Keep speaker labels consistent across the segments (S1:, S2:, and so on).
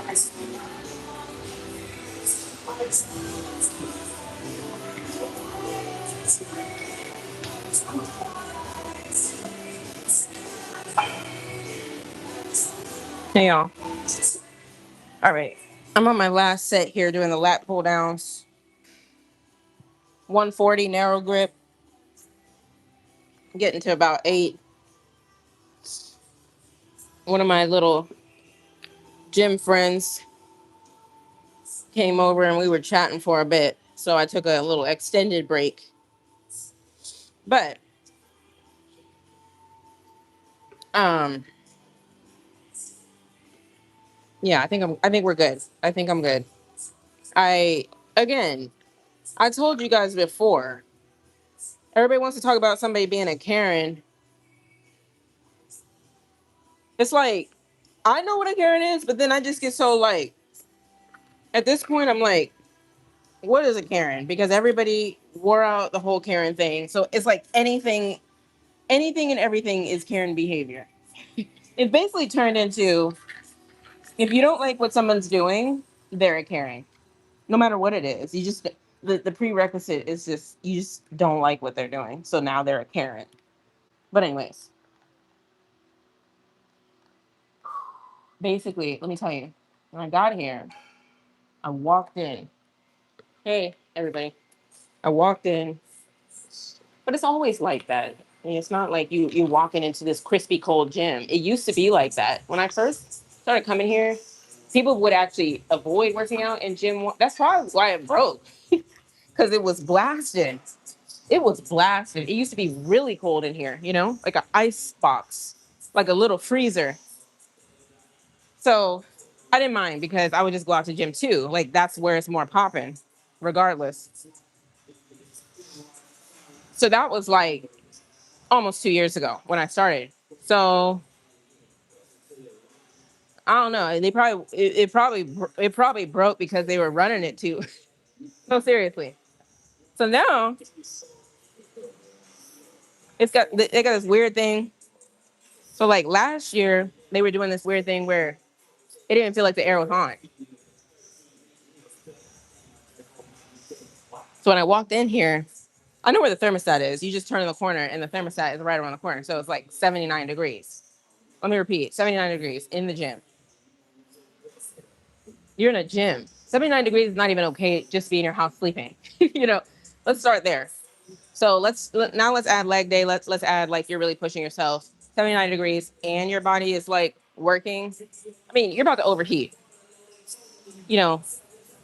S1: Hey y'all. All right. I'm on my last set here doing the lat pull downs. 140 narrow grip. Getting to about 8. One of my little gym friends came over and we were chatting for a bit. So I took a little extended break. But um yeah, I think we're good. I think I'm good. I again, I told you guys before. Everybody wants to talk about somebody being a Karen. It's like I know what a Karen is, but then I just get so like at this point I'm like, what is a Karen? Because everybody wore out the whole Karen thing. So it's like anything and everything is Karen behavior. It basically turned into if you don't like what someone's doing, they're a Karen. No matter what it is. You just the prerequisite is just you just don't like what they're doing. So now they're a Karen. But anyways, basically, let me tell you, when I got here, I walked in. Hey, everybody. I walked in, but it's always like that. I mean, it's not like you walking into this crispy cold gym. It used to be like that. When I first started coming here, people would actually avoid working out in gym. That's probably why it broke because it was blasted. It was blasted. It used to be really cold in here, like an ice box, like a little freezer. So I didn't mind because I would just go out to gym too. Like that's where it's more popping, regardless. So that was like almost 2 years ago when I started. So I don't know. They probably it probably broke because they were running it too. No, seriously. So now they got this weird thing. So like last year they were doing this weird thing where it didn't feel like the air was on. So when I walked in here, I know where the thermostat is. You just turn in the corner and the thermostat is right around the corner. So it's like 79 degrees. Let me repeat, 79 degrees in the gym. You're in a gym. 79 degrees is not even okay just be in your house sleeping. Let's start there. So now let's add leg day. Let's add like you're really pushing yourself. 79 degrees and your body is like working. I mean, you're about to overheat, you know.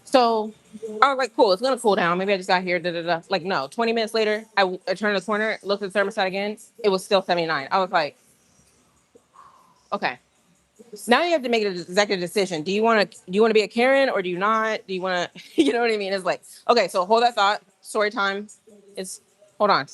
S1: So I was like, cool, it's gonna cool down. Maybe I just got here. Da, da, da. Like, no, 20 minutes later, I turned the corner, looked at the thermostat again. It was still 79. I was like, okay. Now you have to make an executive decision. Do you want to be a Karen or do you not? Do you want to you know what I mean? It's like, okay, so hold that thought. Story time. It's hold on.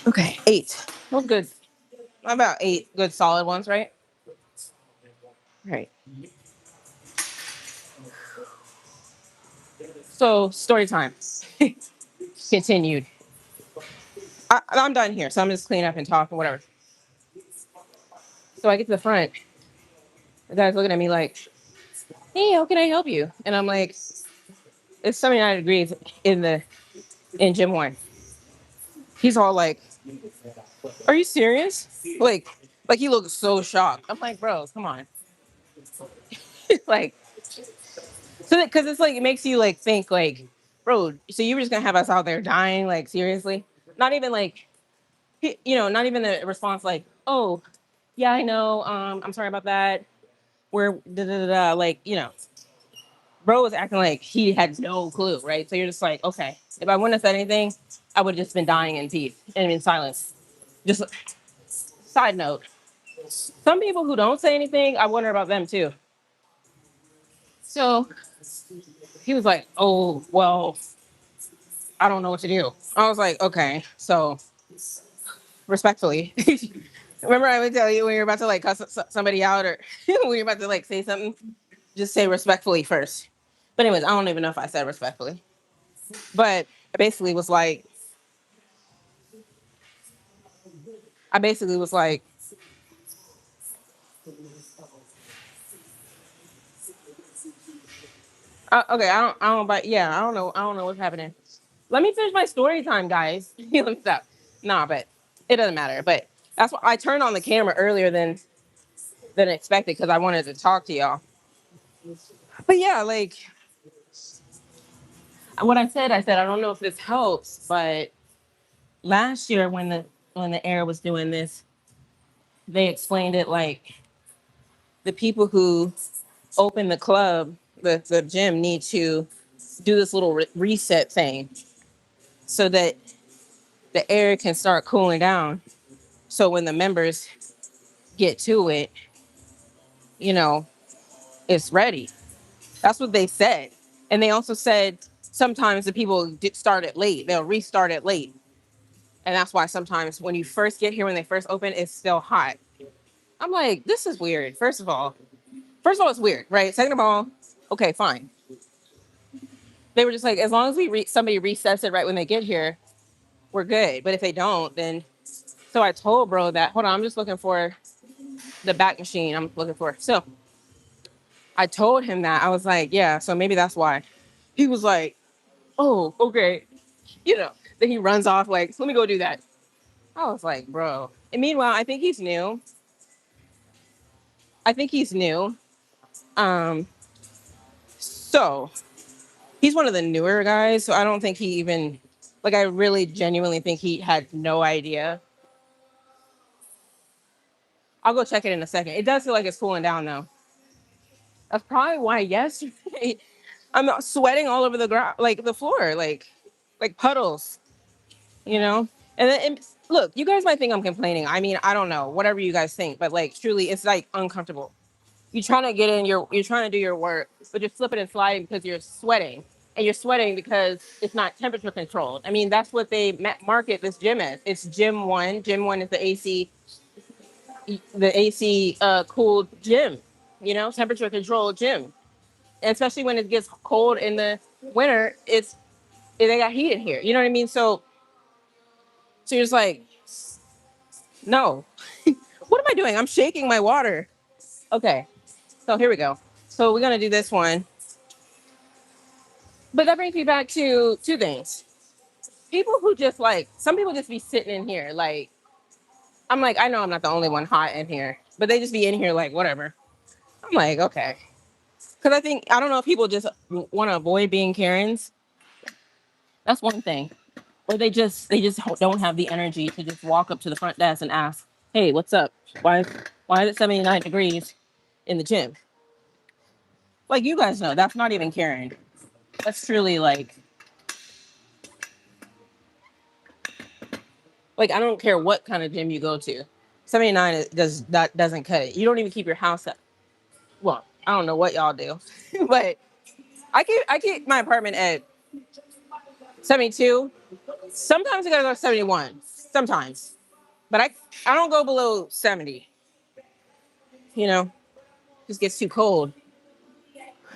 S1: Okay, 8. That was good. About 8 good solid ones, right? Right. So story time continued. I'm done here, so I'm just cleaning up and talking, whatever. So I get to the front. The guy's looking at me like, "Hey, how can I help you?" And I'm like, "It's 79 degrees in gym one." He's all like, "Are you serious?" Like he looks so shocked. I'm like, "Bro, come on." Like, so because it's like it makes you like think like, bro, so you were just gonna have us out there dying? Like seriously? Not even like, not even the response like, "Oh, yeah, I know. I'm sorry about that. We're da da da da." Like, bro was acting like he had no clue, right? So you're just like, okay, if I wouldn't have said anything, I would have just been dying in peace and in silence. Just side note, some people who don't say anything, I wonder about them too. So he was like, "Oh, well, I don't know what to do." I was like, "Okay, so respectfully." Remember, I would tell you when you're about to like cuss somebody out or when you're about to like say something, just say respectfully first. But anyways, I don't even know if I said respectfully. But I basically was like, I basically was like, okay, but yeah, I don't know what's happening. Let me finish my story time, guys. Let me stop. Nah, but it doesn't matter. But that's why I turned on the camera earlier than expected because I wanted to talk to y'all. But yeah, like what I said I don't know if this helps, but last year when the air was doing this, they explained it like the people who open the club, the gym need to do this little reset thing so that the air can start cooling down. So when the members get to it, you know, it's ready. That's what they said. And they also said sometimes the people start it late. They'll restart it late. And that's why sometimes when you first get here, when they first open, it's still hot. I'm like, this is weird. First of all, it's weird, right? Second of all, okay, fine. They were just like, as long as somebody resets it right when they get here, we're good. But if they don't, then so I told bro that. Hold on, I'm just looking for the back machine. I'm looking for. So I told him that. I was like, yeah. So maybe that's why. He was like, oh, okay. You know. Then he runs off like, let me go do that. I was like, bro. And meanwhile, I think he's new. I think he's new. Um, so he's one of the newer guys. So I don't think he even like. I really genuinely think he had no idea. I'll go check it in a second. It does feel like it's cooling down though. That's probably why yesterday I'm sweating all over the ground, like the floor, like puddles, you know. And look, you guys might think I'm complaining. I mean, I don't know, whatever you guys think, but like truly, it's like uncomfortable. You're trying to get in you're trying to do your work, but you're slipping and sliding because you're sweating, and you're sweating because it's not temperature controlled. I mean, that's what they market this gym as. It's Gym One. Gym One is the AC cooled gym, you know, temperature controlled gym. And especially when it gets cold in the winter, they got heat in here. You know what I mean? So you're just like, no. What am I doing? I'm shaking my water. Okay, so here we go. So we're gonna do this one, but that brings me back to two things. People who just like some people just be sitting in here like I'm like I know I'm not the only one hot in here, but they just be in here like whatever. I'm like okay, because I don't know if people just want to avoid being Karens. That's one thing. Or they just don't have the energy to just walk up to the front desk and ask, "Hey, what's up? Why is it 79 degrees in the gym?" Like you guys know, that's not even caring. That's truly like I don't care what kind of gym you go to. 79 doesn't cut it. You don't even keep your house up. Well, I don't know what y'all do, but I keep my apartment at 72. Sometimes I gotta go to 71. Sometimes, but I don't go below 70. You know, just gets too cold.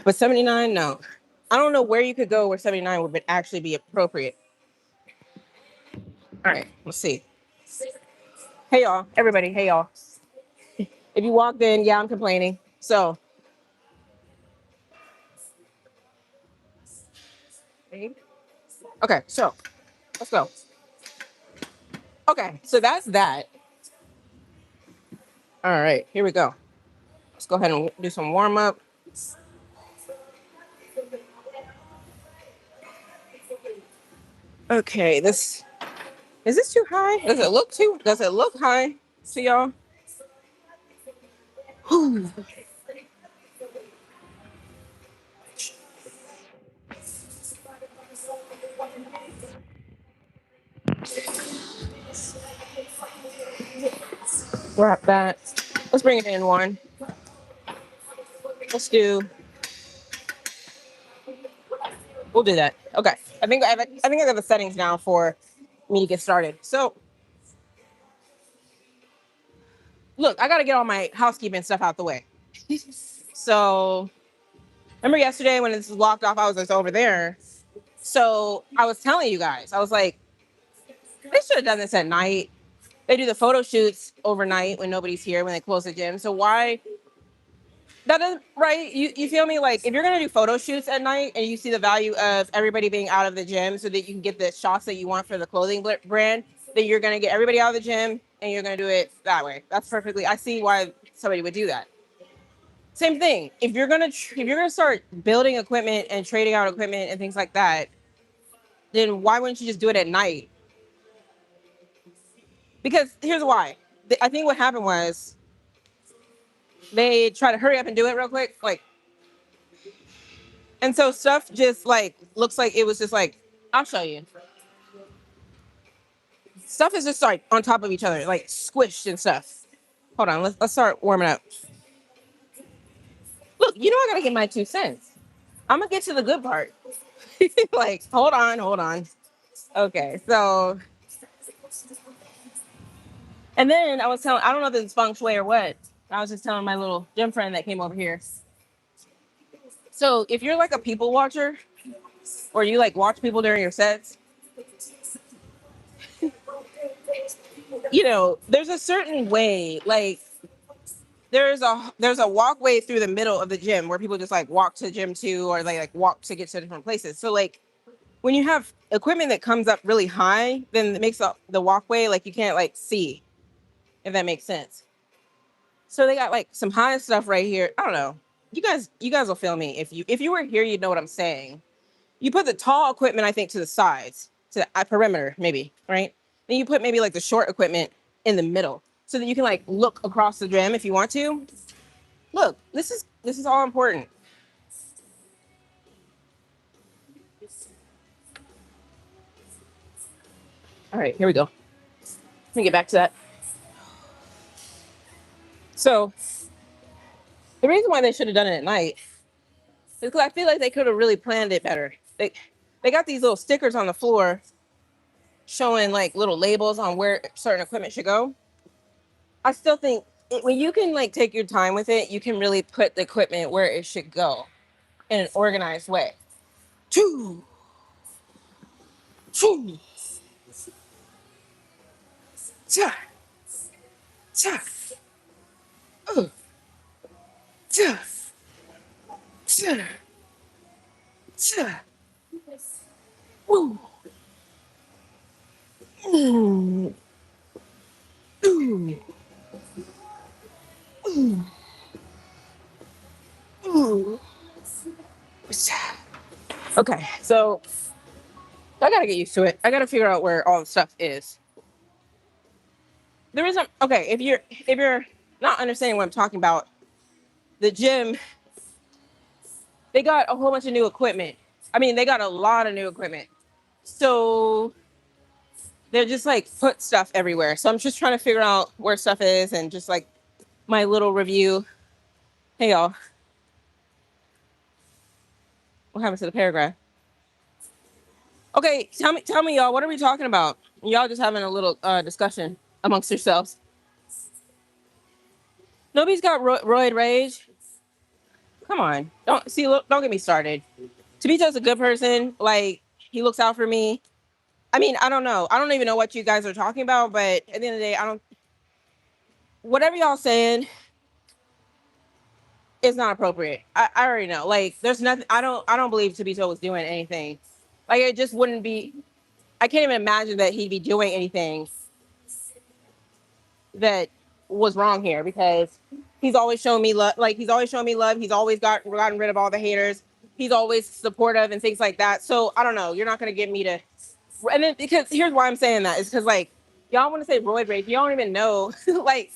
S1: But 79, no. I don't know where you could go where 79 would actually be appropriate. All right, let's see. Hey y'all, everybody, hey y'all. If you walked in, yeah, I'm complaining. So, okay, so let's go. Okay, so that's that. All right, here we go. Let's go ahead and do some warm up. Okay, this is this too high? Does it look high to y'all? Whew. wrap that. Let's bring it in one. Let's do. We'll do that. Okay. I think I got the settings now for me to get started. So look, I got to get all my housekeeping stuff out the way. So remember yesterday when this was locked off, I was just over there. So I was telling you guys, I was like, they should have done this at night. They do the photo shoots overnight when nobody's here when they close the gym. So why that is right? You feel me? Like if you're gonna do photo shoots at night and you see the value of everybody being out of the gym so that you can get the shots that you want for the clothing brand, then you're gonna get everybody out of the gym and you're gonna do it that way. That's perfectly. I see why somebody would do that. Same thing. If you're gonna start building equipment and trading out equipment and things like that, then why wouldn't you just do it at night? Because here's why. I think what happened was they try to hurry up and do it real quick, like, and so stuff just like looks like it was just like I'll show you. Stuff is just like on top of each other, like squished and stuff. Hold on, let's start warming up. Look, you know I gotta get my 2 cents. I'm gonna get to the good part. Like, hold on. Okay, so and then I don't know if it's feng shui or what. I was just telling my little gym friend that came over here. So if you're like a people watcher or you like watch people during your sets, there's a certain way, like there's a walkway through the middle of the gym where people just like walk to the gym too, or they like walk to get to different places. So like when you have equipment that comes up really high, then it makes the walkway like you can't like see, if that makes sense. So they got like some high stuff right here. I don't know. You guys will feel me if you were here, you'd know what I'm saying. You put the tall equipment, I think, to the sides, to the perimeter, maybe, right? Then you put maybe like the short equipment in the middle, so that you can like look across the gym if you want to. Look, this is all important. All right, here we go. Let me get back to that. So the reason why they should have done it at night is because I feel like they could have really planned it better. They got these little stickers on the floor showing like little labels on where certain equipment should go. I still think when you can like take your time with it, you can really put the equipment where it should go in an organized way. Choo, choo, cha, cha, uh, cha, cha, cha, woo, mm, ooh, ooh, ooh, cha. Okay, so I gotta get used to it. I gotta figure out where all the stuff is. There isn't okay. If you're not understanding what I'm talking about, the gym, they got a whole bunch of new equipment. I mean, they got a lot of new equipment. So they're just like put stuff everywhere. So I'm just trying to figure out where stuff is and just like my little review. Hey y'all, what happened to the paragraph? Okay, tell me y'all, what are we talking about? Y'all just having a little discussion amongst yourselves. Nobody's got roid rage. Come on, don't get me started. Tabito's a good person. Like he looks out for me. I mean, I don't know. I don't even know what you guys are talking about, but at the end of the day, I don't. Whatever y'all saying is not appropriate. I already know. Like, there's nothing. I don't believe Tabito was doing anything. Like, it just wouldn't be. I can't even imagine that he'd be doing anything that was wrong here because he's always shown me love. Like, he's always shown me love. He's always gotten rid of all the haters. He's always supportive and things like that. So I don't know. You're not gonna get me to. And then because here's why I'm saying that is because like y'all want to say roid rage, you don't even know like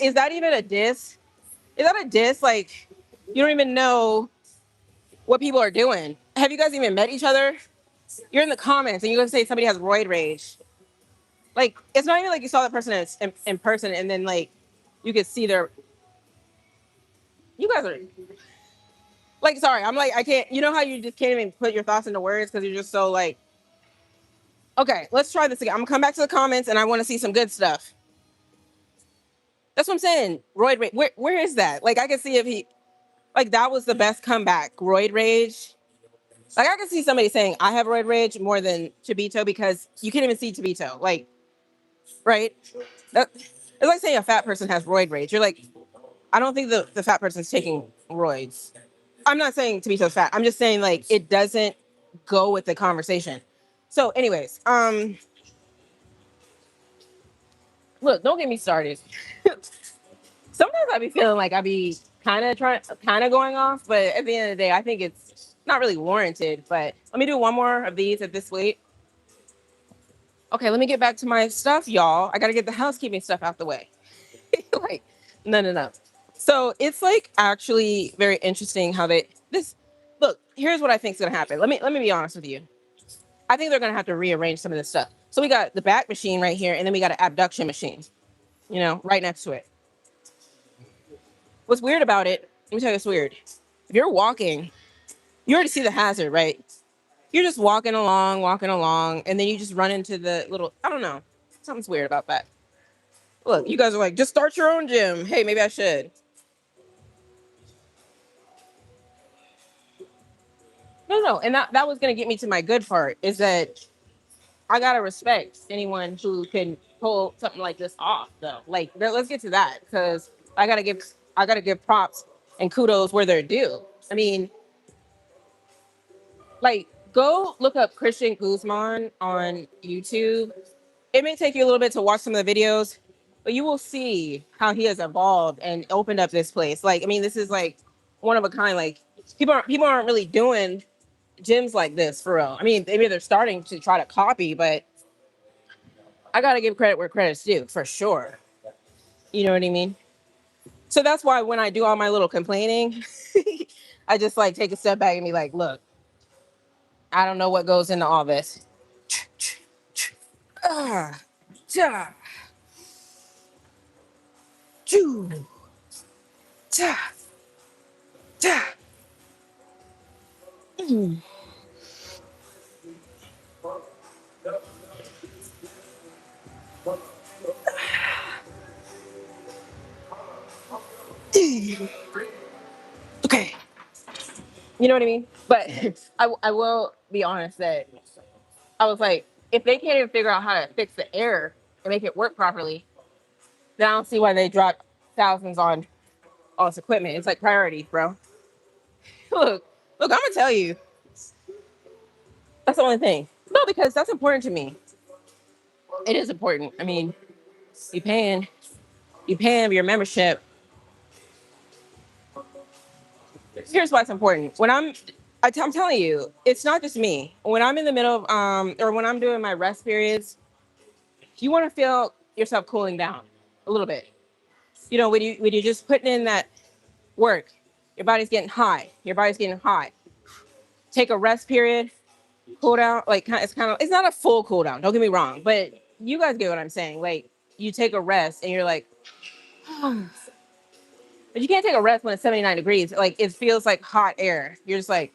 S1: is that even a diss? Is that a diss? Like you don't even know what people are doing. Have you guys even met each other? You're in the comments and you're gonna say somebody has roid rage. Like it's not even like you saw that person in person and then like You could see their. You guys are like, sorry, I'm like, I can't. You know how you just can't even put your thoughts into words because you're just so like. Okay, let's try this again. I'm gonna come back to the comments and I want to see some good stuff. That's what I'm saying. Roid rage. Where is that? Like I can see if he like that was the best comeback. Roid rage. Like I can see somebody saying I have roid rage more than Chabito because you can't even see Chabito. Like, right? That it's like saying a fat person has roid rage. You're like, I don't think the fat person's taking roids. I'm not saying Chabito's fat. I'm just saying like it doesn't go with the conversation. So, anyways, look, don't get me started. Sometimes I be feeling like I be kind of going off, but at the end of the day, I think it's not really warranted. But let me do one more of these at this weight. Okay, let me get back to my stuff, y'all. I gotta get the housekeeping stuff out the way. Like, no. So it's like actually very interesting how they this. Look, here's what I think is gonna happen. Let me be honest with you. I think they're gonna have to rearrange some of this stuff. So we got the back machine right here, and then we got an abduction machine. You know, right next to it. What's weird about it? Let me tell you what's weird. If you're walking, you already see the hazard, right? You're just walking along, and then you just run into the little. I don't know. Something's weird about that. Look, you guys are like, just start your own gym. Hey, maybe I should. No. And that was gonna get me to my good part is that I gotta respect anyone who can pull something like this off, though. Like, let's get to that because I gotta give props and kudos where they're due. I mean, like, go look up Christian Guzman on YouTube. It may take you a little bit to watch some of the videos, but you will see how he has evolved and opened up this place. Like, I mean, this is like one of a kind. Like, people aren't really doing gyms like this for real. I mean, maybe they're starting to try to copy, but I gotta give credit where credit's due for sure. You know what I mean? So that's why when I do all my little complaining, I just like take a step back and be like, look, I don't know what goes into all this. Ah, ja, choo, ja, ja. Mm. Okay, you know what I mean? But I will be honest that I was like, if they can't even figure out how to fix the error and make it work properly, then I don't see why they drop thousands on all this equipment. It's like priorities, bro. Look, I'm gonna tell you, that's the only thing. No, because that's important to me. It is important. I mean, you paying, you paying your membership. Here's why it's important. I'm telling you, it's not just me. When I'm in the middle of or when I'm doing my rest periods, you want to feel yourself cooling down a little bit. You know, when you're just putting in that work, your body's getting high. Your body's getting hot. Take a rest period, cool down. Like it's not a full cool down. Don't get me wrong, but you guys get what I'm saying. Like you take a rest and you're like, but you can't take a rest when it's 79 degrees. Like it feels like hot air. You're just like,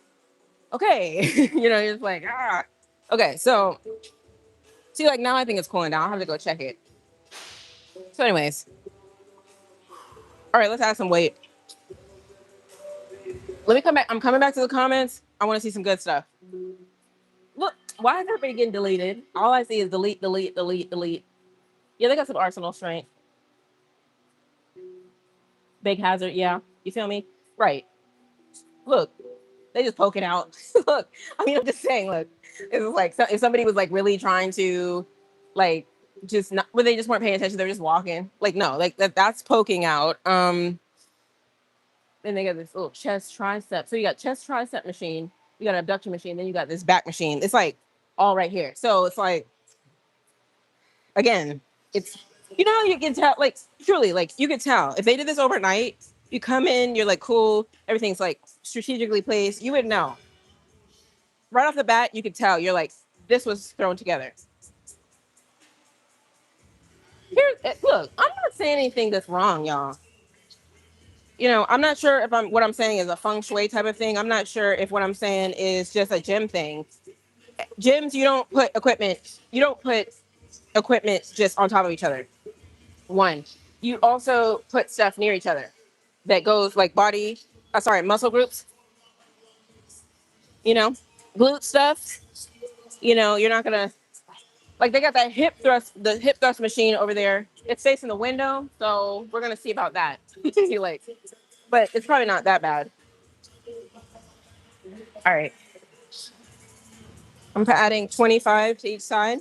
S1: okay, you're just like, ah. Okay, so see, like now I think it's cooling down. I'll have to go check it. So, anyways, all right, let's add some weight. Let me come back. I'm coming back to the comments. I want to see some good stuff. Look, why is everybody getting deleted? All I see is delete, delete, delete, delete. Yeah, they got some arsenal strength. Big hazard. Yeah, you feel me? Right. Look, they just poking out. Look, I mean, I'm just saying. Look, it's like if somebody was like really trying to, like, just not, when they just weren't paying attention, they're just walking. Like, no, like that's poking out. Then they got this little chest tricep. So you got chest tricep machine, you got an abduction machine, then you got this back machine. It's like all right here. So it's like, again, it's you can tell, like truly, like you could tell if they did this overnight. You come in, you're like cool, everything's like strategically placed. You would know right off the bat. You could tell you're like this was thrown together. Look, I'm not saying anything that's wrong, y'all. I'm not sure if what I'm saying is a feng shui type of thing. I'm not sure if what I'm saying is just a gym thing. Gyms, you don't put equipment just on top of each other. One, you also put stuff near each other that goes like muscle groups, you know, glute stuff. You're not gonna like they got the hip thrust machine over there. It's facing the window, so we're gonna see about that. Like, but it's probably not that bad. All right, I'm adding 25 to each side.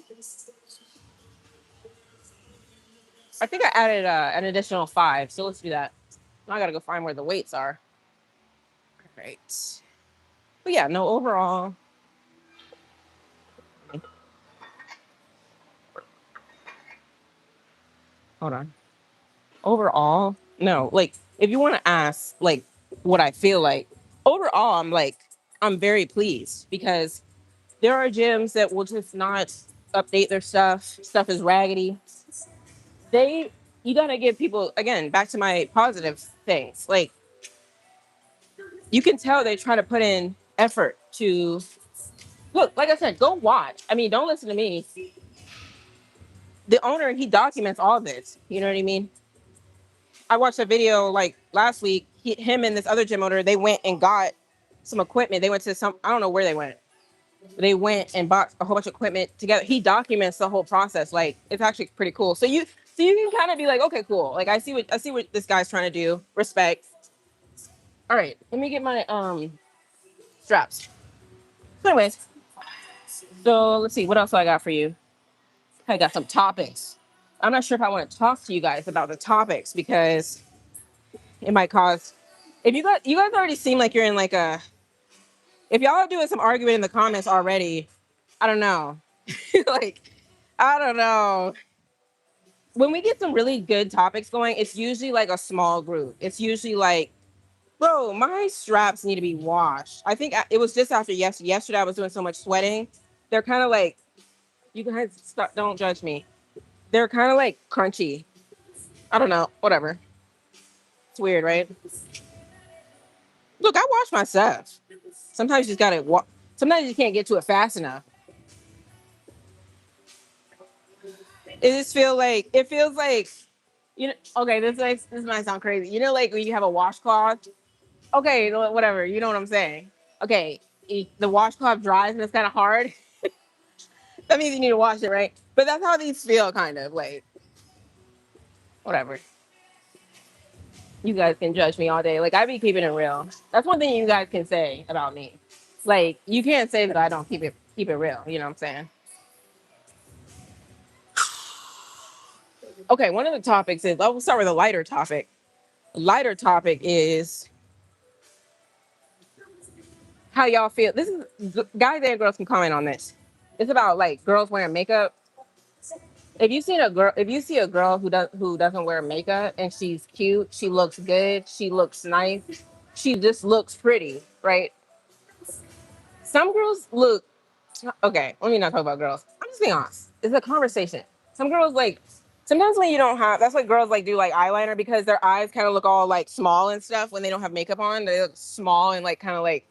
S1: I think I added an additional 5, so let's do that. Now I gotta go find where the weights are. All right. But yeah, no, overall, hold on. Overall, no, like if you want to ask like what I feel like, overall, I'm very pleased because there are gyms that will just not update their stuff. Stuff is raggedy. They You gotta give people, again, back to my positive things. Like you can tell they try to put in effort to look, like I said, go watch. I mean, don't listen to me. The owner, he documents all this. You know what I mean? I watched a video like last week. Him and this other gym owner, they went and got some equipment. They went to I don't know where they went. They went and bought a whole bunch of equipment together. He documents the whole process. Like it's actually pretty cool. So you can kind of be like, okay, cool. Like I see what this guy's trying to do. Respect. All right, let me get my straps. So anyways, so let's see what else I got for you. I got some topics. I'm not sure if I want to talk to you guys about the topics because it might cause. If you guys already seem like you're in like a. If y'all are doing some arguing in the comments already, I don't know. Like, I don't know. When we get some really good topics going, it's usually like a small group. It's usually like, bro, my straps need to be washed. I think it was just after yesterday. Yesterday, I was doing so much sweating. They're kind of like, you guys stop, don't judge me. They're kind of like crunchy. I don't know. Whatever. It's weird, right? Look, I wash my stuff. Sometimes you just gotta Sometimes you can't get to it fast enough. It feels like okay, this might sound crazy. Like when you have a washcloth. Okay, whatever. You know what I'm saying. Okay, the washcloth dries and it's kind of hard. That means you need to wash it, right? But that's how these feel, kind of like whatever. You guys can judge me all day. Like I be keeping it real. That's one thing you guys can say about me. Like you can't say that I don't keep it real. You know what I'm saying? Okay, one of the topics is. We'll start with a lighter topic. Lighter topic is how y'all feel. This is guys and girls can comment on this. It's about like girls wearing makeup. If you see a girl who doesn't wear makeup and she's cute, she looks good, she looks nice, she just looks pretty, right? Some girls look okay. Let me not talk about girls. I'm just being honest. It's a conversation. Some girls like sometimes when you don't have that's like girls like do like eyeliner because their eyes kind of look all like small and stuff when they don't have makeup on. They look small and like kind of like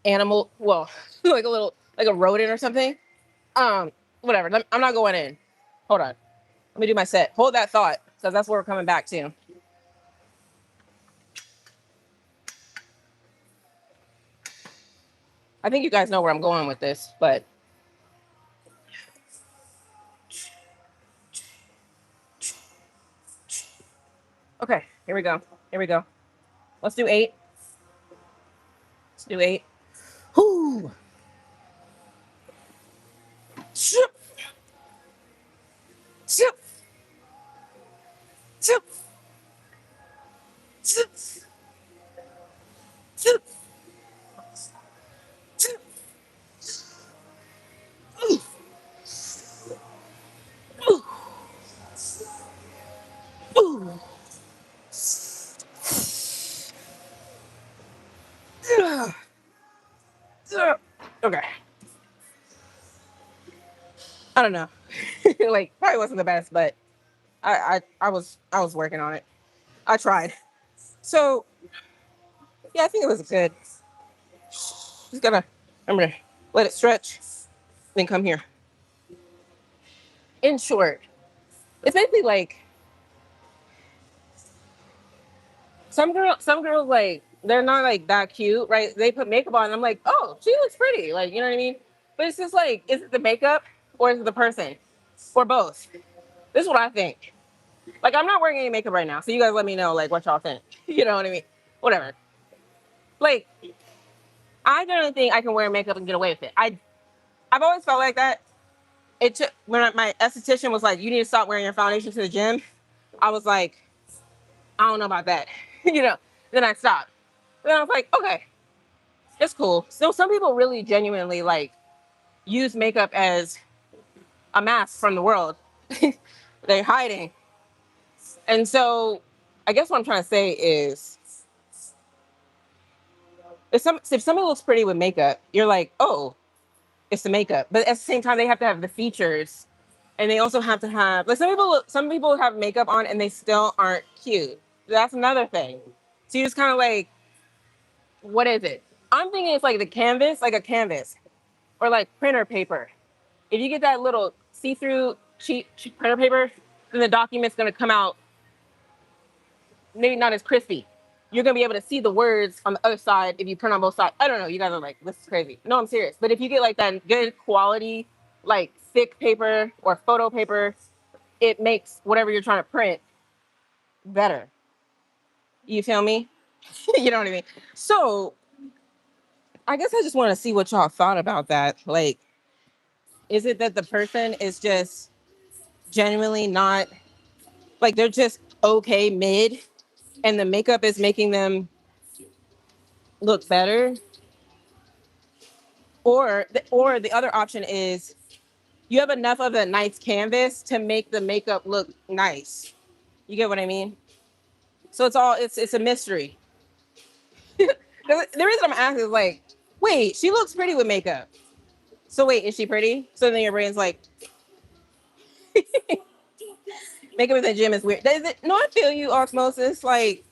S1: animal. Well, like a little like a rodent or something. Um, Whatever. I'm not going in. Hold on. Let me do my set. Hold that thought, because that's what we're coming back to. I think you guys know where I'm going with this, but okay, here we go. Here we go. Let's do 8. Let's do 8. Whoo! Shoop! Shoop! Shoop! Shoop! Shoop! Shoop! Ooh! Ooh! Ooh! Ugh. Ugh. Okay. I don't know. Like, probably wasn't the best, but I was working on it. I tried. So yeah, I think it was good. Just gotta remember to let it stretch, then come here. In short, it's basically like some girls like they're not like that cute, right? They put makeup on, and I'm like, oh, she looks pretty, like you know what I mean. But it's just like, is it the makeup or is it the person, or both? This is what I think. Like I'm not wearing any makeup right now, so you guys let me know like what y'all think. You know what I mean? Whatever. Like I don't think I can wear makeup and get away with it. I've always felt like that. It took when my esthetician was like, you need to stop wearing your foundation to the gym. I was like, I don't know about that. You know. Then I stopped. Then I was like, okay, it's cool. So some people really genuinely like use makeup as a mask from the world. They're hiding. And so I guess what I'm trying to say is if somebody looks pretty with makeup, you're like, oh, it's the makeup. But at the same time, they have to have the features, and they also have to have like some people have makeup on and they still aren't cute. That's another thing. So you just kind of like, what is it? I'm thinking it's like the canvas, like a canvas, or like printer paper. If you get that little see-through cheap printer paper, then the document's gonna come out maybe not as crispy. You're gonna be able to see the words on the other side if you print on both sides. I don't know. You guys are like, this is crazy. No, I'm serious. But if you get like that good quality, like thick paper or photo paper, it makes whatever you're trying to print better. You feel me? You know what I mean? So I guess I just want to see what y'all thought about that. Like, is it that the person is just genuinely not like they're just okay mid and the makeup is making them look better? Or the other option is you have enough of a nice canvas to make the makeup look nice. You get what I mean? So it's a mystery. The reason I'm asking is like, wait, she looks pretty with makeup. So wait, is she pretty? So then your brain's like, makeup in the gym is weird. Does it? No, I feel you, osmosis. Like,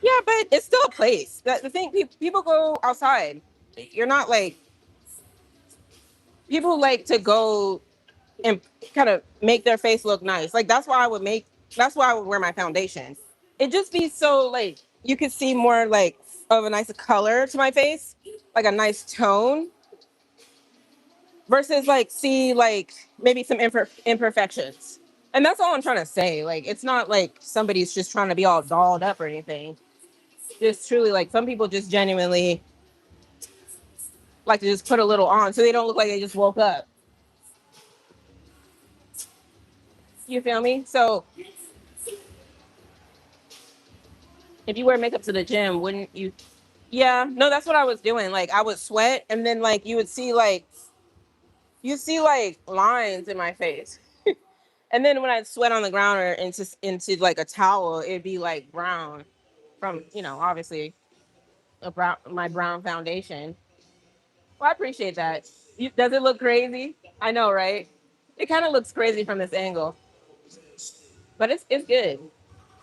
S1: yeah, but it's still a place. The thing, people go outside. You're not like people like to go and kind of make their face look nice. Like that's why I would wear my foundation. It just be so like you could see more like of a nice color to my face, like a nice tone versus like see like maybe some imperfections. And that's all I'm trying to say. Like it's not like somebody's just trying to be all dolled up or anything. Just truly like some people just genuinely like to just put a little on so they don't look like they just woke up. You feel me? So if you wear makeup to the gym, wouldn't you? Yeah, no, that's what I was doing. Like I would sweat, and then like you see like lines in my face, and then when I sweat on the ground or into like a towel, it'd be like brown from obviously my brown foundation. Well, I appreciate that. Does it look crazy? I know, right? It kind of looks crazy from this angle, but it's good.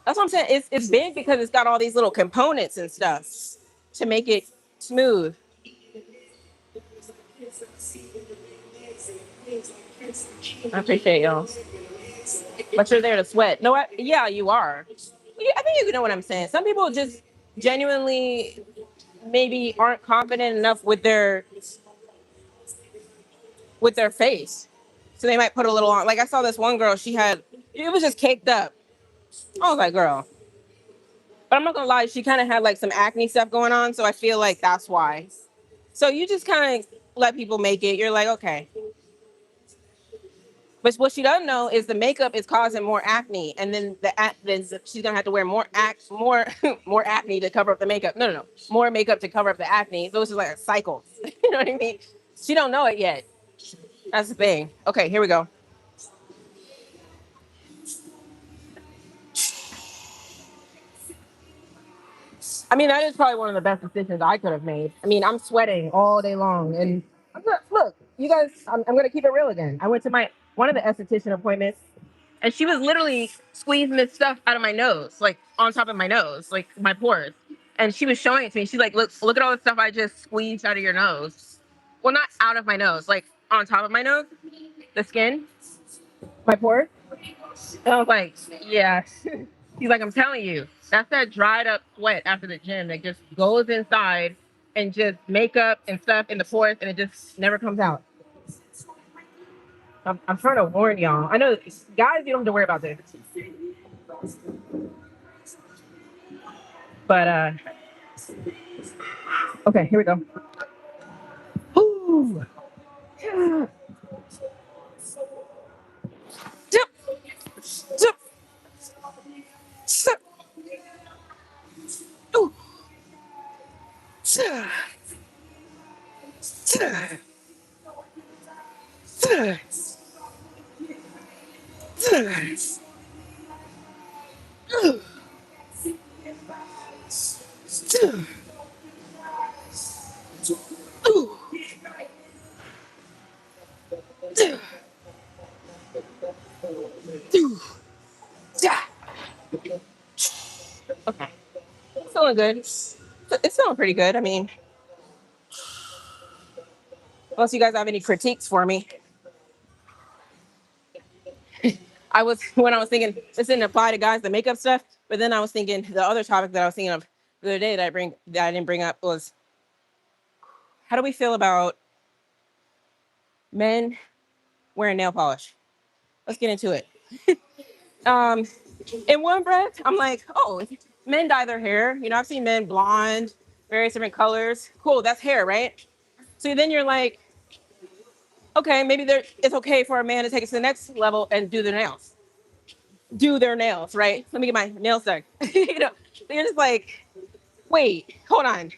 S1: That's what I'm saying. It's big because it's got all these little components and stuff to make it smooth. I appreciate y'all. But you're there to sweat. No, yeah, you are. I think you know what I'm saying. Some people just genuinely maybe aren't confident enough with their face, so they might put a little on. Like I saw this one girl, it was just caked up. I was like, girl. But I'm not gonna lie, she kind of had like some acne stuff going on, so I feel like that's why. So you just kind of let people make it. You're like, okay. But what she doesn't know is the makeup is causing more acne, and then then she's gonna have to wear more more acne to cover up the makeup. No, no, no, more makeup to cover up the acne. So it's just like a cycle. You know what I mean? She don't know it yet. That's the thing. Okay, here we go. I mean, that is probably one of the best decisions I could have made. I mean, I'm sweating all day long, and look, you guys, I'm gonna keep it real again. I went to my one of the esthetician appointments. and she was literally squeezing this stuff out of my nose, like on top of my nose, like my pores. And she was showing it to me. She's like, look at all the stuff I just squeezed out of your nose. Well, not out of my nose, like on top of my nose, the skin, my pores. And I was like, yeah. He's like, I'm telling you, that's that dried up sweat after the gym that just goes inside and just makeup and stuff in the pores, and it just never comes out. I'm trying to warn y'all. I know, guys, you don't have to worry about this. But okay, here we go. Ooh. Zip, zip, zip. Ooh. Zip, zip, zip, zip. Ooh. Zip. Ooh. Zip. Ooh. Yeah. Okay, it's feeling good. It's feeling pretty good. I mean, unless you guys have any critiques for me. I was when I was thinking this didn't apply to guys, the makeup stuff, but then I was thinking the other topic that I was thinking of the other day that I didn't bring up was how do we feel about men wearing nail polish? Let's get into it. Um, in one breath, I'm like, oh, men dye their hair. You know, I've seen men blonde, various different colors. Cool, that's hair, right? So then you're like, okay, maybe it's okay for a man to take it to the next level and do their nails, right? Let me get my nails done. You know, you're just like, wait, hold on.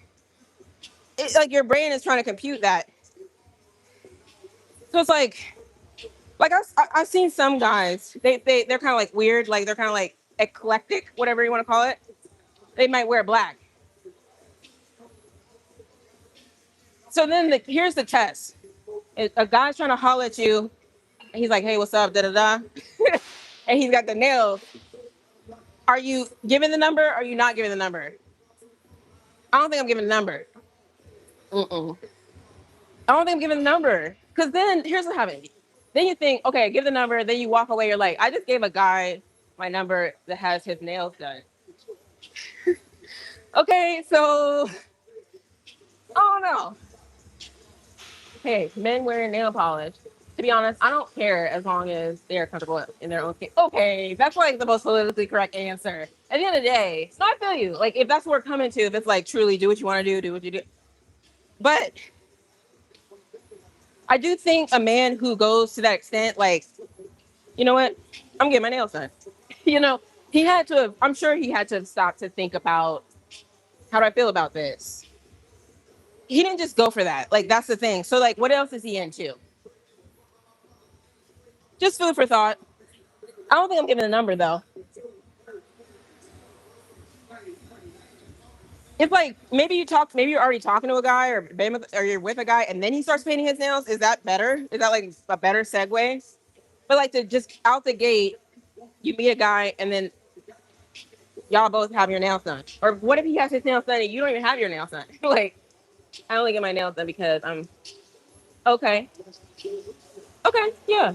S1: It's like your brain is trying to compute that. So it's like I've seen some guys. They're kind of like weird. Like they're kind of like eclectic, whatever you want to call it. They might wear black. So then here's the test. A guy's trying to holler at you, and he's like, "Hey, what's up?" Da da da. And he's got the nails. Are you giving the number? Or are you not giving the number? I don't think I'm giving the number. Mm-mm. I don't think I'm giving the number. Because then here's what happens. Then you think, okay, give the number. Then you walk away. You're like, I just gave a guy my number that has his nails done. Okay, so I don't know. Hey, men wearing nail polish. To be honest, I don't care as long as they're comfortable in their own skin. Okay, that's like the most politically correct answer. At the end of the day, no, I feel you. Like if that's what we're coming to, if it's like truly do what you want to do what you do. But I do think a man who goes to that extent, like, you know what, I'm getting my nails done. You know, he had to have, I'm sure he had to have stopped to think about how do I feel about this. He didn't just go for that. Like that's the thing. So like what else is he into? Just food for thought. I don't think I'm giving a number though. It's like maybe you're already talking to a guy or you're with a guy and then he starts painting his nails. Is that better? Is that like a better segue? But like to just out the gate, you meet a guy and then y'all both have your nails done. Or what if he has his nails done and you don't even have your nails done? Like I only get my nails done because I'm okay. Okay, yeah.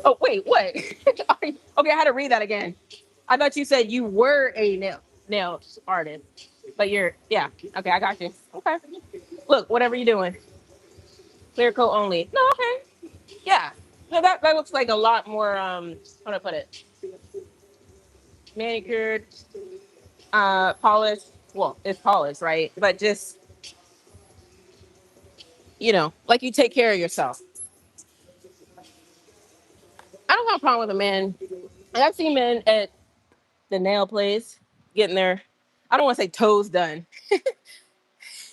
S1: Oh wait, what? Okay, I had to read that again. I thought you said you were a nail artist, but yeah. Okay, I got you. Okay, look, whatever you're doing, clear coat only. No, okay, yeah. No, that looks like a lot more. How do I put it? Manicured, polished. Well, it's polished, right? But just like you take care of yourself. I don't have a problem with a man. And I've seen men at the nail place getting their, I don't want to say toes done.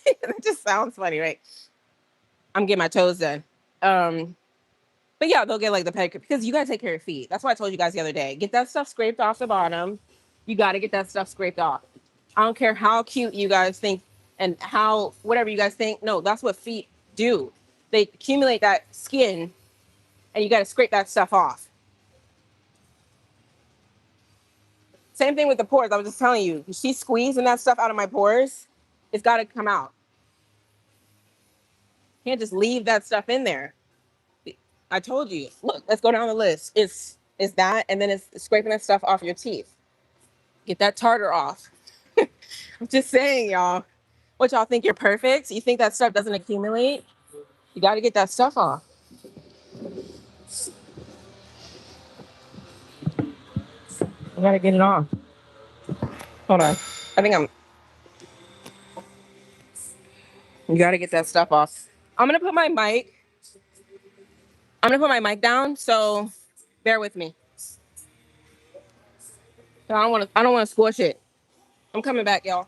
S1: That just sounds funny, right? I'm getting my toes done. Um, but yeah, they'll get like the pedicure because you gotta take care of your feet. That's why I told you guys the other day. Get that stuff scraped off the bottom. You gotta get that stuff scraped off. I don't care how cute you guys think and how whatever you guys think. No, that's what feet do. They accumulate that skin and you gotta scrape that stuff off. Same thing with the pores. I was just telling you, she's squeezing that stuff out of my pores. It's got to come out. Can't just leave that stuff in there. I told you. Look, let's go down the list. It's that, and then it's scraping that stuff off your teeth. Get that tartar off. I'm just saying, y'all. What y'all think you're perfect? You think that stuff doesn't accumulate? You got to get that stuff off. You got to get it off. Hold on. I think I'm. You got to get that stuff off. I'm gonna put my mic. I'm gonna put my mic down. So bear with me. I don't want to. I don't want to squish it. I'm coming back, y'all.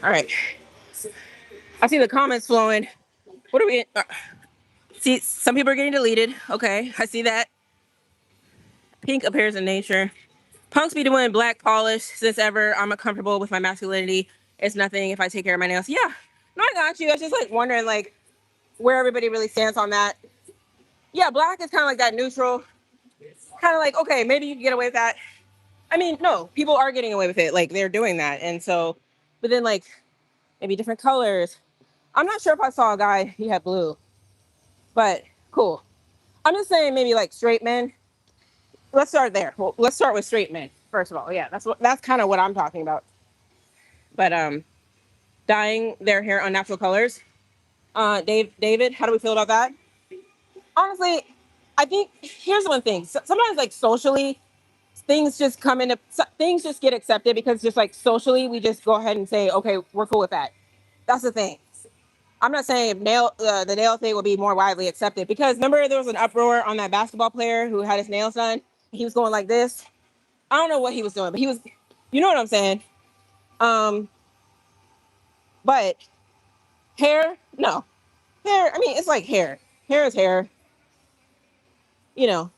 S1: All right. I see the comments flowing. What are we? See, some people are getting deleted. Okay, I see that. Pink appears in nature. Punks be doing black polish since ever. I'm comfortable with my masculinity. It's nothing if I take care of my nails. Yeah, no, I got you. I was just like wondering like where everybody really stands on that. Yeah, black is kind of like that neutral. Kind of like okay, maybe you can get away with that. I mean, no, people are getting away with it. Like they're doing that, and so, but then like maybe different colors. I'm not sure if I saw a guy he had blue, but cool. I'm just saying maybe like straight men. Let's start there. Well, let's start with straight men first of all. Yeah, that's kind of what I'm talking about. But dyeing their hair unnatural colors. David, how do we feel about that? Honestly, I think here's one thing. Sometimes like socially, things just come into things just get accepted because just like socially, we just go ahead and say, okay, we're cool with that. That's the thing. I'm not saying if the nail thing will be more widely accepted because remember there was an uproar on that basketball player who had his nails done. He was going like this. I don't know what he was doing, but he was, you know what I'm saying. Um, but hair, no, hair. I mean, it's like hair. Hair is hair. You know,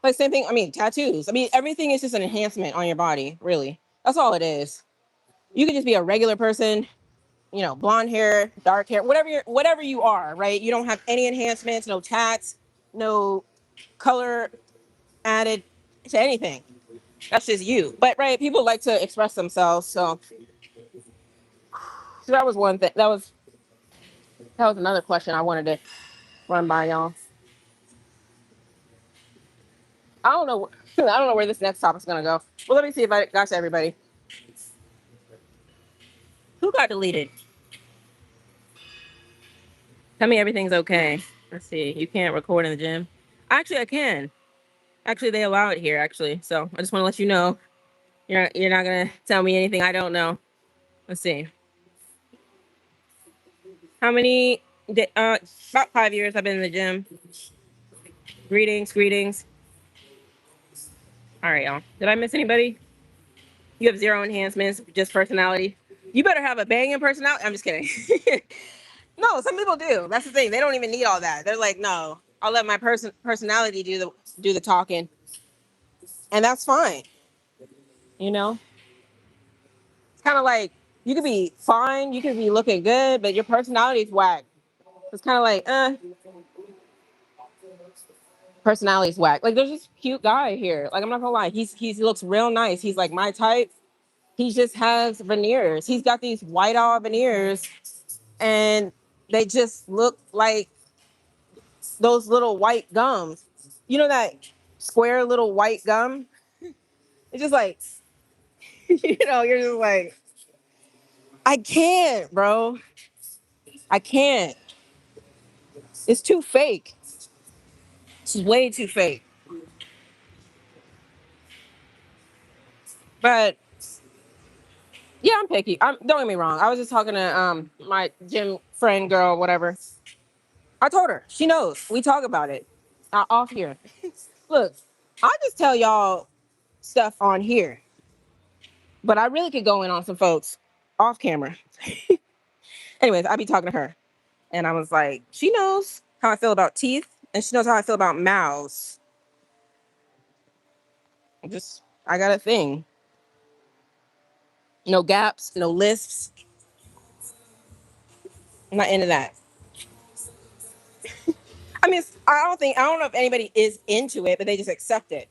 S1: like same thing. I mean, tattoos. I mean, everything is just an enhancement on your body. Really, that's all it is. You could just be a regular person. You know, blonde hair, dark hair, whatever you are, right? You don't have any enhancements, no tats, no color added to anything. That's just you. But right, people like to express themselves. So that was one thing. That was another question I wanted to run by y'all. I don't know. I don't know where this next topic's gonna go. Well, let me see if I got to everybody. Who got deleted? Tell me everything's okay. Let's see. You can't record in the gym. Actually, I can. Actually, they allow it here. Actually, so I just want to let you know. You're not gonna tell me anything I don't know. Let's see. How many? About 5 years I've been in the gym. Greetings, greetings. All right, y'all. Did I miss anybody? You have zero enhancements, just personality. You better have a banging personality. I'm just kidding. No, some people do. That's the thing. They don't even need all that. They're like, no, I'll let my personality do the talking, and that's fine. You know, it's kind of like you could be fine, you could be looking good, but your personality is whack. It's kind of like, personality is whack. Like there's this cute guy here. Like I'm not gonna lie, he looks real nice. He's like my type. He just has veneers. He's got these white all veneers, and they just look like those little white gums. You know that square little white gum? It's just like You're just like, I can't, bro. I can't. It's too fake. It's way too fake. But yeah, I'm picky. Don't get me wrong. I was just talking to my gym friend girl, whatever. I told her. She knows. We talk about it off here. Look, I just tell y'all stuff on here, but I really could go in on some folks off camera. Anyways, I be talking to her, and I was like, she knows how I feel about teeth, and she knows how I feel about mouths. I got a thing. No gaps, no lisps. I'm not into that. I mean, I don't know if anybody is into it, but they just accept it.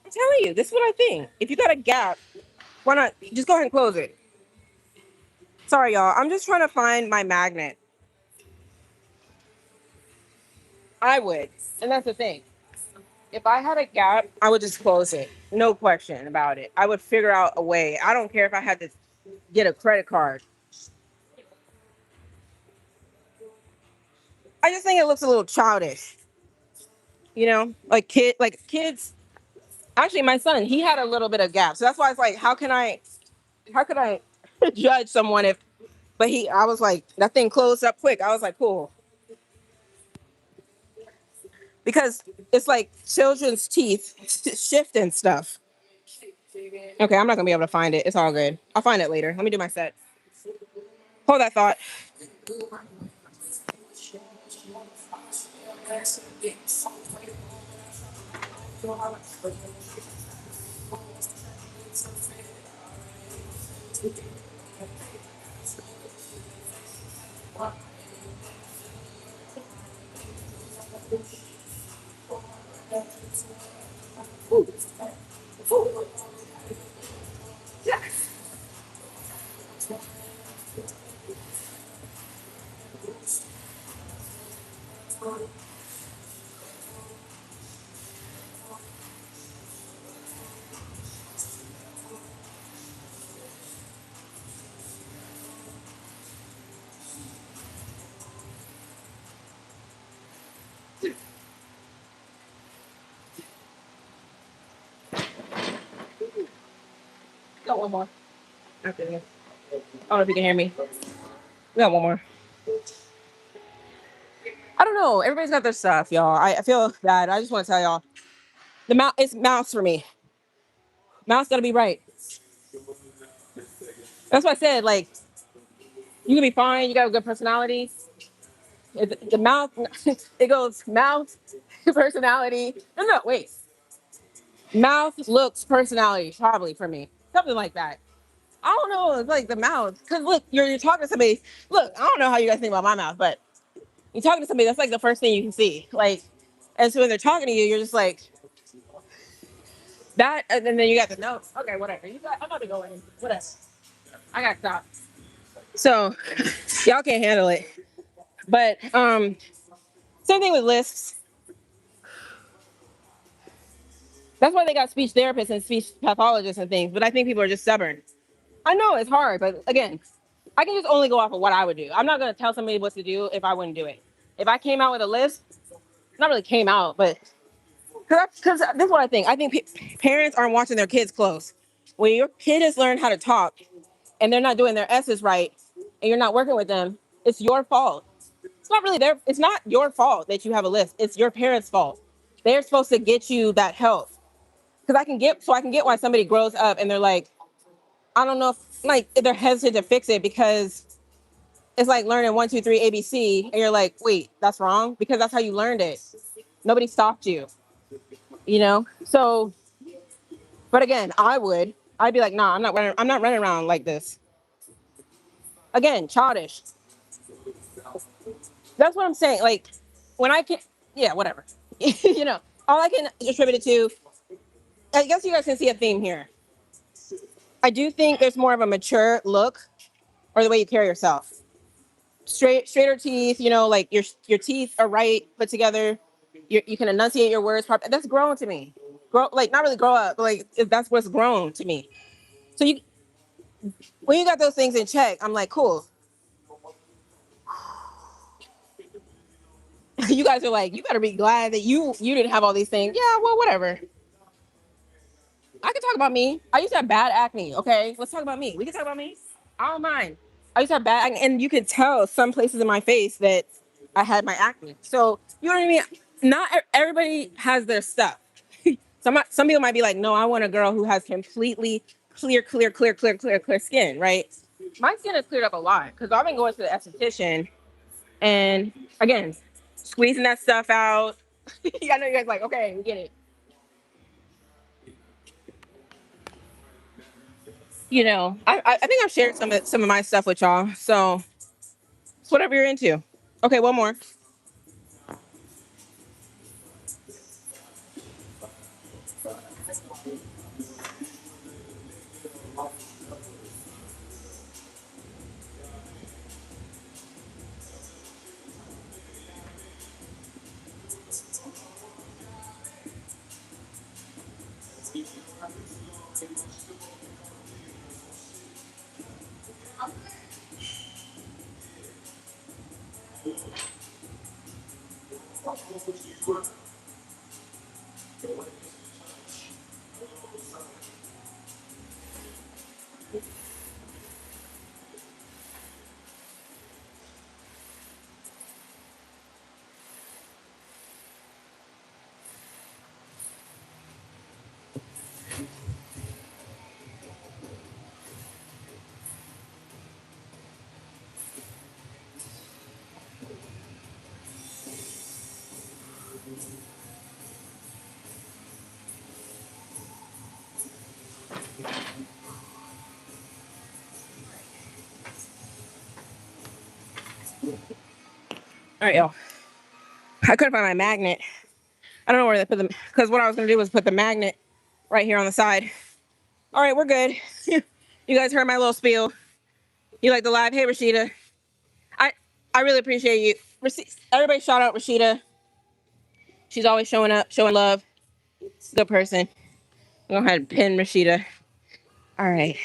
S1: I'm telling you, this is what I think. If you got a gap, why not just go ahead and close it? Sorry, y'all. I'm just trying to find my magnet. I would. And that's the thing. If I had a gap, I would just close it. No question about it. I would figure out a way. I don't care if I had to get a credit card. I just think it looks a little childish. Like kids. Actually, my son, he had a little bit of gap. So that's why it's like, how could I judge someone if, I was like, that thing closed up quick. I was like, cool. Because it's like children's teeth shift and stuff. Okay, I'm not gonna be able to find it. It's all good. I'll find it later. Let me do my set. Hold that thought. Got one more. After this. I don't know if you can hear me. We got one more. I don't know. Everybody's got their stuff, y'all. I feel bad. I just want to tell y'all. It's mouths for me. Mouth's gotta be right. That's what I said. Like, you can be fine, you got a good personality. The mouth, it goes mouth, personality. No, wait. Mouth, looks, personality, probably for me. Something like that. I don't know. It's like the mouth. Because look, you're talking to somebody. Look, I don't know how you guys think about my mouth, but you're talking to somebody, that's like the first thing you can see. Like, and so when they're talking to you, you're just like, that. And then you got the notes. Okay, whatever. I'm about to go in. Whatever. I got to stop. So, y'all can't handle it. But, same thing with lists. That's why they got speech therapists and speech pathologists and things. But I think people are just stubborn. I know it's hard, but again, I can just only go off of what I would do. I'm not going to tell somebody what to do if I wouldn't do it. If I came out with a list, not really came out, but because this is what I think. I think parents aren't watching their kids close. When your kid has learned how to talk and they're not doing their S's right and you're not working with them, it's your fault. It's not your fault that you have a list. It's your parents' fault. They're supposed to get you that help. Because I can get why somebody grows up and they're like, I don't know if they're hesitant to fix it because it's like learning 1, 2, 3 ABC, and you're like, wait, that's wrong because that's how you learned it. Nobody stopped you, So, but again, I'd be like, nah, I'm not running around like this. Again, childish. That's what I'm saying. Like when I can, yeah, whatever. All I can attribute it to. I guess you guys can see a theme here. I do think there's more of a mature look or the way you carry yourself. Straighter teeth, like your teeth are right, put together. You can enunciate your words properly. That's grown to me. grow, like not really grow up, but like if that's what's grown to me. So you, when you got those things in check, I'm like, cool. You guys are like, you better be glad that you didn't have all these things. Yeah, well, whatever. I can talk about me. I used to have bad acne. Okay, let's talk about me. We can talk about me. I don't mind. I used to have bad acne, and you could tell some places in my face that I had my acne. So you know what I mean. Not everybody has their stuff. Some people might be like, no, I want a girl who has completely clear skin, right? My skin has cleared up a lot because I've been going to the esthetician and again, squeezing that stuff out. I know you guys like, okay, we get it. You know, I think I've shared some of my stuff with y'all. So it's whatever you're into. Okay, one more. All right, y'all. I couldn't find my magnet. I don't know where they put them because what I was gonna do was put the magnet right here on the side. All right, we're good. You guys heard my little spiel. You like the live? Hey, Rashida. I I really appreciate you. Everybody shout out Rashida. She's always showing up, showing love. Good person. Go ahead and pin Rashida. All right.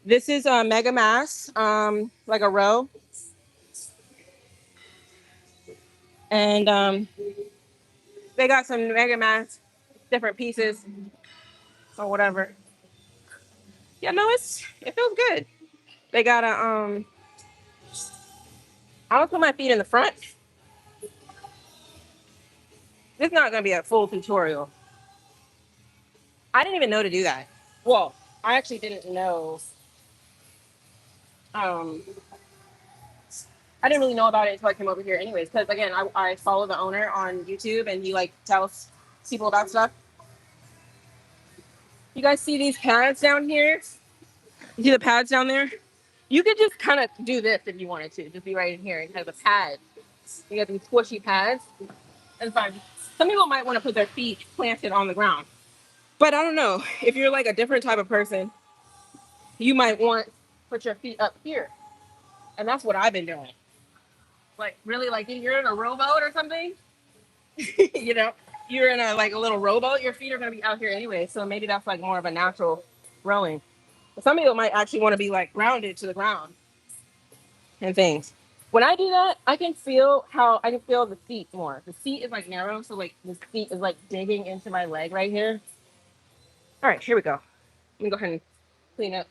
S1: This is a mega mass, like a row, and they got some mega mass, different pieces or whatever. Yeah, no, it feels good. They got a I will put my feet in the front. This is not gonna be a full tutorial. I didn't even know to do that. Well, I actually didn't know. Um, I didn't really know about it until I came over here, anyways. Because again, I follow the owner on YouTube, and he like tells people about stuff. You guys see these pads down here? You see the pads down there? You could just kind of do this if you wanted to. Just be right in here and have a pad. You got these squishy pads. That's fine. Some people might want to put their feet planted on the ground. But I don't know. If you're like a different type of person, you might want to put your feet up here. And that's what I've been doing. Like really like if you're in a rowboat or something, you know, you're in a like a little rowboat, your feet are gonna be out here anyway. So maybe that's like more of a natural rowing. But some people might actually want to be like grounded to the ground and things. When I do that, I can feel the seat more. The seat is like narrow, so like the seat is like digging into my leg right here. All right, here we go. Let me go ahead and clean up.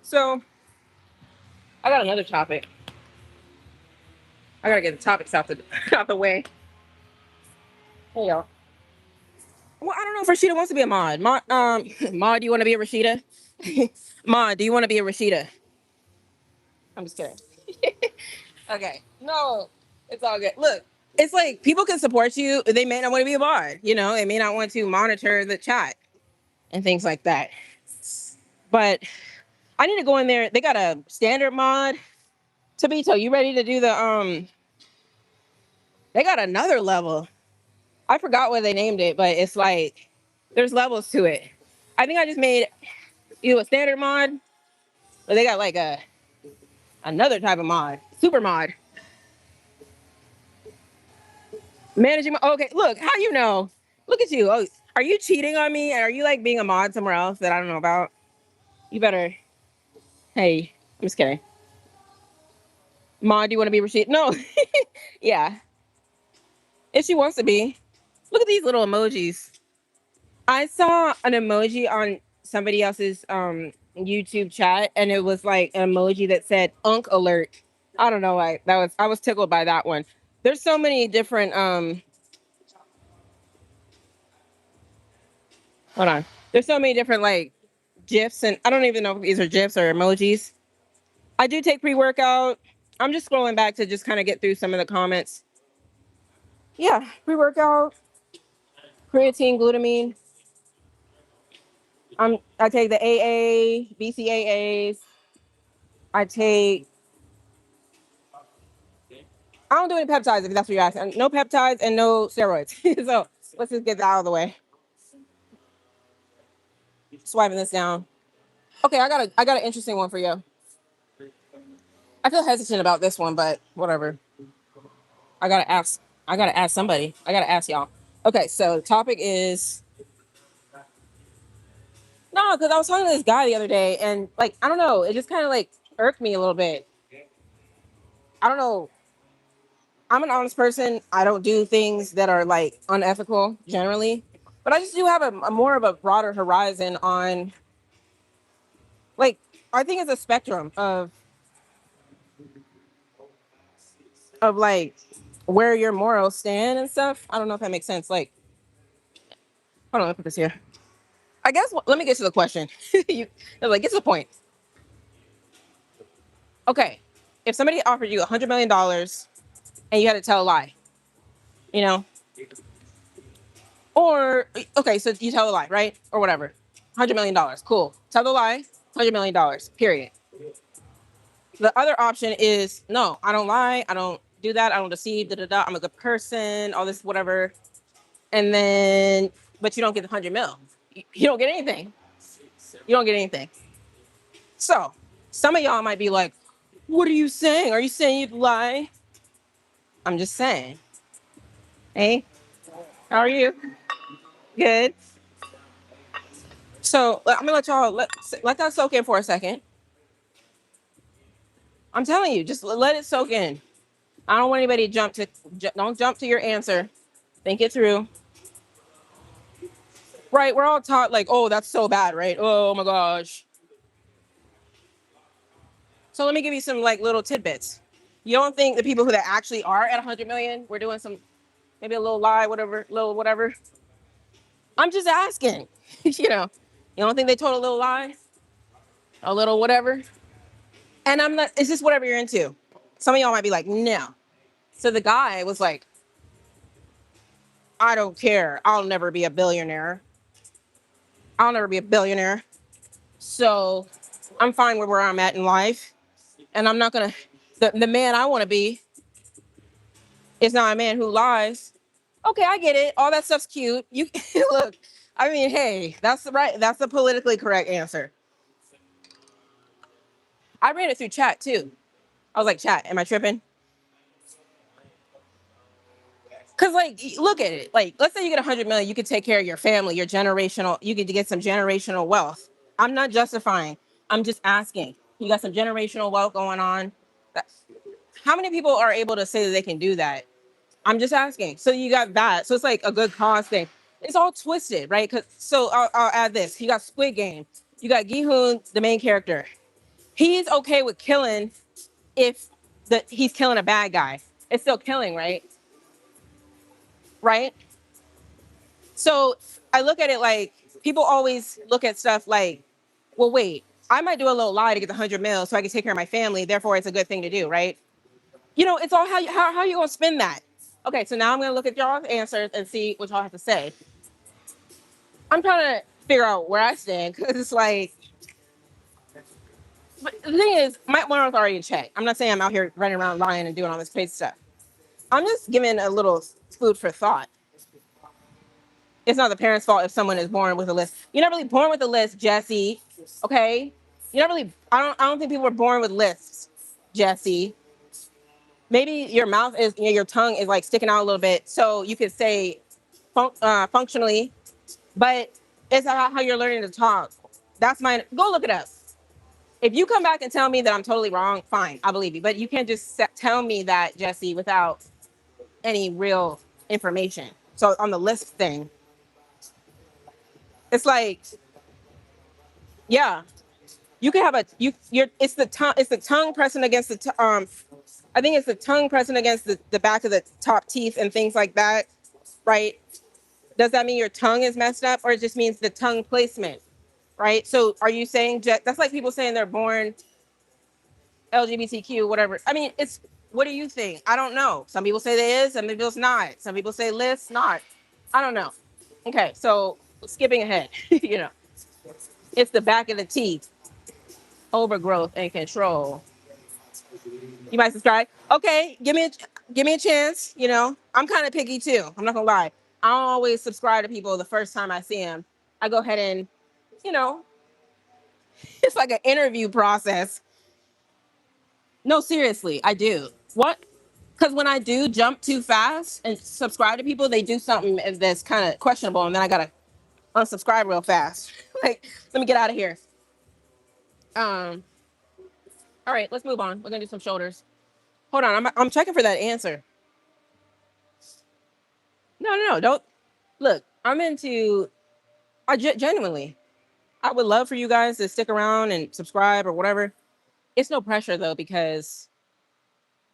S1: So I got another topic. I gotta get the topics out the out the way. Hey y'all. Well, I don't know if Rashida wants to be a mod. Mod, do you want to be a Rashida? Mod, do you want to be a Rashida? I'm just kidding. Okay. No, it's all good. Look, it's like people can support you. They may not want to be a mod. You know, they may not want to monitor the chat and things like that. But I need to go in there. They got a standard mod. Tabito, you ready to do the they got another level. I forgot what they named it, but it's like there's levels to it. I think I just made you a standard mod, but they got like a another type of mod, super mod. Managing my okay, look, how you know? Look at you. Oh, are you cheating on me? And are you like being a mod somewhere else that I don't know about? You better. Hey, I'm just kidding. Mod, do you want to be Rashid? No. Yeah. If she wants to be. Look at these little emojis. I saw an emoji on somebody else's YouTube chat, and it was like an emoji that said "Unk alert." I don't know why that was. I was tickled by that one. There's so many different hold on. There's so many different like gifs, and I don't even know if these are gifs or emojis. I do take pre-workout. I'm just scrolling back to just kind of get through some of the comments. Yeah, pre-workout, creatine, glutamine. I take the AA, BCAAs. I take. I don't do any peptides if that's what you're asking. No peptides and no steroids. So let's just get that out of the way. Swiping this down. Okay, I got an interesting one for you. I feel hesitant about this one, but whatever. I gotta ask. I gotta ask somebody. I gotta ask y'all. Okay, so the topic is no, because I was talking to this guy the other day, and like I don't know, it just kind of like irked me a little bit. I don't know. I'm an honest person. I don't do things that are like unethical generally, but I just do have a more of a broader horizon on like I think it's a spectrum of like where your morals stand and stuff. I don't know if that makes sense. Like, hold on, let me put this here. I guess let me get to the question. You like get to the point. Okay, if somebody offered you $100 million and you had to tell a lie, you know, or okay, so you tell a lie, right, or whatever, $100 million, cool. Tell the lie, $100 million. Period. The other option is no, I don't lie, I don't do that, I don't deceive, da da da. I'm a good person, all this whatever, and then but you don't get the 100 mil. You don't get anything. You don't get anything. So some of y'all might be like, "What are you saying? Are you saying you'd lie?" I'm just saying. Hey, how are you? Good. So I'm gonna let y'all let that soak in for a second. I'm telling you, just let it soak in. I don't want anybody to don't jump to your answer. Think it through. Right? We're all taught like, oh, that's so bad, right? Oh my gosh. So let me give you some like little tidbits. You don't think the people who that actually are at 100 million, we're doing some maybe a little lie, whatever, little whatever. I'm just asking. You know, you don't think they told a little lie, a little whatever? And I'm not. It's just whatever you're into. Some of y'all might be like, no. So the guy was like, I don't care. I'll never be a billionaire. I'll never be a billionaire. So I'm fine with where I'm at in life. And I'm not gonna the man I want to be is not a man who lies. Okay, I get it. All that stuff's cute. You look, I mean, hey, that's the politically correct answer. I ran it through chat too. I was like, chat, am I tripping? Cause like look at it. Like, let's say you get 100 million, you could take care of your family, your generational, you could get some generational wealth. I'm not justifying. I'm just asking. You got some generational wealth going on. That- How many people are able to say that they can do that? I'm just asking. So you got that. So it's like a good cause thing. It's all twisted, right? Cause so I'll add this. You got Squid Game. You got Gi-hoon, the main character. He's okay with killing if he's killing a bad guy. It's still killing, right? Right? So I look at it like people always look at stuff like, well, wait, I might do a little lie to get the 100 mil so I can take care of my family. Therefore, it's a good thing to do, right? You know, it's all how you gonna spin that. Okay, so now I'm gonna look at y'all's answers and see what y'all have to say. I'm trying to figure out where I stand because it's like, but the thing is, my morals are already in check. I'm not saying I'm out here running around lying and doing all this crazy stuff. I'm just giving a little food for thought. It's not the parents' fault if someone is born with a list. You're not really born with a list, Jesse. Okay? You're not really. I don't think people are born with lists, Jesse. Maybe your mouth is, your tongue is like sticking out a little bit, so you could say functionally, but it's about how you're learning to talk. That's my go look it up. If you come back and tell me that I'm totally wrong, fine, I believe you. But you can't just tell me that, Jesse, without any real information. So on the list thing, it's like, yeah, you can have a you're it's the tongue pressing against I think it's the tongue pressing against the back of the top teeth and things like that, right? Does that mean your tongue is messed up, or it just means the tongue placement, right? So are you saying that's like people saying they're born LGBTQ, whatever? I mean, it's what do you think? I don't know. Some people say there is, some people it's not. Some people say list not. I don't know. Okay, so skipping ahead, you know, it's the back of the teeth, overgrowth and control. You might subscribe. Okay, give me a chance. You know, I'm kind of picky too. I'm not gonna lie. I don't always subscribe to people the first time I see them. I go ahead and, you know, it's like an interview process. No, seriously, I do. What? Because when I do jump too fast and subscribe to people, they do something that's kind of questionable, and then I gotta unsubscribe real fast. Like, let me get out of here. Um. All right, let's move on. We're gonna do some shoulders. Hold on, I'm checking for that answer. No, don't look. I'm into. Genuinely, I would love for you guys to stick around and subscribe or whatever. It's no pressure though, because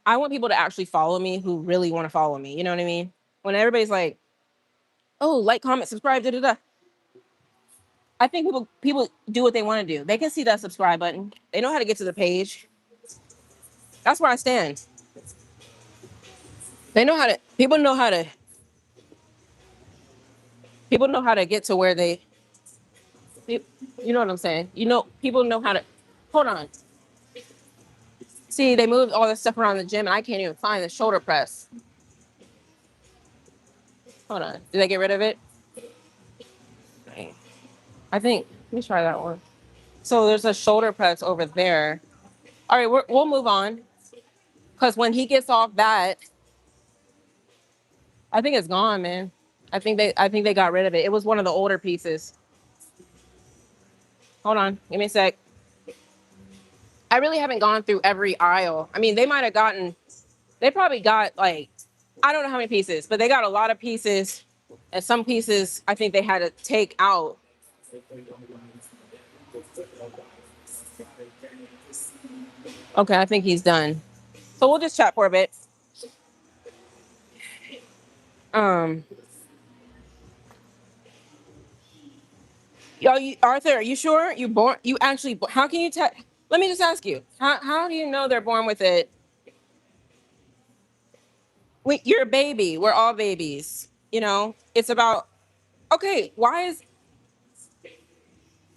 S1: I want people to actually follow me who really want to follow me. You know what I mean? When everybody's like, "Oh, like, comment, subscribe," da da da. I think people do what they want to do. They can see that subscribe button. They know how to get to the page. That's where I stand. They know how to. People know how to. People know how to get to where they. You know what I'm saying? You know, people know how to. Hold on. See, they moved all this stuff around the gym, and I can't even find the shoulder press. Hold on. Did they get rid of it? I think. Let me try that one. So there's a shoulder press over there. All right, we'll move on. Because when he gets off that, I think it's gone, man. I think they got rid of it. It was one of the older pieces. Hold on, give me a sec. I really haven't gone through every aisle. I mean, they probably got like, I don't know how many pieces, but they got a lot of pieces. And some pieces I think they had to take out. Okay, I think he's done. So we'll just chat for a bit. Um, Arthur, are you sure you born? You actually? How can you tell? Let me just ask you. How do you know they're born with it? Wait, you're a baby. We're all babies. You know, it's about. Okay, why is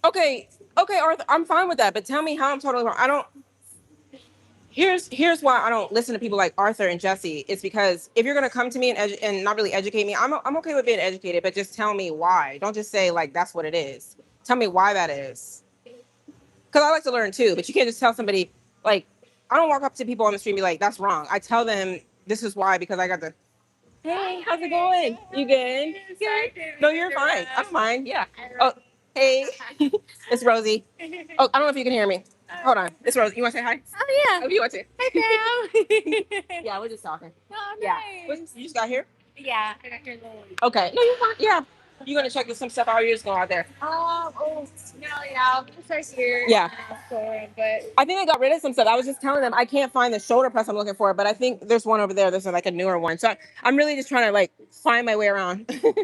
S1: okay? Okay, Arthur, I'm fine with that. But tell me how I'm totally wrong. I don't. Here's why I don't listen to people like Arthur and Jesse. It's because if you're gonna come to me and not really educate me, I'm okay with being educated, but just tell me why. Don't just say like that's what it is. Tell me why that is. Because I like to learn too, but you can't just tell somebody like I don't walk up to people on the street and be like, that's wrong. I tell them this is why because I got the hey, how's it going? You good? Good. No, you're fine. I'm fine. Yeah. Oh, hey. It's Rosie. Oh, I don't know if you can hear me. Hold on. It's Rosie. You want to say hi? Oh, yeah. Oh, you want to? Hey, Pam. Yeah, we're just talking. Oh, yeah. Nice. You just got here? Yeah, I got here late. Okay. No, you're fine. Yeah. You gonna check some stuff out? Or you're just going out there? Oh, no, yeah, I'll just right here. Yeah. But I think I got rid of some stuff. I was just telling them I can't find the shoulder press I'm looking for, but I think there's one over there. There's like a newer one. So I'm really just trying to like find my way around. Yeah. Oh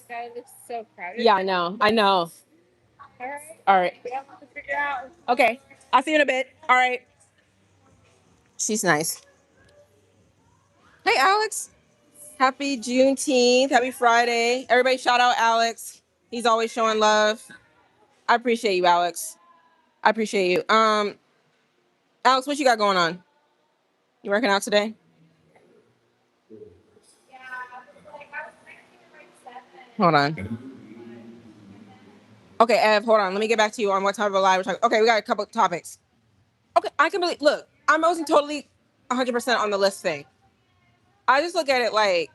S1: my God, it's so crowded. Yeah, I know. I know. All right. All right. We have to figure out. Okay. I'll see you in a bit. All right. She's nice. Hey, Alex. Happy Juneteenth. Happy Friday. Everybody shout out Alex. He's always showing love. I appreciate you, Alex. I appreciate you. Alex, what you got going on? You working out today? Hold on. Okay, Ev, hold on. Let me get back to you on what type of live we're talking. Okay, we got a couple of topics. Okay, I can believe. Look, I'm wasn't totally 100% on the list thing. I just look at it like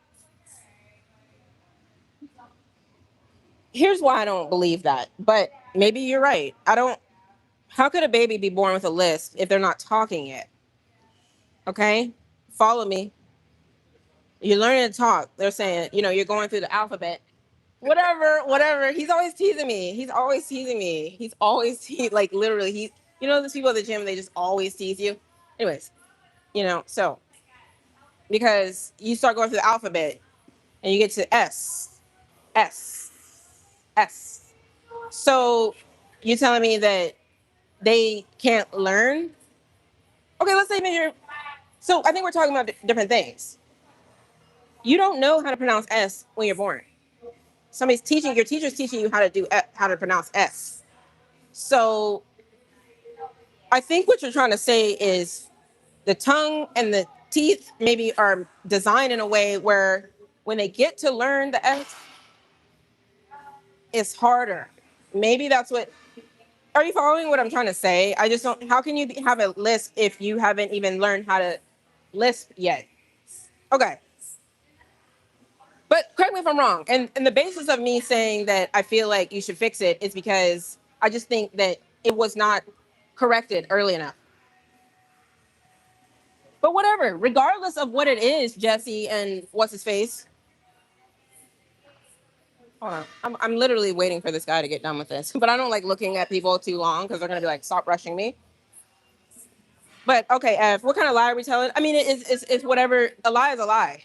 S1: Here's why I don't believe that. But maybe you're right. I don't. How could a baby be born with a lisp if they're not talking yet? Okay, follow me. You're learning to talk. They're saying, you're going through the alphabet. Whatever, whatever. He's always teasing me. He's always teasing me. He's always like literally. Those people at the gym. They just always tease you. Anyways, so because you start going through the alphabet and you get to S, S, S. So you're telling me that they can't learn? Okay, let's say here. So I think we're talking about different things. You don't know how to pronounce S when you're born. Your teacher's teaching you how to how to pronounce S. So I think what you're trying to say is the tongue and the teeth maybe are designed in a way where when they get to learn the S, it's harder. Maybe that's what. Are you following what I'm trying to say? I just don't. How can you have a lisp if you haven't even learned how to lisp yet? Okay. But correct me if I'm wrong. And the basis of me saying that I feel like you should fix it is because I just think that it was not corrected early enough. But whatever, regardless of what it is, Jesse and what's his face. Hold on. I'm literally waiting for this guy to get done with this. But I don't like looking at people too long because they're going to be like, stop rushing me. But okay, F, what kind of lie are we telling? I mean, it's whatever. A lie is a lie,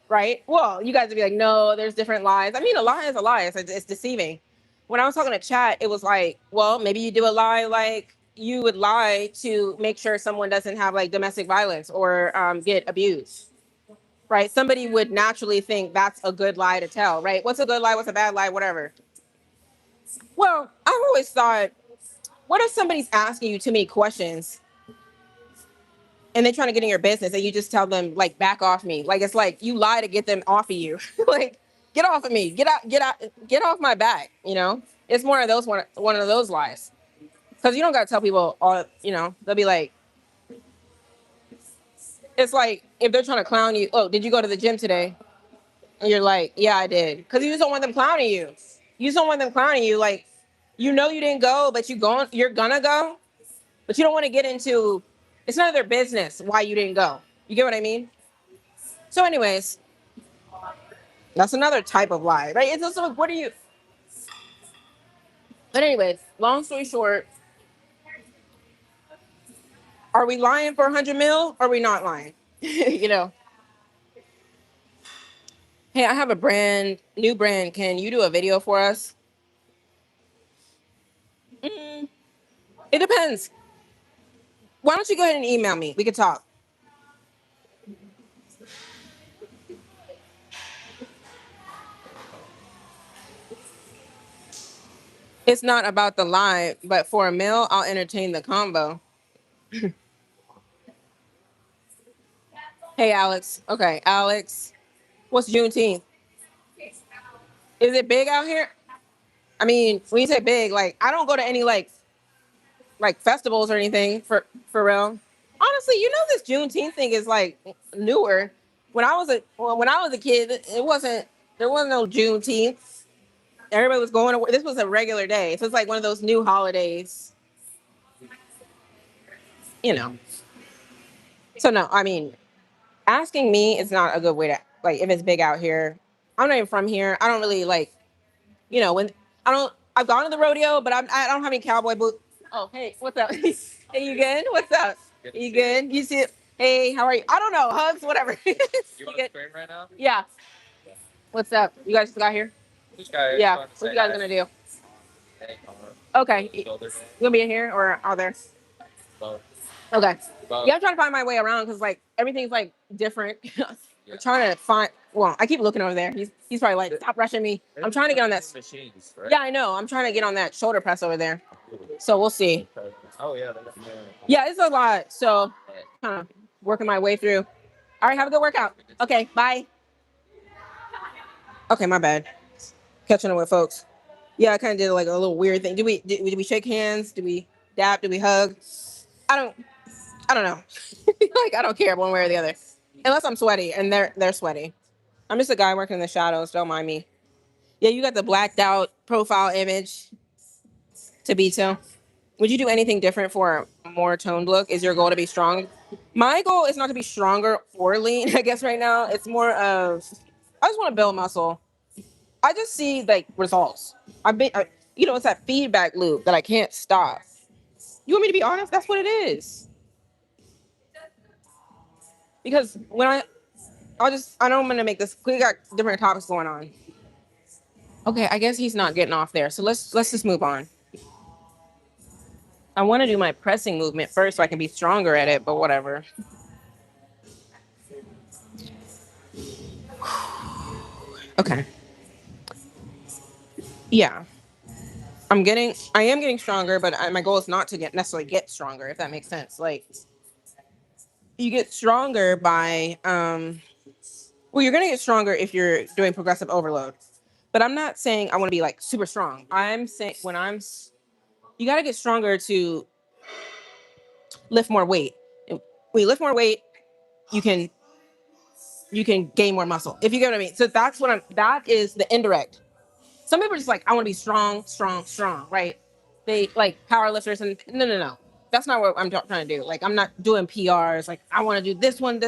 S1: right? Well, you guys would be like, no, there's different lies. I mean, a lie is a lie. It's deceiving. When I was talking to chat, it was like, well, maybe you do a lie like you would lie to make sure someone doesn't have like domestic violence or get abused, right? Somebody would naturally think that's a good lie to tell, right? What's a good lie? What's a bad lie? Whatever. Well, I've always thought, what if somebody's asking you too many questions and they're trying to get in your business and you just tell them like back off me? Like it's like you lie to get them off of you. Like get off of me. Get off my back, It's more of those one of those lies. Cuz you don't got to tell people all, they'll be like it's like if they're trying to clown you, "Oh, did you go to the gym today?" And you're like, "Yeah, I did." Cuz you just don't want them clowning you. You just don't want them clowning you like you didn't go, but you're gonna go, but you don't want to get into it's none of their business why you didn't go. You get what I mean? So anyways, that's another type of lie, right? It's also what are you? But anyways, long story short, are we lying for 100 mil? Or are we not lying? Hey, I have a new brand. Can you do a video for us? Mm, it depends. Why don't you go ahead and email me? We could talk. It's not about the lie, but for a meal, I'll entertain the combo. Hey, Alex. Okay, Alex. What's Juneteenth? Is it big out here? I mean, when you say big, like I don't go to any like festivals or anything for real. Honestly, this Juneteenth thing is like newer. When I was a kid, it wasn't there wasn't no Juneteenth. Everybody was going to work. This was a regular day, so it's like one of those new holidays. You know. So no, I mean, asking me is not a good way to like if it's big out here. I'm not even from here. I don't really like when I don't. I've gone to the rodeo, but I don't have any cowboy boots. Oh, hey, what's up? Hey, you good? What's up? You good? You see it? Hey, how are you? I don't know. Hugs, whatever. You good? Right now? Yeah. What's up? You guys just got here? Yeah. What you guys gonna do? Okay. You gonna be in here or out there? Okay. Yeah, I'm trying to find my way around because like everything's like different. I'm trying to find. Well, I keep looking over there. He's probably like, stop rushing me. I'm trying to get on that. Machines, right? Yeah, I know. I'm trying to get on that shoulder press over there. So we'll see. Oh yeah. Yeah, it's a lot. So kind of working my way through. All right, have a good workout. Okay, bye. Okay, my bad. Catching up with folks. Yeah, I kind of did like a little weird thing. Did we shake hands? Did we dap? Did we hug? I don't. I don't know. Like I don't care one way or the other, unless I'm sweaty and they're sweaty. I'm just a guy working in the shadows. Don't mind me. Yeah, you got the blacked out profile image to be too. Would you do anything different for a more toned look? Is your goal to be strong? My goal is not to be stronger or lean. I guess right now it's more of I just want to build muscle. I just see like results. It's that feedback loop that I can't stop. You want me to be honest? That's what it is. Because when I know I'm gonna make this. We got different topics going on. Okay, I guess he's not getting off there. So let's just move on. I want to do my pressing movement first so I can be stronger at it, but whatever. Okay. Yeah. I am getting stronger, but my goal is not to necessarily get stronger, if that makes sense. Like you get stronger by, well, you're going to get stronger if you're doing progressive overload, but I'm not saying I want to be like super strong. I'm saying you got to get stronger to lift more weight. And when you lift more weight, you can, you can gain more muscle. If you get what I mean. So that is the indirect. Some people are just like, I want to be strong, strong, strong, right? They like power lifters and no. That's not what I'm trying to do. Like, I'm not doing PRs. Like, I want to do this one,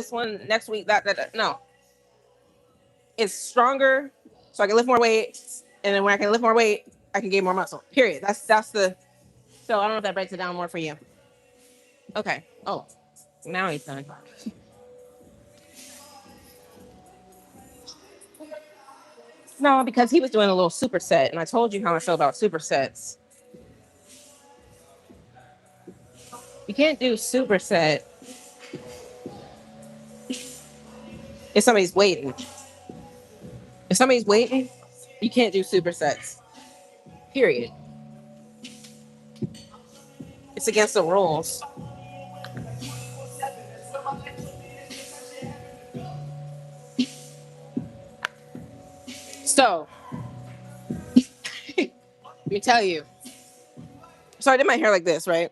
S1: next week, that. No, it's stronger so I can lift more weight. And then when I can lift more weight, I can gain more muscle. Period. That's the, so I don't know if that breaks it down more for you. Okay. Oh, now he's done. No, because he was doing a little superset, and I told you how I feel about supersets. You can't do superset if somebody's waiting. If somebody's waiting, you can't do supersets. Period. It's against the rules. So, let me tell you. So I did my hair like this, right?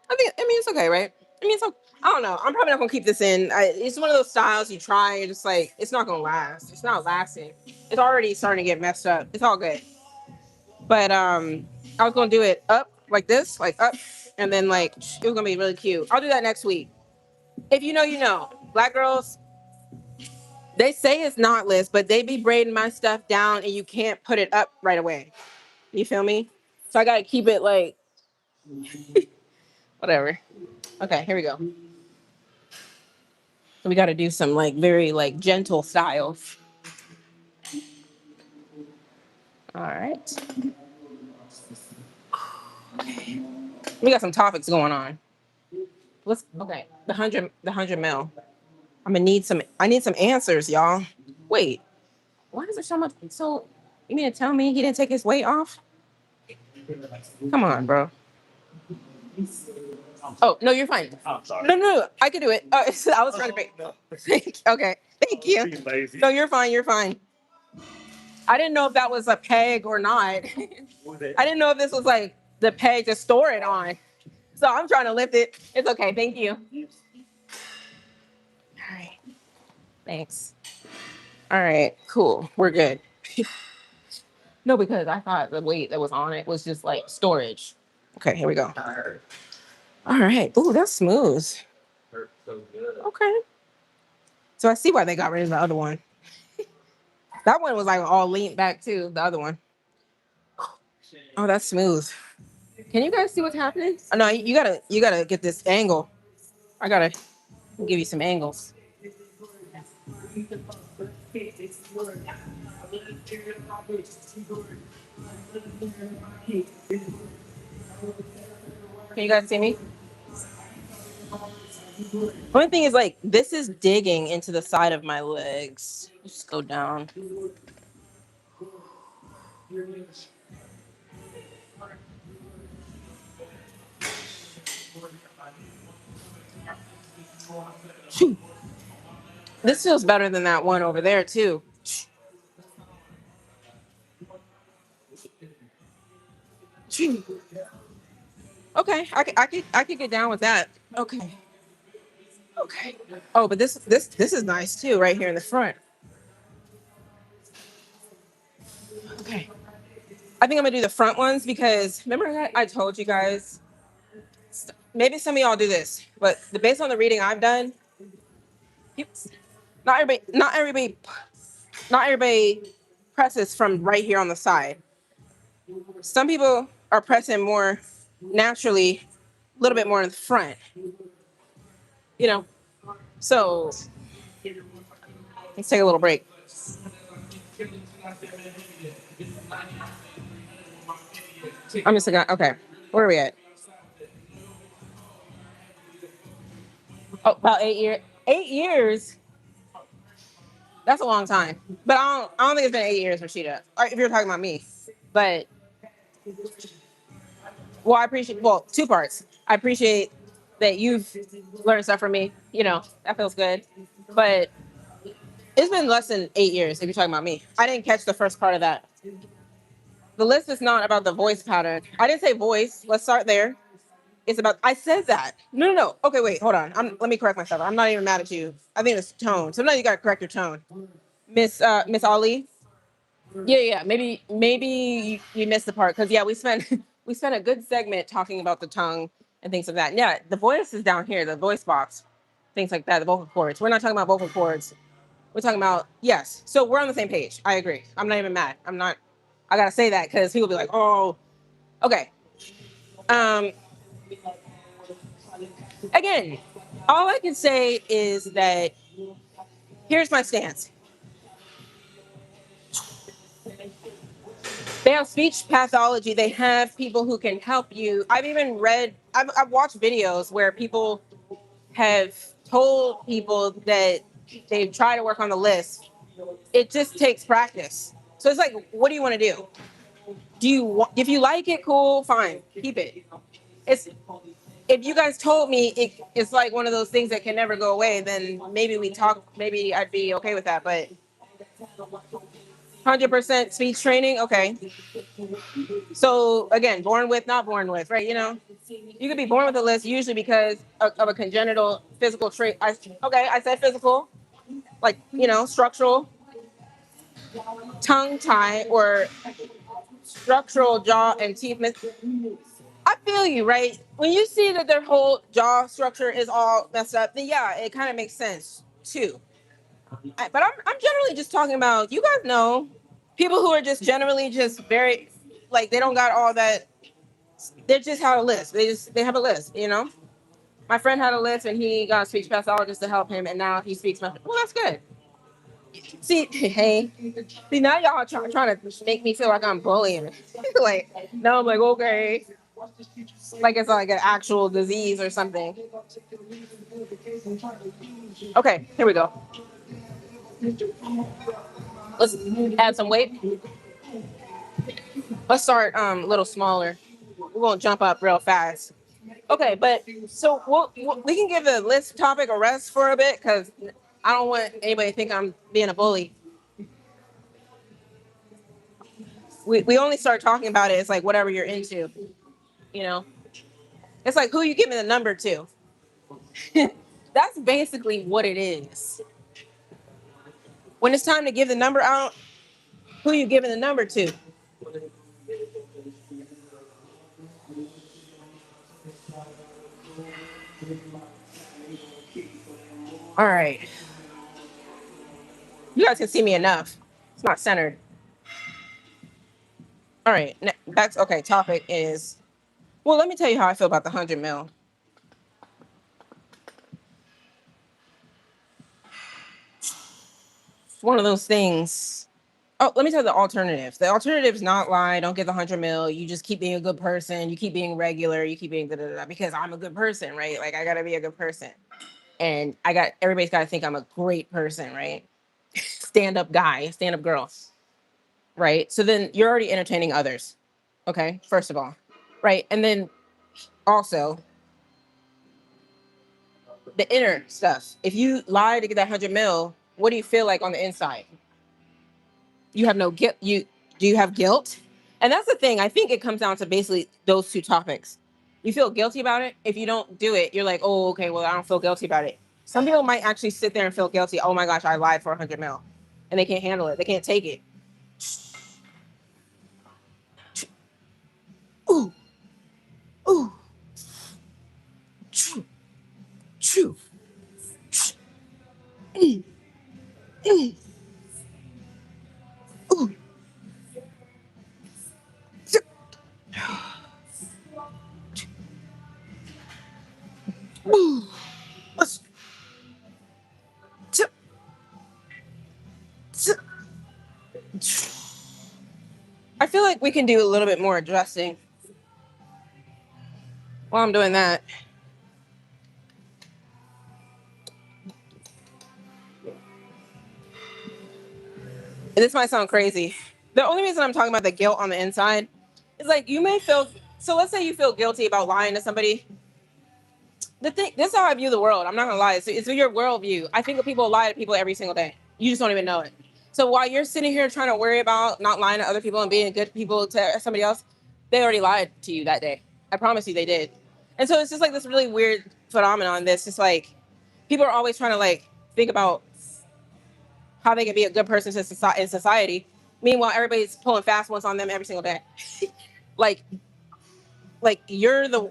S1: I mean, it's okay, right? I mean, it's okay. I don't know. I'm probably not gonna keep this in. It's one of those styles you try, and just like it's not gonna last. It's not lasting. It's already starting to get messed up. It's all good. But I was gonna do it up like this, like up, and then like it was gonna be really cute. I'll do that next week. If you know, you know. Black girls, they say it's knotless, but they be braiding my stuff down, and you can't put it up right away. You feel me? So I gotta keep it like whatever. Okay, here we go. So we gotta do some like very like gentle styles. All right. We got some topics going on. Let's okay. The hundred mil. I need some answers, y'all. Wait, why is there so much so you mean to tell me he didn't take his weight off? Come on, bro. Oh no, you're fine. No, I can do it. I was trying to make okay. Thank you. No, you're fine, you're fine. I didn't know if that was a peg or not. I didn't know if this was like the peg to store it on. So I'm trying to lift it. It's okay. Thank you. All right. Thanks. All right. Cool. We're good. No, because I thought the weight that was on it was just like storage. Okay, here we go. All right. Ooh, that's smooth. Okay. So I see why they got rid of the other one. That one was like all leaned back too. The other one. Oh, that's smooth. Can you guys see what's happening? Oh, no, you gotta get this angle. I gotta give you some angles. Can you guys see me? One thing is like this is digging into the side of my legs. Just go down. Phew. This feels better than that one over there too. Phew. Okay, I could get down with that. Okay, okay. Oh, but this is nice too, right here in the front. Okay. I think I'm gonna do the front ones because remember I told you guys. Maybe some of y'all do this, but based on the reading I've done, you- not everybody presses from right here on the side. Some people are pressing more naturally, a little bit more in the front. You know, so let's take a little break. I'm just gonna okay. Where are we at? Oh, about 8 years. 8 years. That's a long time. But I don't think it's been 8 years, Rashida. Or if you're talking about me. But well, I appreciate two parts. I appreciate that you've learned stuff from me. You know, that feels good. But it's been less than 8 years if you're talking about me. I didn't catch the first part of that. The list is not about the voice pattern. I didn't say voice. Let's start there. It's about I said that. No. Okay, wait, hold on. Let me correct myself. I'm not even mad at you. I think it's tone. Sometimes you gotta correct your tone. Miss Ali. Yeah. Maybe you missed the part because yeah, we spent we spent a good segment talking about the tongue and things like that. Yeah, the voice is down here, the voice box, things like that, the vocal cords. We're not talking about vocal cords. We're talking about yes. So we're on the same page. I agree. I'm not even mad. I'm not. I gotta say that because people be like, oh, okay. Um, again, all I can say is that here's my stance. They have speech pathology. They have people who can help you. I've watched videos where people have told people that they try to work on the list. It just takes practice. So it's like, what do you want to do? If you like it, cool, fine, keep it. It's if you guys told me it's like one of those things that can never go away, then maybe we talk. Maybe I'd be okay with that. But 100% speech training, okay. So again, born with, not born with, right? You know, you could be born with a list usually because of a congenital physical trait. I said physical, like structural tongue tie or structural jaw and teeth. I feel you, right? When you see that their whole jaw structure is all messed up, then yeah, it kind of makes sense too. But I'm generally just talking about you guys know people who are just generally just very like they don't got all that. They just have a list. They have a list. You know, my friend had a list and he got a speech pathologist to help him, and now he speaks. Well, that's good. See, hey, see now y'all trying to make me feel like I'm bullying. Like no, I'm like okay, like it's like an actual disease or something. Okay, here we go. Let's add some weight. Let's start a little smaller. We won't jump up real fast. Okay, but so we can give the list topic a rest for a bit because I don't want anybody to think I'm being a bully. We only start talking about it. It's like whatever you're into, you know. It's like who you giving the number to. That's basically what it is. When it's time to give the number out, who you giving the number to? All right, you guys can see me enough. It's not centered. All right, that's okay. Topic is well. Let me tell you how I feel about the 100 mil. It's one of those things. Oh, let me tell you the alternative. The alternative is not lie. Don't get the 100 mil. You just keep being a good person. You keep being regular. You keep being da da da because I'm a good person, right? Like I gotta be a good person, and everybody's gotta think I'm a great person, right? Stand up guy, stand up girl, right? So then you're already entertaining others, okay? First of all, right? And then also the inner stuff. If you lie to get that 100 mil, what do you feel like on the inside? You have no guilt. Do you have guilt? And that's the thing. I think it comes down to basically those two topics. You feel guilty about it. If you don't do it, you're like, oh, okay, well, I don't feel guilty about it. Some people might actually sit there and feel guilty. Oh my gosh, I lied for 100 mil, and they can't handle it. They can't take it. I feel like we can do a little bit more adjusting while I'm doing that. And this might sound crazy. The only reason I'm talking about the guilt on the inside is like you may feel. So let's say you feel guilty about lying to somebody. The thing, this is how I view the world. I'm not gonna lie. It's your worldview. I think that people lie to people every single day. You just don't even know it. So while you're sitting here trying to worry about not lying to other people and being good people to somebody else, they already lied to you that day. I promise you they did. And so it's just like this really weird phenomenon that's just like people are always trying to like think about how they can be a good person in society. Meanwhile, everybody's pulling fast ones on them every single day. Like, like you're the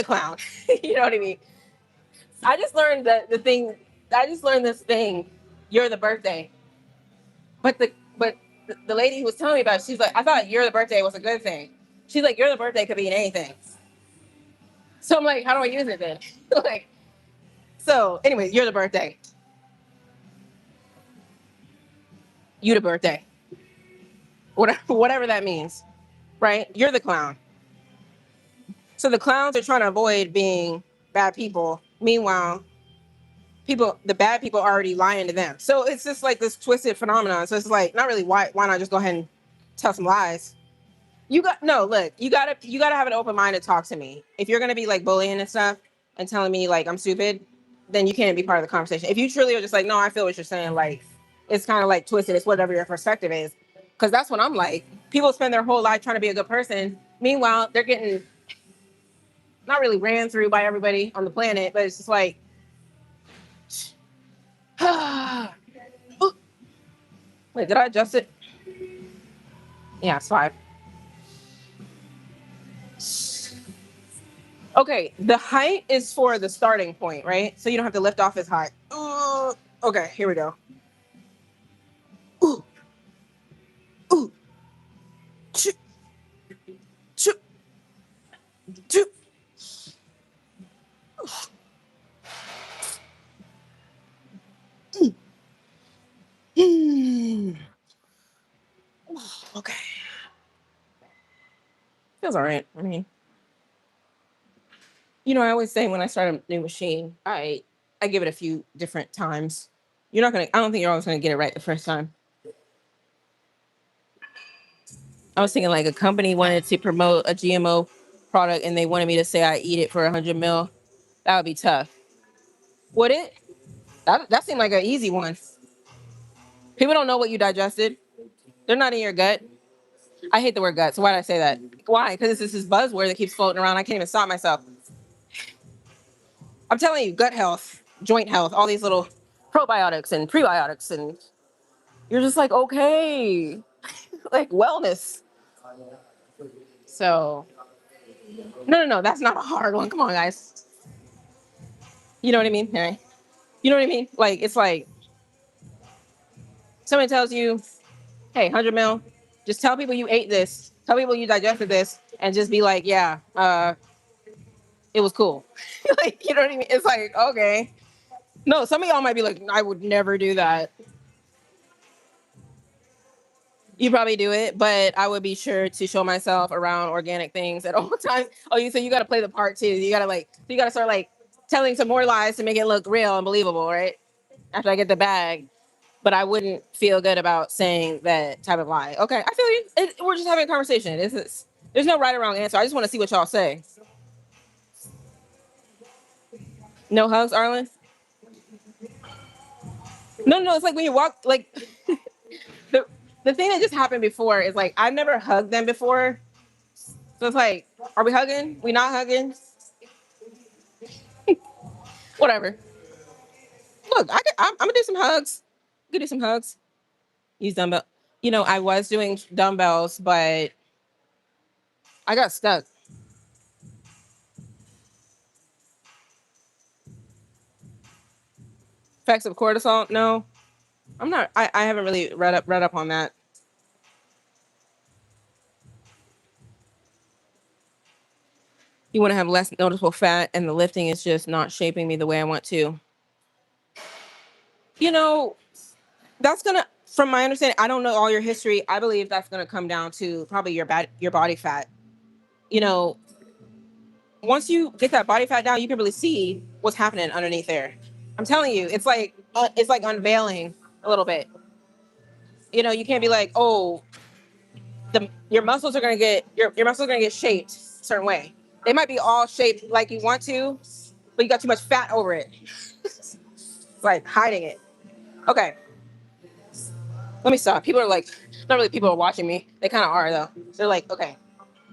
S1: clown. You know what I mean? I just learned that the thing. I just learned this thing. You're the birthday, but the lady who was telling me about it, she's like, I thought you're the birthday was a good thing. She's like, you're the birthday could be in anything. So I'm like, how do I use it then? Like, so anyway, you're the birthday. You the birthday. Whatever that means, right? You're the clown. So the clowns are trying to avoid being bad people. Meanwhile, the bad people are already lying to them. So it's just like this twisted phenomenon. So it's like not really why not just go ahead and tell some lies. You got no look. You gotta have an open mind to talk to me. If you're gonna be like bullying and stuff and telling me like I'm stupid, then you can't be part of the conversation. If you truly are just like, no, I feel what you're saying. Like it's kind of like twisted. It's whatever your perspective is. Because that's what I'm like. People spend their whole life trying to be a good person. Meanwhile, they're getting not really ran through by everybody on the planet, but it's just like, wait, did I adjust it? Yeah, it's 5. Okay, the height is for the starting point, right? So you don't have to lift off as high. Okay, here we go. Ooh, ooh, choo, choo, choo. Hmm. Okay, feels all right. I mean, I always say when I start a new machine, I give it a few different times. You're not gonna. I don't think you're always gonna get it right the first time. I was thinking like a company wanted to promote a GMO product and they wanted me to say I eat it for 100 mil. That would be tough. Would it? That seemed like an easy one. People don't know what you digested. They're not in your gut. I hate the word gut. So why did I say that? Why? Because it's this buzzword that keeps floating around. I can't even stop myself. I'm telling you, gut health, joint health, all these little probiotics and prebiotics, and you're just like, okay, like wellness. So no, that's not a hard one. Come on, guys. You know what I mean? Right? You know what I mean? Like it's like somebody tells you, "Hey, 100 mil, just tell people you ate this. Tell people you digested this, and just be like, yeah, it was cool." Like you know what I mean? It's like okay. No, some of y'all might be like, I would never do that. You probably do it, but I would be sure to show myself around organic things at all times. Oh, so you got to play the part too. You got to start like telling some more lies to make it look real and believable, right? After I get the bag, but I wouldn't feel good about saying that type of lie. Okay, I feel you. We're just having a conversation. There's no right or wrong answer. I just want to see what y'all say. No hugs, Arlen? No. It's like when you walk, like the the thing that just happened before is like I've never hugged them before, so it's like, are we hugging? We not hugging? Whatever. Look, I'm gonna do some hugs. I'm gonna do some hugs. Use dumbbell. I was doing dumbbells, but I got stuck. Effects of cortisol? No, I'm not. I haven't really read up on that. You want to have less noticeable fat, and the lifting is just not shaping me the way I want to. You know, that's gonna. From my understanding, I don't know all your history. I believe that's going to come down to probably your body fat. You know, once you get that body fat down, you can really see what's happening underneath there. I'm telling you, it's like unveiling a little bit. You know, you can't be like, oh, your muscles are gonna get your muscles are gonna get shaped a certain way. They might be all shaped like you want to, but you got too much fat over it. It's like hiding it. Okay, let me stop. People are like, not really people are watching me. They kind of are though. They're like, okay,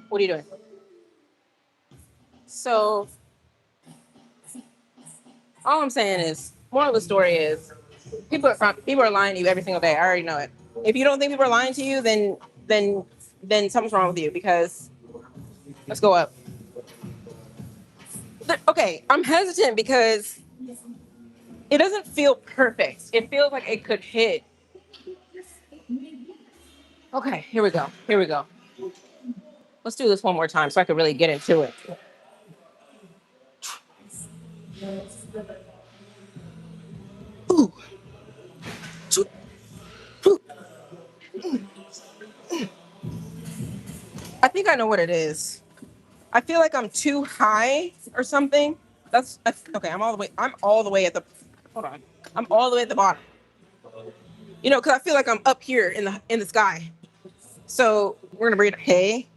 S1: what are you doing? So all I'm saying is, moral of the story is, people are lying to you every single day. I already know it. If you don't think people are lying to you, then then something's wrong with you because let's go up. Okay, I'm hesitant because it doesn't feel perfect. It feels like it could hit. Okay, here we go. Here we go. Let's do this one more time so I can really get into it. Ooh. Ooh. I think I know what it is. I feel like I'm too high or something. Okay. I'm all the way at the. Hold on. I'm all the way at the bottom. You know, because I feel like I'm up here in the sky. So we're gonna bring it. Hey,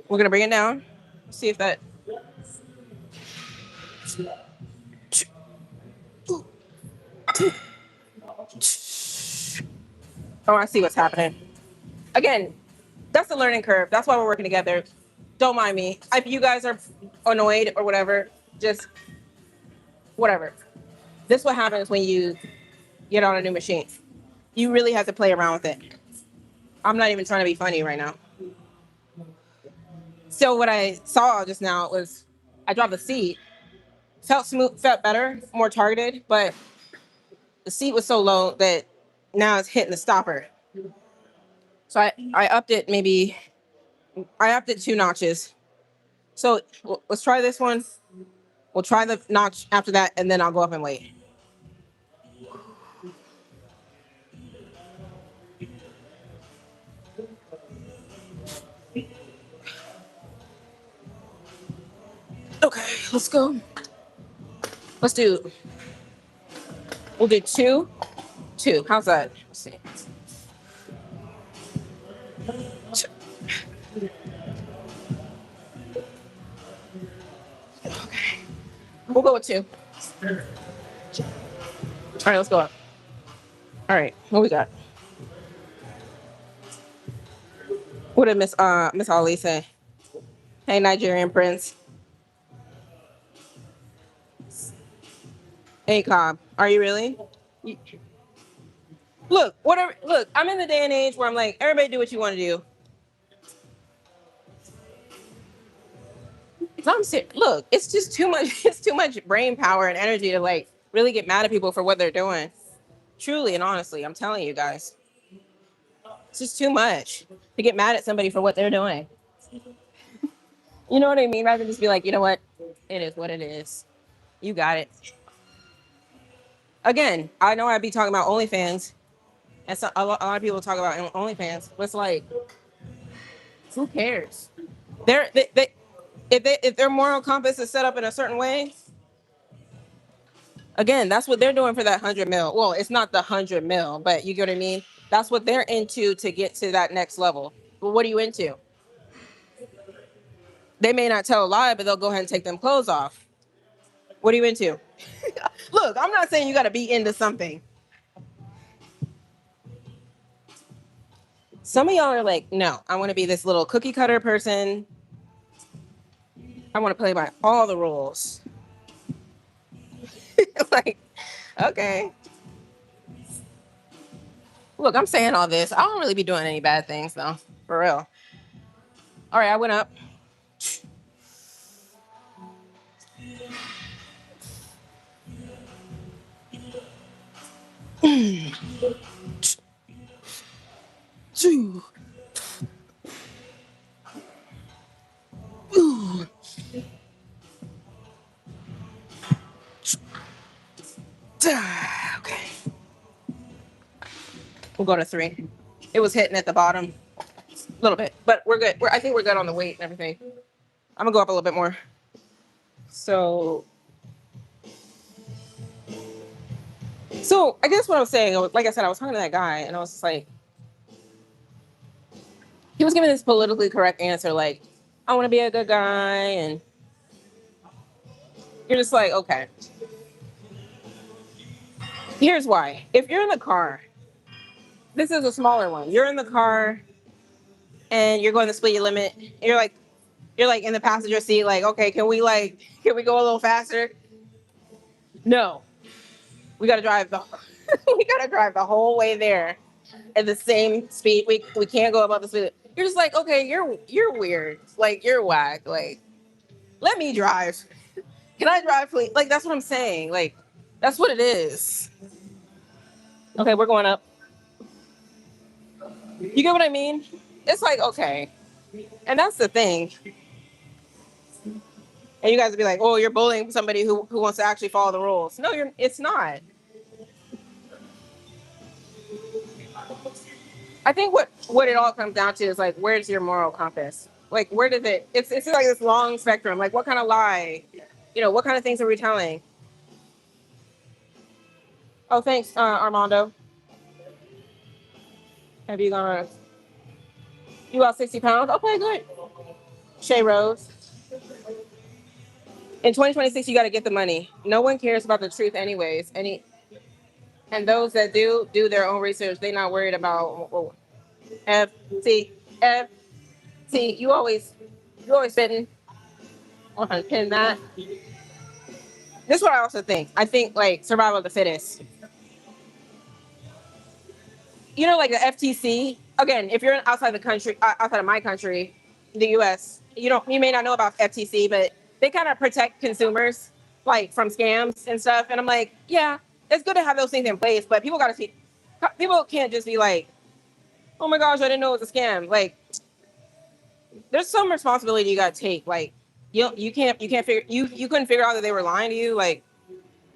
S1: we're gonna bring it down. See if that. Oh, I see what's happening. Again, that's the learning curve. That's why we're working together. Don't mind me. If you guys are annoyed or whatever, just whatever. This is what happens when you get on a new machine. You really have to play around with it. I'm not even trying to be funny right now. So what I saw just now was I dropped the seat. Felt smooth, felt better, more targeted, but the seat was so low that now it's hitting the stopper. So I upped it maybe I upped it 2 notches. So let's try this one. We'll try the notch after that, and then I'll go up and wait. Okay, let's go. Let's do. We'll do two, two. How's that? Let's see. Okay, we'll go with two. All right, let's go up. All right, what we got? What did Miss Ali say? Hey, Nigerian prince. Hey, Cobb. Are you really? You- Look, whatever. Look, I'm in the day and age where I'm like, everybody do what you want to do. I'm serious. Look, it's just too much. It's too much brain power and energy to like really get mad at people for what they're doing. Truly and honestly, I'm telling you guys, it's just too much to get mad at somebody for what they're doing. You know what I mean? Rather than just be like, you know what, it is what it is. You got it. Again, I know I'd be talking about OnlyFans, and so a lot of people talk about OnlyFans, but it's like, who cares? They if their moral compass is set up in a certain way, again, that's what they're doing for that 100 mil. Well, it's not the 100 mil, but you get what I mean. That's what they're into to get to that next level. But what are you into? They may not tell a lie, but they'll go ahead and take them clothes off. What are you into? Look, I'm not saying you got to be into something. Some of y'all are like, no, I want to be this little cookie cutter person. I want to play by all the rules. Like, okay. Look, I'm saying all this. I don't really be doing any bad things though, for real. All right, I went up. Okay. We'll go to 3. It was hitting at the bottom a little bit, but we're good. I think we're good on the weight and everything. I'm gonna go up a little bit more. So I guess what I was saying, like I said, I was talking to that guy, and I was just like, he was giving this politically correct answer, like, I want to be a good guy, and you're just like, okay. Here's why. If you're in the car, this is a smaller one. You're in the car, and you're going to speed limit. You're like in the passenger seat, like, okay, can we go a little faster? No, we got to drive the, we got to drive the whole way there at the same speed. We can't go above the speed. You're just like, okay, you're weird. Like, you're whack. Like, let me drive. Can I drive, please? Like, that's what I'm saying. Like, that's what it is. Okay, we're going up. You get what I mean? It's like, okay. And that's the thing. And you guys would be like, oh, you're bullying somebody who wants to actually follow the rules. No, it's not. I think what it all comes down to is like, where's your moral compass? Like, where does it's like this long spectrum. Like, what kind of lie? What kind of things are we telling? Oh, thanks, Armando. Have you gone? You lost 60 pounds? Okay, good. Shay Rose. In 2026, you got to get the money. No one cares about the truth, anyways. And those that do their own research. They're not worried about F T F T. You always spitting on pin that. This is what I also think. I think like survival of the fittest. Like the FTC. Again, if you're outside the country, outside of my country, the U.S., you may not know about FTC, but they kind of protect consumers like from scams and stuff. And I'm like, yeah, it's good to have those things in place, but people got to see. People can't just be like, oh my gosh, I didn't know it was a scam. Like, there's some responsibility you got to take. Like, you can't figure you couldn't figure out that they were lying to you. Like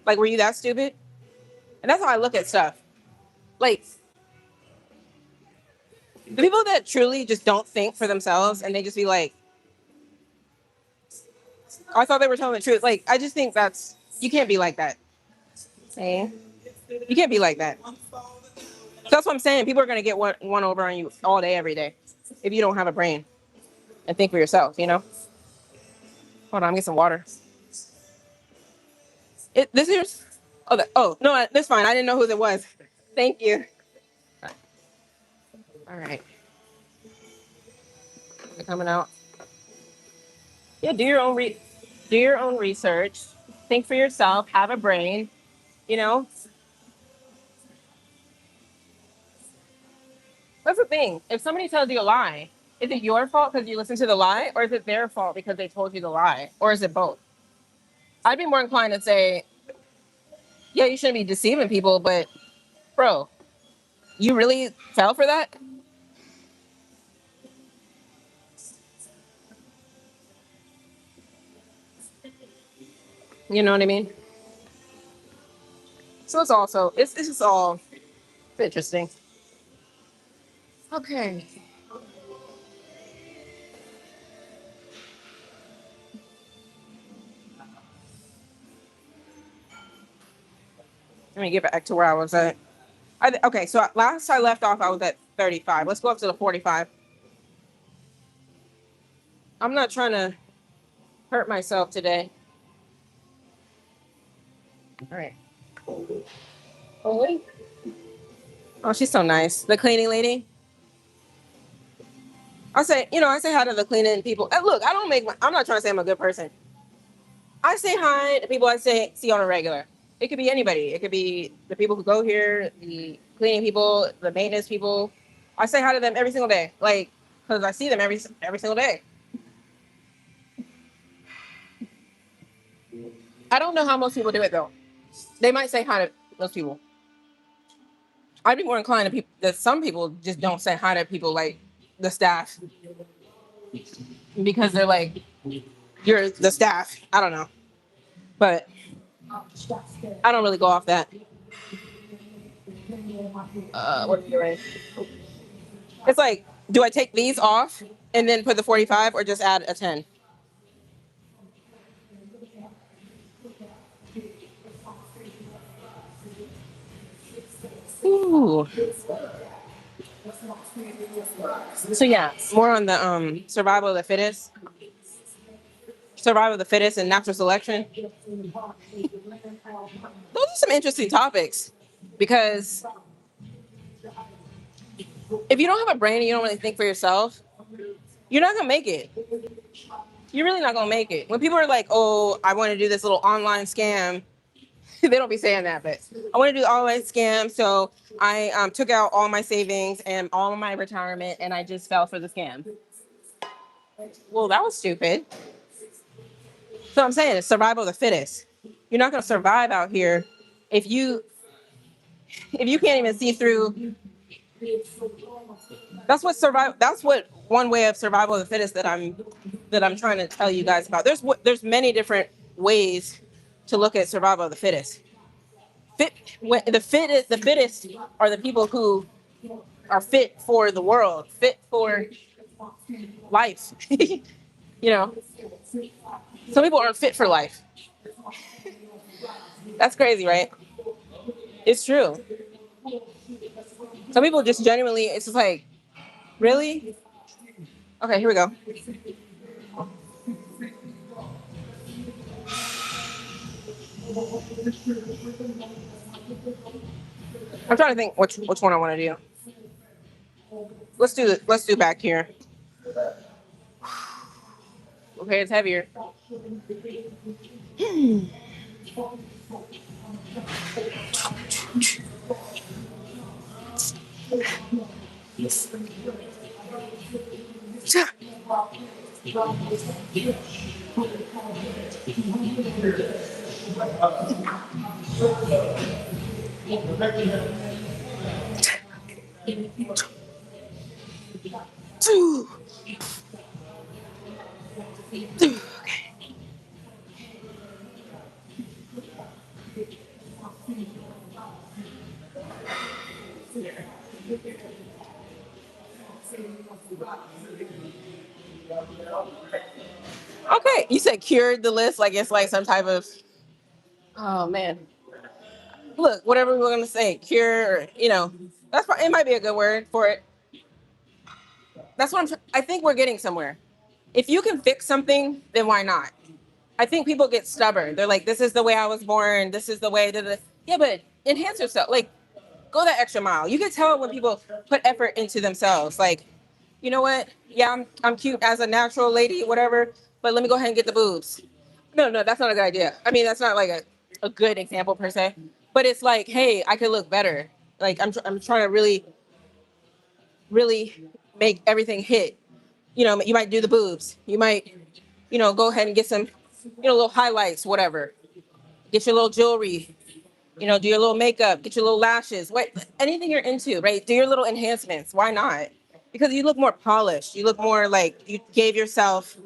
S1: were you that stupid? And that's how I look at stuff. Like, the people that truly just don't think for themselves and they just be like, I thought they were telling the truth. Like, I just think you can't be like that. Hey, you can't be like that. So that's what I'm saying. People are going to get one over on you all day, every day, if you don't have a brain and think for yourself, Hold on, I'm get some water. This here's, no, that's fine. I didn't know who it was. Thank you. All right. They're coming out. Yeah, do your own research. Think for yourself. Have a brain. You know, that's the thing. If somebody tells you a lie, is it your fault because you listened to the lie, or is it their fault because they told you the lie, or is it both? I'd be more inclined to say, yeah, you shouldn't be deceiving people, but bro, you really fell for that? You know what I mean? So it's just all interesting. Okay. Let me get back to where I was at. Okay, so last I left off, I was at 35. Let's go up to the 45. I'm not trying to hurt myself today. All right. Oh, wait. Oh, she's so nice. The cleaning lady. I say hi to the cleaning people. Look, I'm not trying to say I'm a good person. I say hi to people I see on a regular. It could be anybody. It could be the people who go here, the cleaning people, the maintenance people. I say hi to them every single day, like, because I see them every single day. I don't know how most people do it though. They might say hi to those people. I'd be more inclined to people that some people just don't say hi to people like the staff because they're like, you're the staff. I don't know, but I don't really go off that. What are we doing? It's like, do I take these off and then put the 45 or just add a 10? Ooh. So yeah, more on the survival of the fittest, survival of the fittest and natural selection. Those are some interesting topics because if you don't have a brain and you don't really think for yourself, you're not gonna make it. You're really not gonna make it. When people are like, "Oh, I want to do this little online scam," they don't be saying that, but I want to do online scam, so I took out all my savings and all of my retirement, and I just fell for the scam. Well, that was stupid. So I'm saying it's survival of the fittest. You're not gonna survive out here if you can't even see through. That's what survive. That's what one way of survival of the fittest that I'm trying to tell you guys about. There's many different ways to look at survival of the fittest. The fittest are the people who are fit for the world, fit for life. You know, some people aren't fit for life. That's crazy, right? It's true. Some people just genuinely, it's just like, really? Okay, here we go. I'm trying to think which one I want to do. Let's do back here. Okay, it's heavier. Okay, you said cured the list like it's like some type of. Oh man, look, whatever we're gonna say, cure. Or, it might be a good word for it. That's what I think we're getting somewhere. If you can fix something, then why not? I think people get stubborn. They're like, "This is the way I was born. This is the way." Yeah, but enhance yourself. Like, go that extra mile. You can tell when people put effort into themselves. Like, you know what? Yeah, I'm cute as a natural lady, whatever. But let me go ahead and get the boobs. No, no, that's not a good idea. I mean, that's not like a good example per se. But it's like, hey, I could look better. Like, I'm trying to really, really make everything hit. You might do the boobs. You might, go ahead and get some, little highlights, whatever. Get your little jewelry. Do your little makeup. Get your little lashes. What anything you're into, right? Do your little enhancements. Why not? Because you look more polished. You look more like you gave yourself.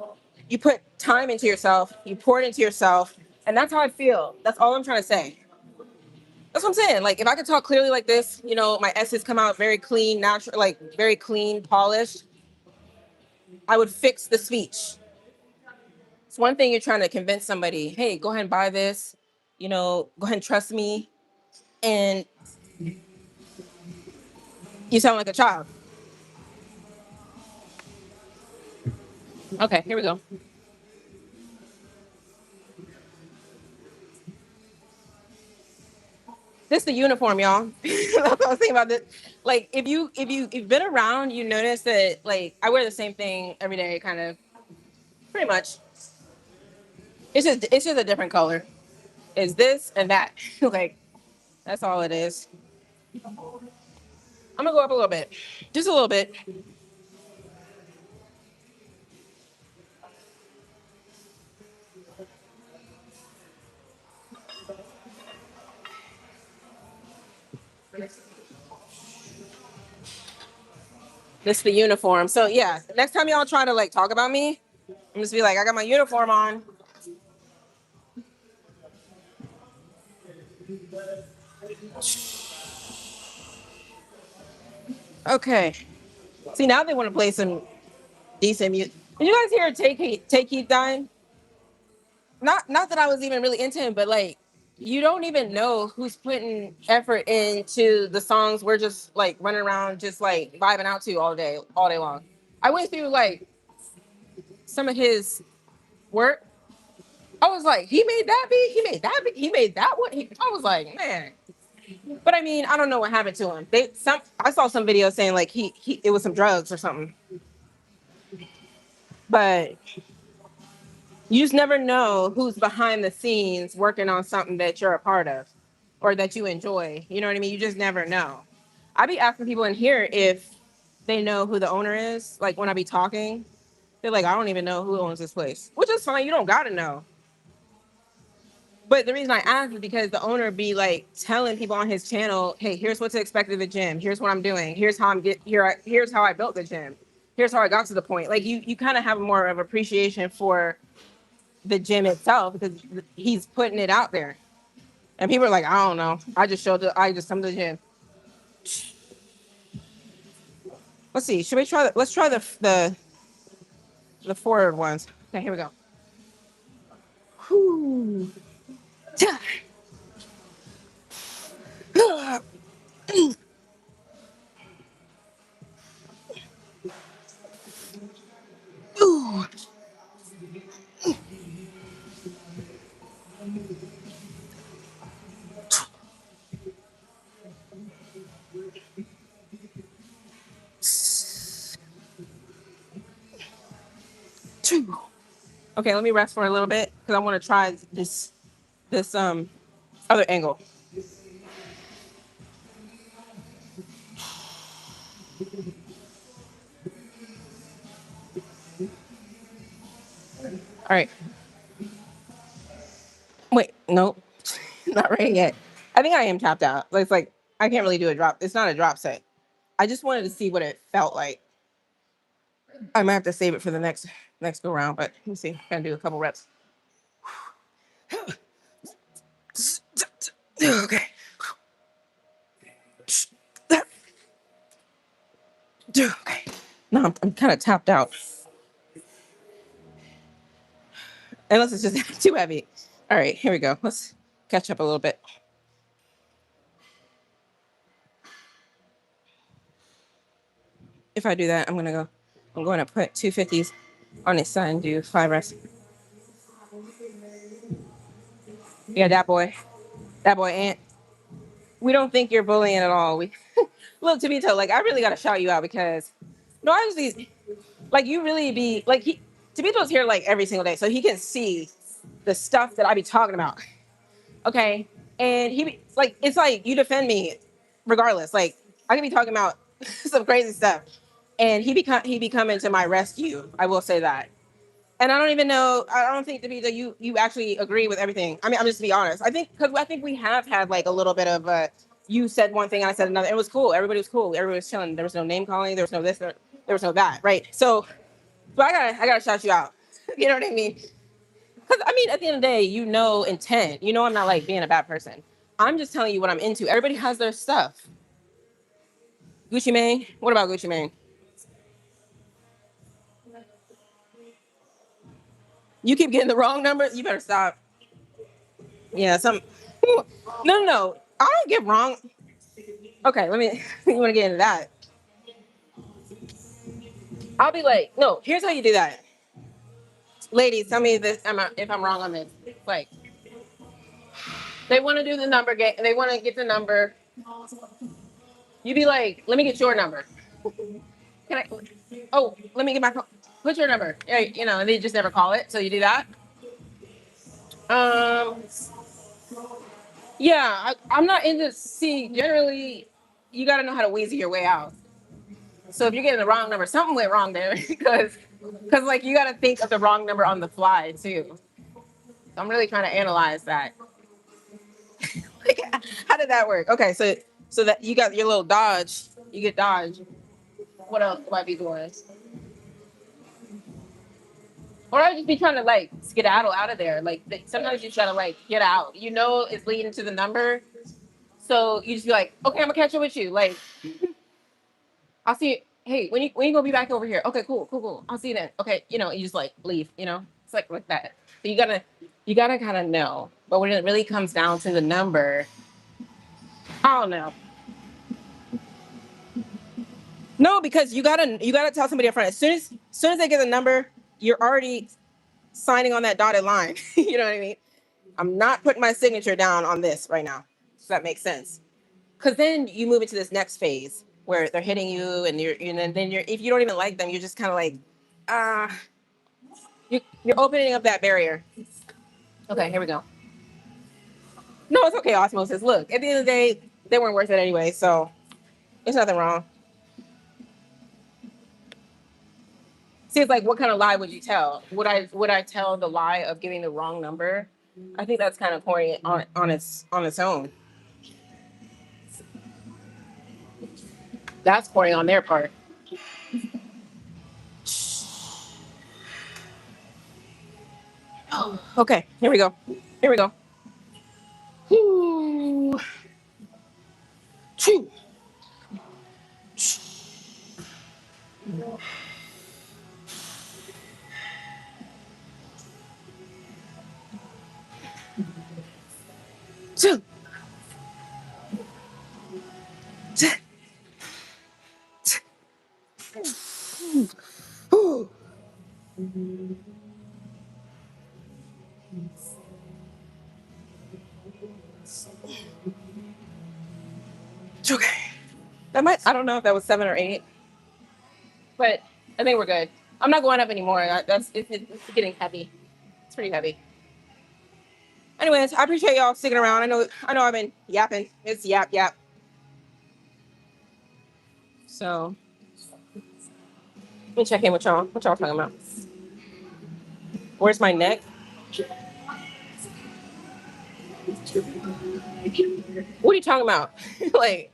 S1: You put time into yourself. You poured into yourself, and that's how I feel. That's all I'm trying to say. That's what I'm saying. Like if I could talk clearly like this, my S's come out very clean, natural, like very clean, polished. I would fix the speech. It's one thing you're trying to convince somebody, hey, go ahead and buy this, go ahead and trust me. And you sound like a child. Okay, here we go. This is the uniform, y'all. That's what I was thinking about this. Like if you've been around, you notice that like I wear the same thing every day, kind of pretty much. It's just a different color. It's this and that. Like that's all it is. I'm gonna go up a little bit. Just a little bit. This is the uniform. So yeah, next time y'all try to like talk about me, I'm just be like, I got my uniform on. Okay. See, now they want to play some decent music. Did you guys hear Take Heat Dying? Not that I was even really into him, but like you don't even know who's putting effort into the songs we're just like running around just like vibing out to all day long. I went through like some of his work. I was like, he made that beat, he made that beat, he made that one. I was like, man. But I mean, I don't know what happened to him. I saw some video saying like he it was some drugs or something. But you just never know who's behind the scenes working on something that you're a part of or that you enjoy. You know what I mean? You just never know. I be asking people in here if they know who the owner is. Like when I be talking, they're like, I don't even know who owns this place, which is fine. You don't got to know. But the reason I ask is because the owner be like telling people on his channel, hey, here's what to expect of the gym. Here's what I'm doing. Here's how here's how I built the gym. Here's how I got to the point. Like you kind of have more of appreciation for the gym itself because he's putting it out there. And people are like, I don't know. I just come to the gym. Let's see. Should we try let's try the forward ones. Okay, here we go. Whew. Ooh. Okay, let me rest for a little bit because I want to try this other angle. All right. Wait, nope. Not ready yet. I think I am tapped out. It's like I can't really do a drop. It's not a drop set. I just wanted to see what it felt like. I might have to save it for the next go round, but let me see. Gonna do a couple reps. Okay. Okay. No, I'm kind of tapped out. Unless it's just too heavy. All right, here we go. Let's catch up a little bit. If I do that, I'm going to put 250s on his side and do 5 reps. Yeah, that boy Ant. We don't think you're bullying at all. We look to be told, like I really gotta shout you out because no, I just like you really be like he to be told's here like every single day, so he can see the stuff that I be talking about. Okay. And like it's like you defend me regardless. Like I can be talking about some crazy stuff. And he be coming to my rescue. I will say that. And I don't even know. I don't think to be that you actually agree with everything. I mean, I'm just to be honest. I think because I think we have had like a little bit of you said one thing and I said another. It was cool. Everybody was cool. Everybody was chilling. There was no name calling. There was no this. There was no that. Right. So I gotta shout you out. You know what I mean? Because I mean, at the end of the day, you know intent. You know I'm not like being a bad person. I'm just telling you what I'm into. Everybody has their stuff. Gucci Mane. What about Gucci Mane? You keep getting the wrong number. You better stop. Yeah, some. No. I don't get wrong. Okay, let me. You want to get into that? I'll be like, no. Here's how you do that, ladies. Tell me this. If I'm wrong on this. Like, they want to do the number game. They want to get the number. You be like, let me get your number. Can I? Oh, let me get my. What's your number? Yeah, you know, and they just never call it. So you do that. Um, yeah, I'm not into. See, generally, you got to know how to weasel your way out. So if you're getting the wrong number, something went wrong there because like you got to think of the wrong number on the fly too. So I'm really trying to analyze that. Like, how did that work? Okay, so that you got your little dodge. You get dodge. What else might be doing? Or I just be trying to like skedaddle out of there. Like sometimes you try to like get out. You know it's leading to the number, so you just be like, okay, I'm gonna catch up with you. Like I'll see you. Hey, when you gonna be back over here? Okay, cool. I'll see you then. Okay, you just like leave. It's like that. So you gotta kind of know. But when it really comes down to the number, I don't know. No, because you gotta tell somebody up front. As soon as they get the number, you're already signing on that dotted line. You know what I mean? I'm not putting my signature down on this right now. Does that make sense? Because then you move into this next phase where they're hitting you, and then you're if you don't even like them, you're just kind of like, ah, you're opening up that barrier. Okay, here we go. No, it's okay, osmosis. Look, at the end of the day, they weren't worth it anyway, so there's nothing wrong. See, it's like, what kind of lie would you tell? Would I tell the lie of giving the wrong number? I think that's kind of corny on its own. That's corny on their part. Oh, okay, here we go. Here we go. Ooh. Choo. Choo. Choo. Ooh. Okay. I don't know if that was 7 or 8, but I think we're good. I'm not going up anymore. It's getting heavy. It's pretty heavy. Anyways, I appreciate y'all sticking around. I know I've been yapping. It's yap yap. So let me check in with y'all. What y'all talking about? Where's my neck? What are you talking about? Like,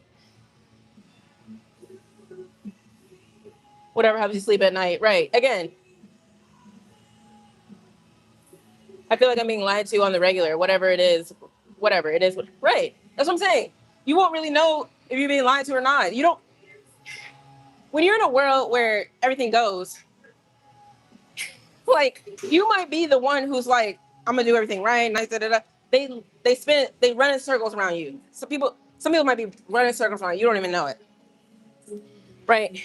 S1: whatever helps you sleep at night. Right. Again, I feel like I'm being lied to on the regular. Whatever it is, whatever it is. Right. That's what I'm saying. You won't really know if you're being lied to or not. You don't. When you're in a world where everything goes, like, you might be the one who's like, I'm gonna do everything right. Nice. Da, da, da. They run in circles around you. Some people might be running in circles around you. You don't even know it. Right.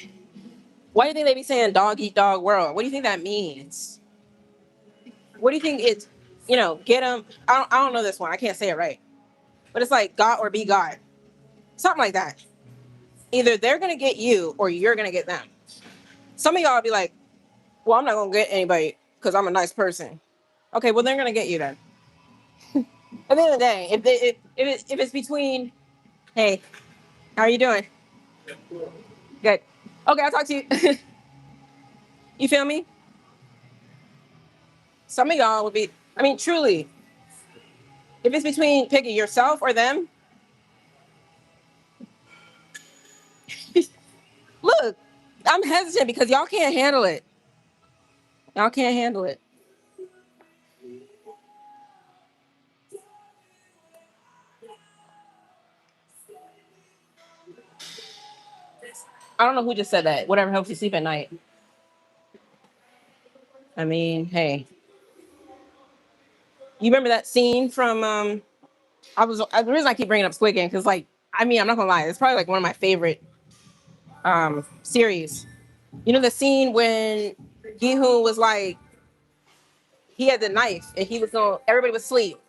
S1: Why do you think they be saying dog eat dog world? What do you think that means? What do you think it's, get them? I don't know this one. I can't say it right. But it's like God or be God. Something like that. Either they're going to get you or you're going to get them. Some of y'all be like, well, I'm not going to get anybody because I'm a nice person. Okay, well, they're going to get you then. At the end of the day, if it's between, hey, how are you doing? Good. Okay, I'll talk to you. You feel me? Some of y'all would be, I mean, truly, if it's between picking yourself or them, look, I'm hesitant because y'all can't handle it. Y'all can't handle it. I don't know who just said that. Whatever helps you sleep at night. I mean, hey, you remember that scene from the reason I keep bringing up Squid Game because, like, I mean, I'm not gonna lie, it's probably like one of my favorite series. You know the scene when Gi-hoon was like, he had the knife and he was going, everybody was asleep,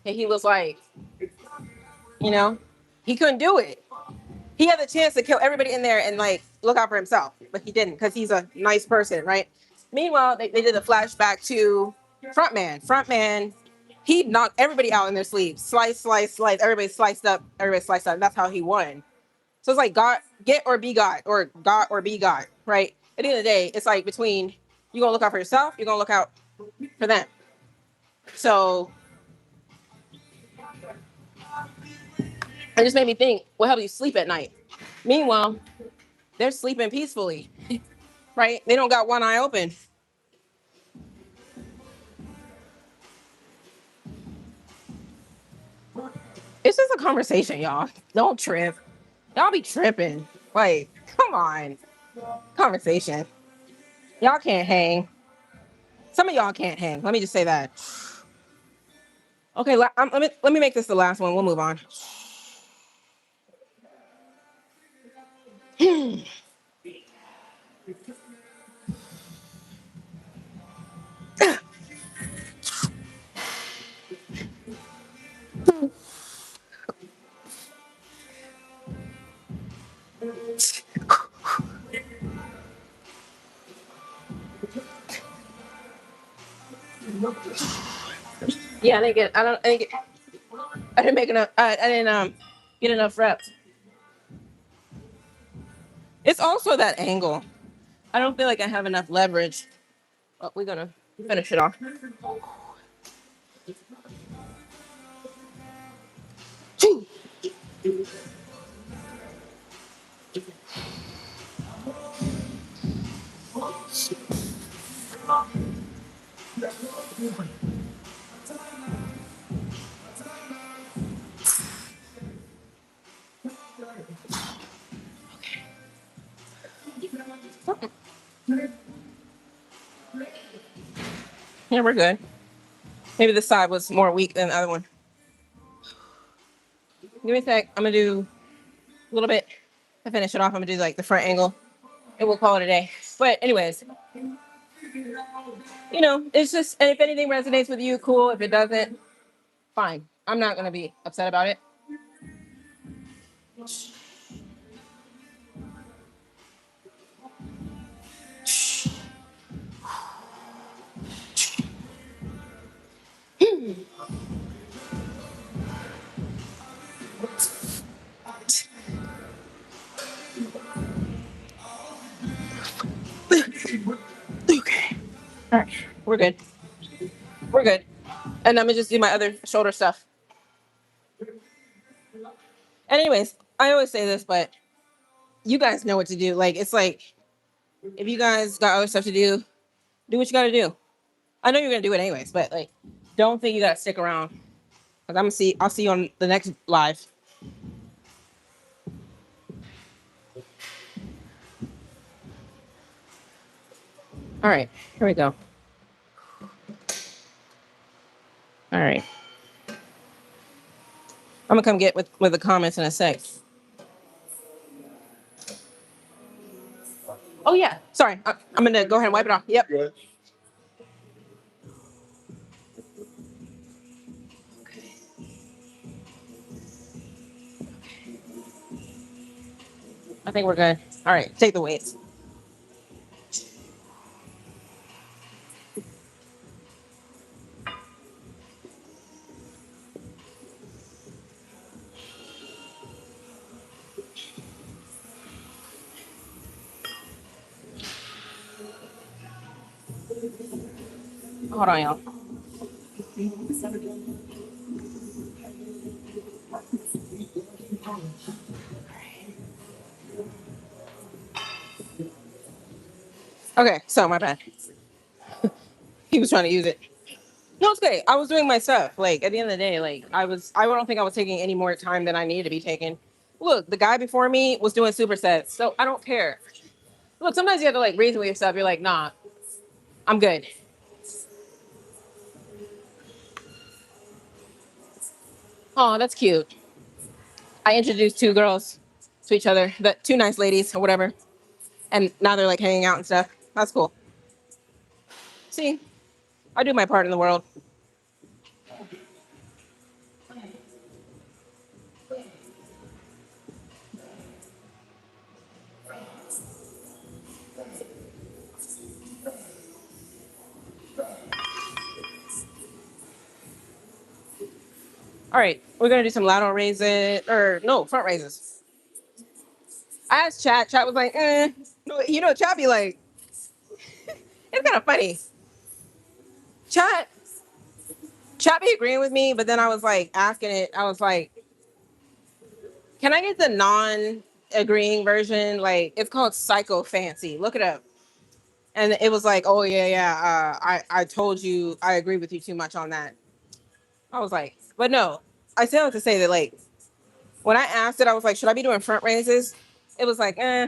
S1: and he was like, you know, he couldn't do it. He had the chance to kill everybody in there and like look out for himself, but he didn't because he's a nice person, right? Meanwhile, they did a flashback to Frontman. Frontman, he knocked everybody out in their sleep. Slice. Everybody sliced up. Everybody sliced up. And that's how he won. So it's like God, get or be God, or God or be God, right? At the end of the day, it's like between you gonna look out for yourself, you're gonna look out for them. So it just made me think, what helps you sleep at night? Meanwhile, they're sleeping peacefully, right? They don't got one eye open. It's just a conversation, y'all. Don't trip. Y'all be tripping. Like, come Come on. Conversation. Y'all can't hang. Some of y'all can't hang. Let me just say that. Okay, let me make this the last one. We'll move on. Yeah, I didn't get. I don't. I didn't get. I didn't make enough. I didn't get enough reps. It's also that angle. I don't feel like I have enough leverage. But we're gonna finish it off. Yeah, we're good. Maybe this side was more weak than the other one. Give me a sec. I'm gonna do a little bit to finish it off. I'm gonna do like the front angle, and we'll call it a day. But anyways, it's just, and if anything resonates with you, cool. If it doesn't, fine. I'm not gonna be upset about it. Okay. All right. We're good. We're good. And I'm gonna just do my other shoulder stuff. And anyways, I always say this, but you guys know what to do. Like, it's like, if you guys got other stuff to do, do what you gotta do. I know you're gonna do it anyways, but like, don't think you gotta stick around. Cause I'll see you on the next live. All right, here we go. All right. I'm gonna come get with the comments in a sec. Oh yeah, sorry. I'm gonna go ahead and wipe it off. Yep. Good. I think we're good. All right, take the weights. Hold on, y'all. Okay, so my bad. He was trying to use it. No, it's okay. I was doing my stuff. Like, at the end of the day, like, I don't think I was taking any more time than I needed to be taking. Look, the guy before me was doing supersets, so I don't care. Look, sometimes you have to like reason with yourself. You're like, nah, I'm good. Oh, that's cute. I introduced two girls to each other, the two nice ladies or whatever, and now they're like hanging out and stuff. That's cool. See, I do my part in the world. All right, we're gonna do some lateral raises, or no, front raises. I asked Chat. Chat was like, eh. No, Chat be like, it's kind of funny. Chat, Chat be agreeing with me, but then I was like asking it. I was like, can I get the non-agreeing version? Like, it's called Psycho Fancy. Look it up. And it was like, oh yeah, yeah. I told you I agree with you too much on that. I was like, but no. I still have to say that, like, when I asked it, I was like, should I be doing front raises? It was like, eh.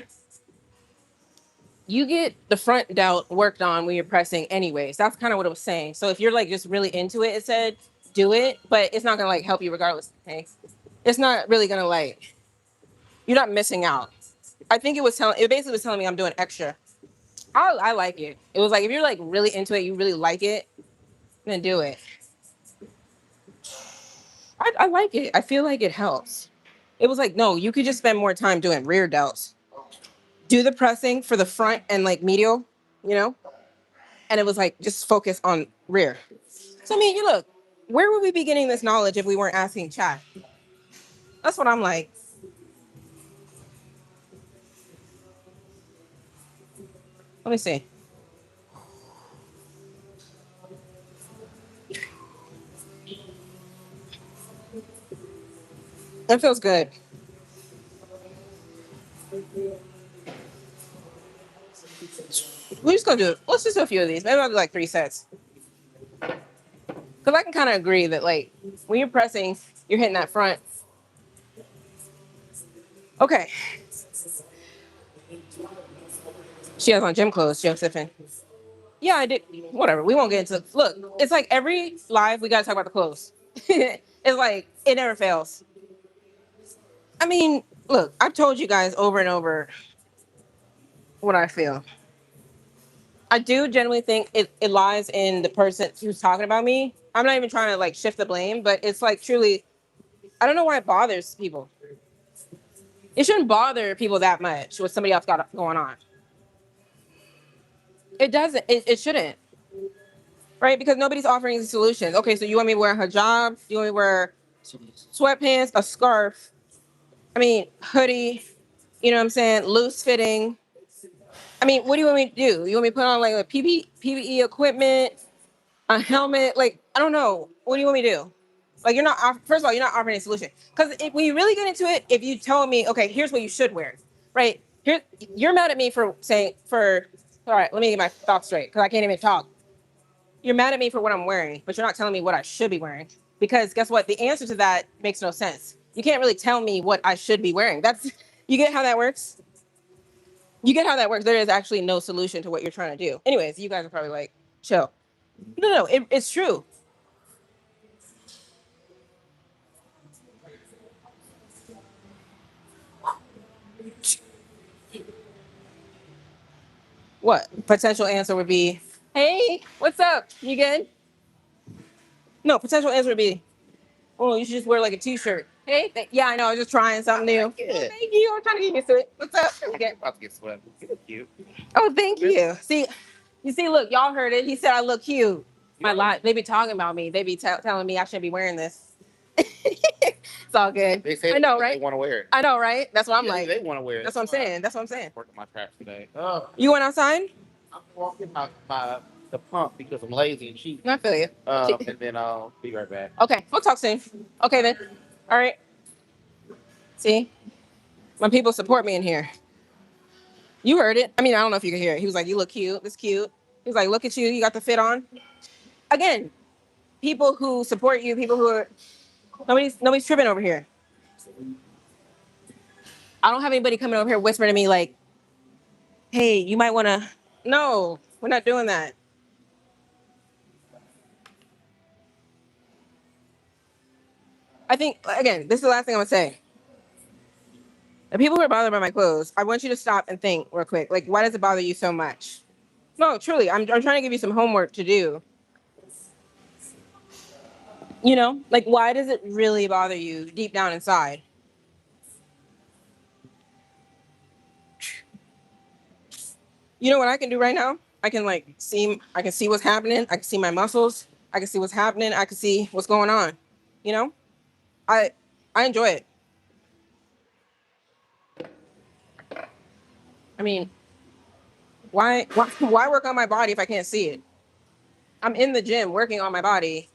S1: You get the front delt worked on when you're pressing anyways. That's kind of what it was saying. So if you're like just really into it, it said do it, but it's not gonna like help you regardless. Okay. It's not really gonna like you're not missing out. I think it basically was telling me I'm doing extra. I like it. It was like if you're like really into it, you really like it, then do it. I like it. I feel like it helps. It was like, no, you could just spend more time doing rear delts. Do the pressing for the front and like medial, you know? And it was like just focus on rear. So I mean, you look, where would we be getting this knowledge if we weren't asking chat? That's what I'm like. Let me see. It feels good. We're just gonna do it. Let's just do a few of these. Maybe I'll do like 3 sets. Because I can kind of agree that like when you're pressing, you're hitting that front. Okay. She has on gym clothes, Josephine. Yeah, I did. Whatever. We won't get into. Look, it's like every live we gotta talk about the clothes. It's like it never fails. I mean, look, I've told you guys over and over what I feel. I do generally think it lies in the person who's talking about me. I'm not even trying to like shift the blame, but it's like truly, I don't know why it bothers people. It shouldn't bother people that much what somebody else got going on. It doesn't. It shouldn't, right? Because nobody's offering solutions. Okay, so you want me to wear a hijab? You want me to wear sweatpants, a scarf? I mean, hoodie. You know what I'm saying? Loose fitting. I mean, what do you want me to do? You want me to put on like a PPE equipment, a helmet? Like, I don't know. What do you want me to do? Like, you're not, first of all, you're not offering a solution. Because when you really get into it, if you tell me, okay, here's what you should wear, right? Here, you're mad at me for saying, all right, let me get my thoughts straight because I can't even talk. You're mad at me for what I'm wearing, but you're not telling me what I should be wearing. Because guess what? The answer to that makes no sense. You can't really tell me what I should be wearing. You get how that works? You get how that works. There is actually no solution to what you're trying to do. Anyways, you guys are probably like, chill. No, it's true. What potential answer would be, hey, what's up? You good? No, potential answer would be, oh, you should just wear like a t-shirt. Hey, yeah, I know. I was just trying something new. Yeah. Thank you. I'm trying to get used to it. What's up? Okay. About to get sweaty. Cute. Oh, thank you. See, look, y'all heard it. He said I look cute. My lot, they be talking about me. They be telling me I shouldn't be wearing this. It's all good. They say I know, right? They want to wear it. I know, right? That's what I'm like. They want to wear it. That's what I'm saying. That's what I'm saying. Working my trash today. Oh. You went outside? I'm walking the pump because I'm lazy and cheap. I feel you. And then I'll be right back. Okay, we'll talk soon. Okay then. All right. See, my people support me in here. You heard it. I mean, I don't know if you can hear it. He was like, "You look cute. It's cute." He was like, "Look at you. You got the fit on." Again, people who support you, people who are nobody's tripping over here. I don't have anybody coming over here whispering to me like, "Hey, you might want to." No, we're not doing that. I think again, this is the last thing I'm gonna say. The people who are bothered by my clothes, I want you to stop and think real quick. Like, why does it bother you so much? No, truly, I'm trying to give you some homework to do. You know, like, why does it really bother you deep down inside? You know what I can do right now? I can see what's happening. I can see my muscles. I can see what's happening. I can see what's going on. You know, I I enjoy it. I mean, why work on my body if I can't see it? I'm in the gym working on my body,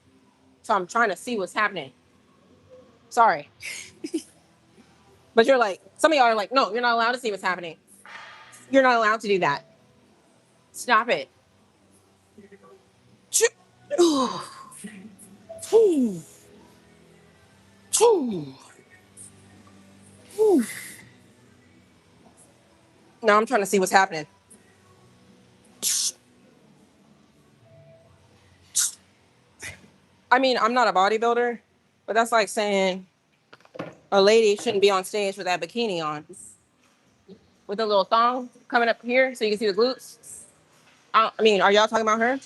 S1: so I'm trying to see what's happening. Sorry, but you're like some of y'all are like, no, you're not allowed to see what's happening. You're not allowed to do that. Stop it. Now I'm trying to see what's happening. I mean, I'm not a bodybuilder, but that's like saying a lady shouldn't be on stage with that bikini on, with a little thong coming up here so you can see the glutes. I mean, are y'all talking about her?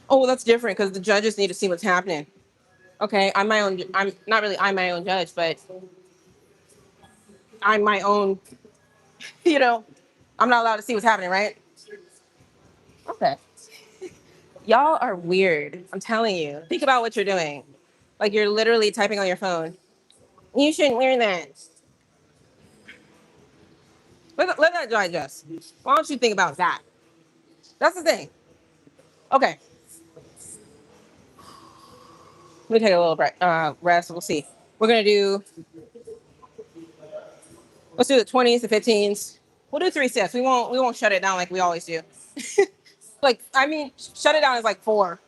S1: Oh, well, that's different because the judges need to see what's happening. Okay, I'm my own. I'm not really. I'm my own judge, but I'm my own. You know, I'm not allowed to see what's happening, right? Okay. Y'all are weird. I'm telling you. Think about what you're doing. Like you're literally typing on your phone. You shouldn't wear that. Let that digest. Why don't you think about that? That's the thing. Okay. Let me take a little break, rest. We'll see. We're gonna do. Let's do the 20s, the 15s. We'll do 3 sets. We won't. We won't shut it down like we always do. Like I mean, shut it down is like 4.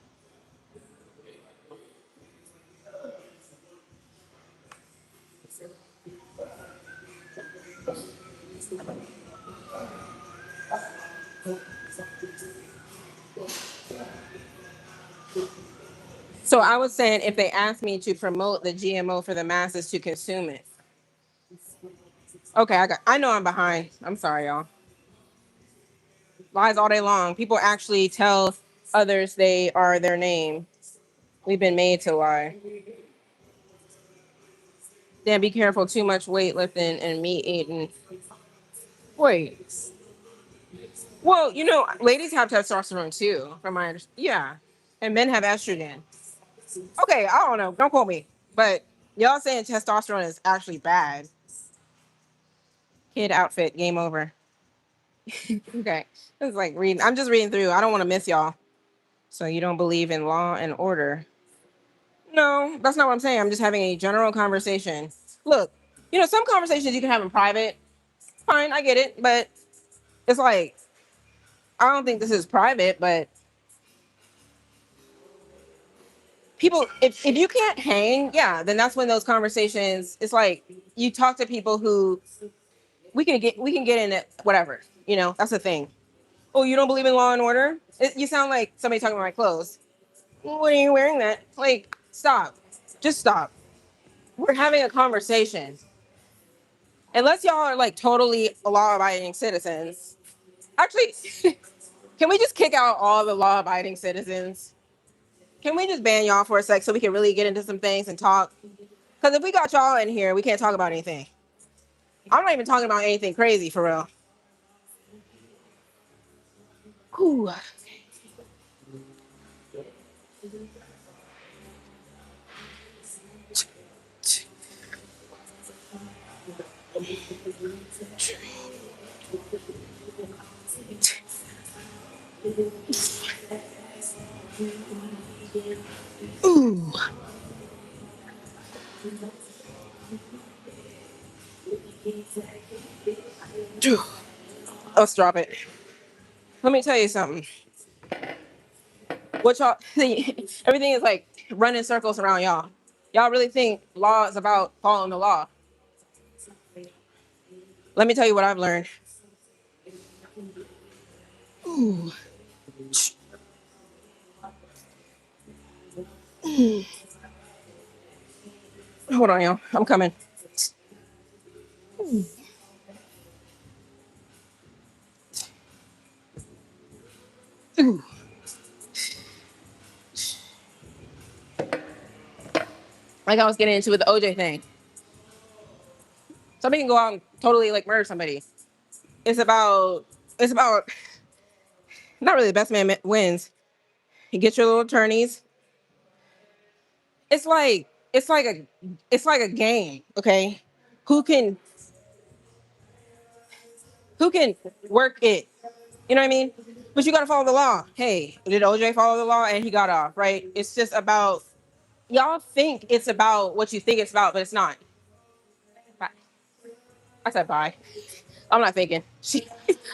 S1: So I was saying if they asked me to promote the GMO for the masses to consume it. Okay, I know I'm behind. I'm sorry, y'all. Lies all day long. People actually tell others they are their name. We've been made to lie. Then be careful, too much weightlifting and meat eating. Wait. Well, ladies have testosterone too, from my understanding. Yeah. And men have estrogen. Okay, I don't know. Don't quote me. But y'all saying testosterone is actually bad. Kid outfit, game over. Okay. It's like reading. I'm just reading through. I don't want to miss y'all. So you don't believe in law and order. No, that's not what I'm saying. I'm just having a general conversation. Look, some conversations you can have in private. Fine, I get it. But it's like, I don't think this is private, but people, if you can't hang, yeah, then that's when those conversations, it's like you talk to people who we can get in it, whatever. That's the thing. Oh, you don't believe in law and order? You sound like somebody talking about my clothes. What are you wearing that? Like, stop. Just stop. We're having a conversation. Unless y'all are like totally law abiding citizens. Actually, can we just kick out all the law abiding citizens? Can we just ban y'all for a sec so we can really get into some things and talk? Because if we got y'all in here, we can't talk about anything. I'm not even talking about anything crazy for real. Ooh. Ooh. Let's drop it. Let me tell you something. What y'all see, everything is like running circles around y'all. Y'all really think law is about following the law. Let me tell you what I've learned. Ooh. Hold on, y'all. I'm coming. Ooh. Like I was getting into with the OJ thing. Somebody can go out and totally like murder somebody. It's about not really the best man wins. You get your little attorneys. It's like a game, okay? Who can who can work it? You know what I mean? But you gotta follow the law. Hey, did OJ follow the law and he got off, right? It's just about y'all think it's about what you think it's about, but it's not. Bye. I said bye. I'm not thinking.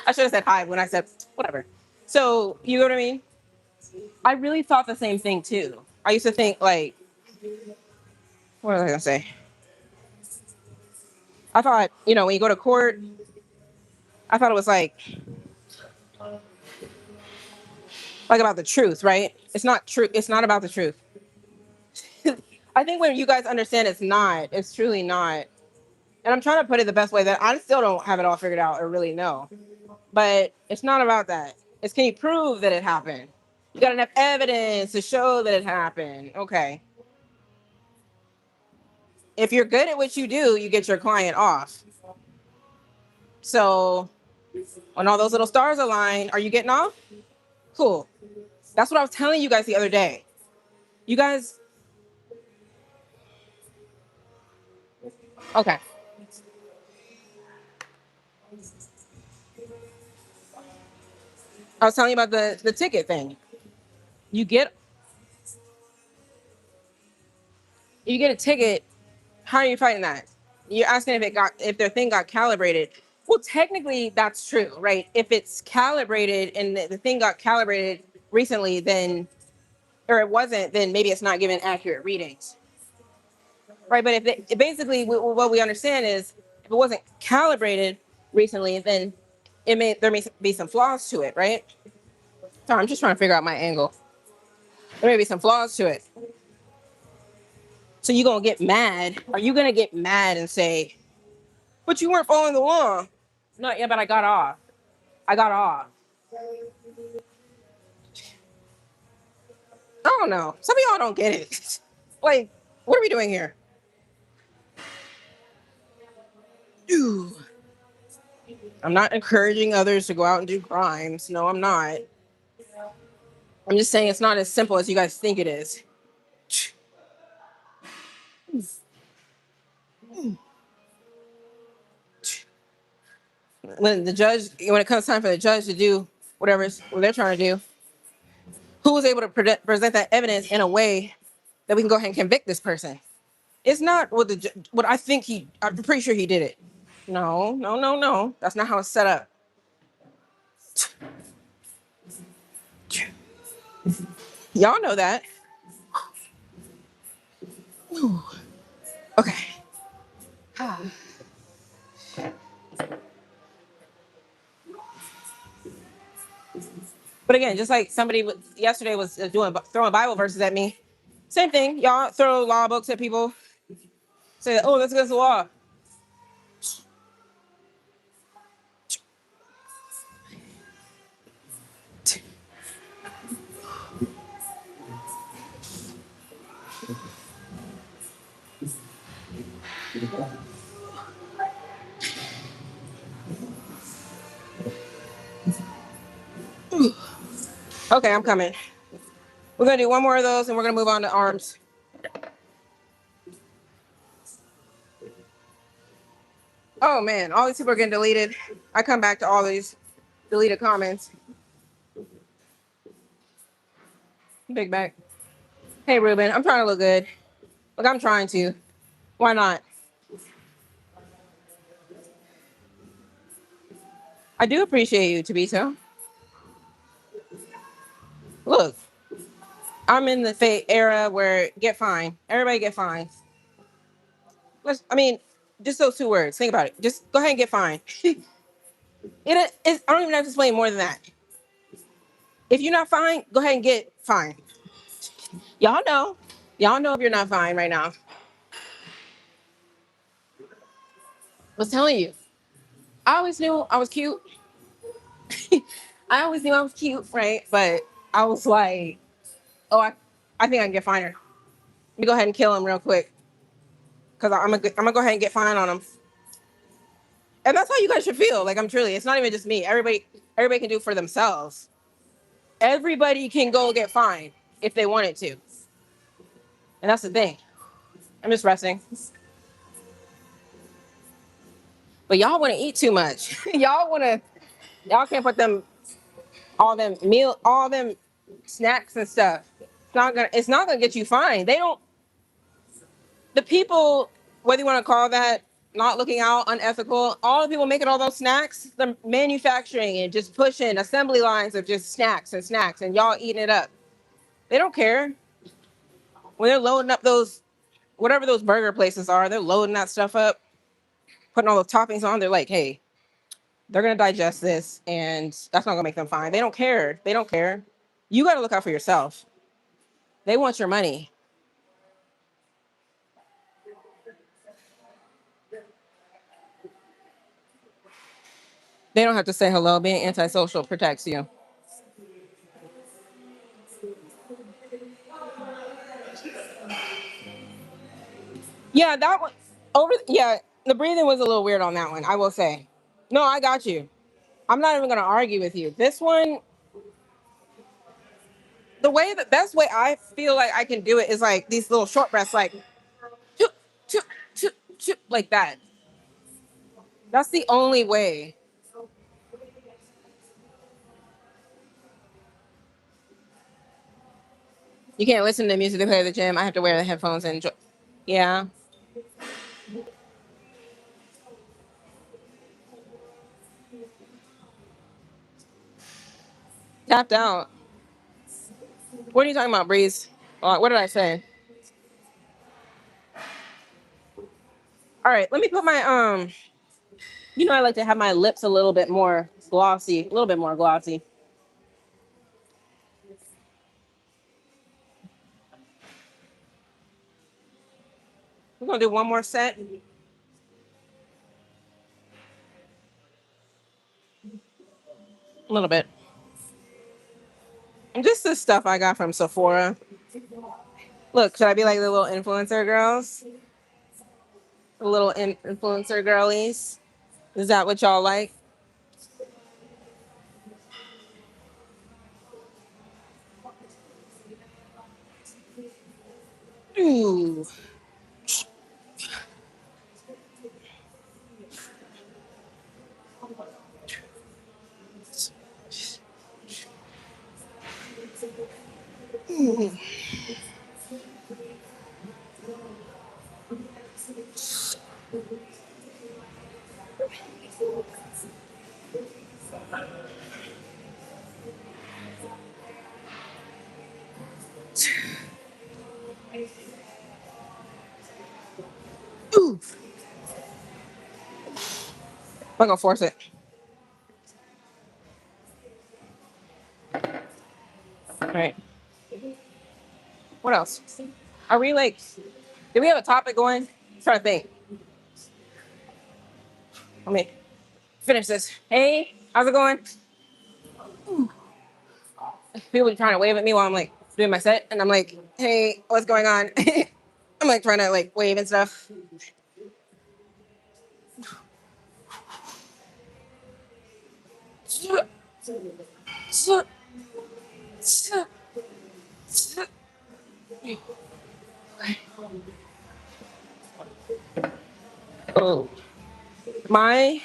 S1: I should have said hi when I said whatever. So you know what I mean? I really thought the same thing too. I used to think like, what was I gonna say? I thought, when you go to court, I thought it was like Like about the truth, right? It's not true. It's not about the truth. I think when you guys understand it's truly not. And I'm trying to put it the best way that I still don't have it all figured out or really know. But it's not about that. It's can you prove that it happened? You got enough evidence to show that it happened. Okay. If you're good at what you do, you get your client off. So when all those little stars align, are you getting off? Cool. That's what I was telling you guys the other day. You guys, okay. I was telling you about the ticket thing. You get you get a ticket. How are you fighting that? You're asking if their thing got calibrated. Well, technically that's true, right? If it's calibrated and the thing got calibrated recently, then or it wasn't, then maybe it's not giving accurate readings, right? But if basically what we understand is if it wasn't calibrated recently, then there may be some flaws to it, right? So I'm just trying to figure out my angle. There may be some flaws to it. So you gonna get mad? Are you gonna get mad and say, "But you weren't following the law"? No, yeah, but I got off. I got off. I don't know. Some of y'all don't get it. Like, what are we doing here? Ooh. I'm not encouraging others to go out and do crimes. No, I'm not. I'm just saying it's not as simple as you guys think it is. When it comes time for the judge to do what they're trying to do, who was able to present that evidence in a way that we can go ahead and convict this person? It's not what I think I'm pretty sure he did it. No, no, no, no. That's not how it's set up. Y'all know that. Okay. But again, just like yesterday was throwing Bible verses at me. Same thing. Y'all throw law books at people. Say, "Oh, that's against the law." Okay, I'm coming. We're gonna do one more of those, and we're gonna move on to arms. Oh man, all these people are getting deleted. I come back to all these deleted comments. Big back. Hey Ruben, I'm trying to look good. Look, I'm trying to. Why not? I do appreciate you, Tabito. Look, I'm in the era where get fined. Everybody get fined. I mean, just those two words. Think about it. Just go ahead and get fined. I don't even have to explain more than that. If you're not fine, go ahead and get fined. Y'all know. Y'all know if you're not fine right now. I was telling you. I always knew I was cute. I always knew I was cute, right? But I was like, oh, I think I can get finer. Let me go ahead and kill him real quick. Because I'm gonna go ahead and get fine on him. And that's how you guys should feel. Like I'm truly, it's not even just me. Everybody can do it for themselves. Everybody can go get fined if they wanted to. And that's the thing. I'm just resting. But y'all want to eat too much. Y'all can't put all them snacks and stuff. It's not gonna get you fined. They don't the people, whether you want to call that not looking out, unethical, all the people making all those snacks, the manufacturing and just pushing assembly lines of just snacks and y'all eating it up. They don't care. When they're loading up whatever those burger places are, they're loading that stuff up, putting all the toppings on. They're like, hey, They're gonna digest this, and that's not gonna make them fine. They don't care. They don't care. You got to look out for yourself. They want your money. They don't have to say hello. Being antisocial protects you. Yeah, that one over. Yeah, the breathing was a little weird on that one. I will say. No, I got you. I'm not even gonna argue with you. This one, the best way I feel like I can do it is like these little short breaths, like choo, choo, choo, choo, like that. That's the only way. You can't listen to music to play at the gym. I have to wear the headphones and enjoy. Yeah, tapped out. What are you talking about, Breeze? What did I say? All right, let me put my I like to have my lips a little bit more glossy, a little bit more glossy. We're gonna do one more set, a little bit. And just this stuff I got from Sephora. Look, should I be like the little influencer girls? The little influencer girlies? Is that what y'all like? Ooh. Ooh. I'm gonna force it. All right. What else? Are we like? Do we have a topic going? I'm trying to think. Let me finish this. Hey, how's it going? People trying to wave at me while I'm like doing my set, and I'm like, "Hey, what's going on?" I'm like trying to like wave and stuff. Oh, my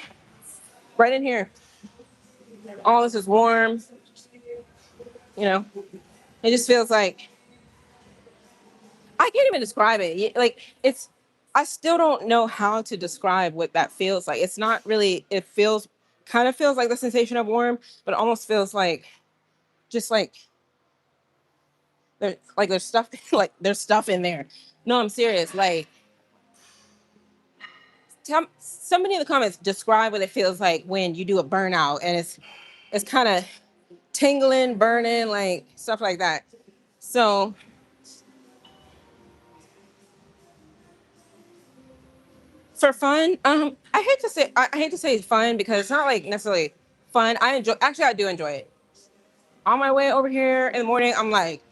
S1: right in here. All this is warm. You know, it just feels like I can't even describe it. Like it's, I still don't know how to describe what that feels like. It's not really. It feels kind of feels like the sensation of warm, but it almost feels like just like there's stuff like there's stuff in there. No, I'm serious. Like somebody in the comments describe what it feels like when you do a burnout and it's kind of tingling, burning, like stuff like that. So for fun, I hate to say fun because it's not like necessarily fun. I do enjoy it. On my way over here in the morning, I'm like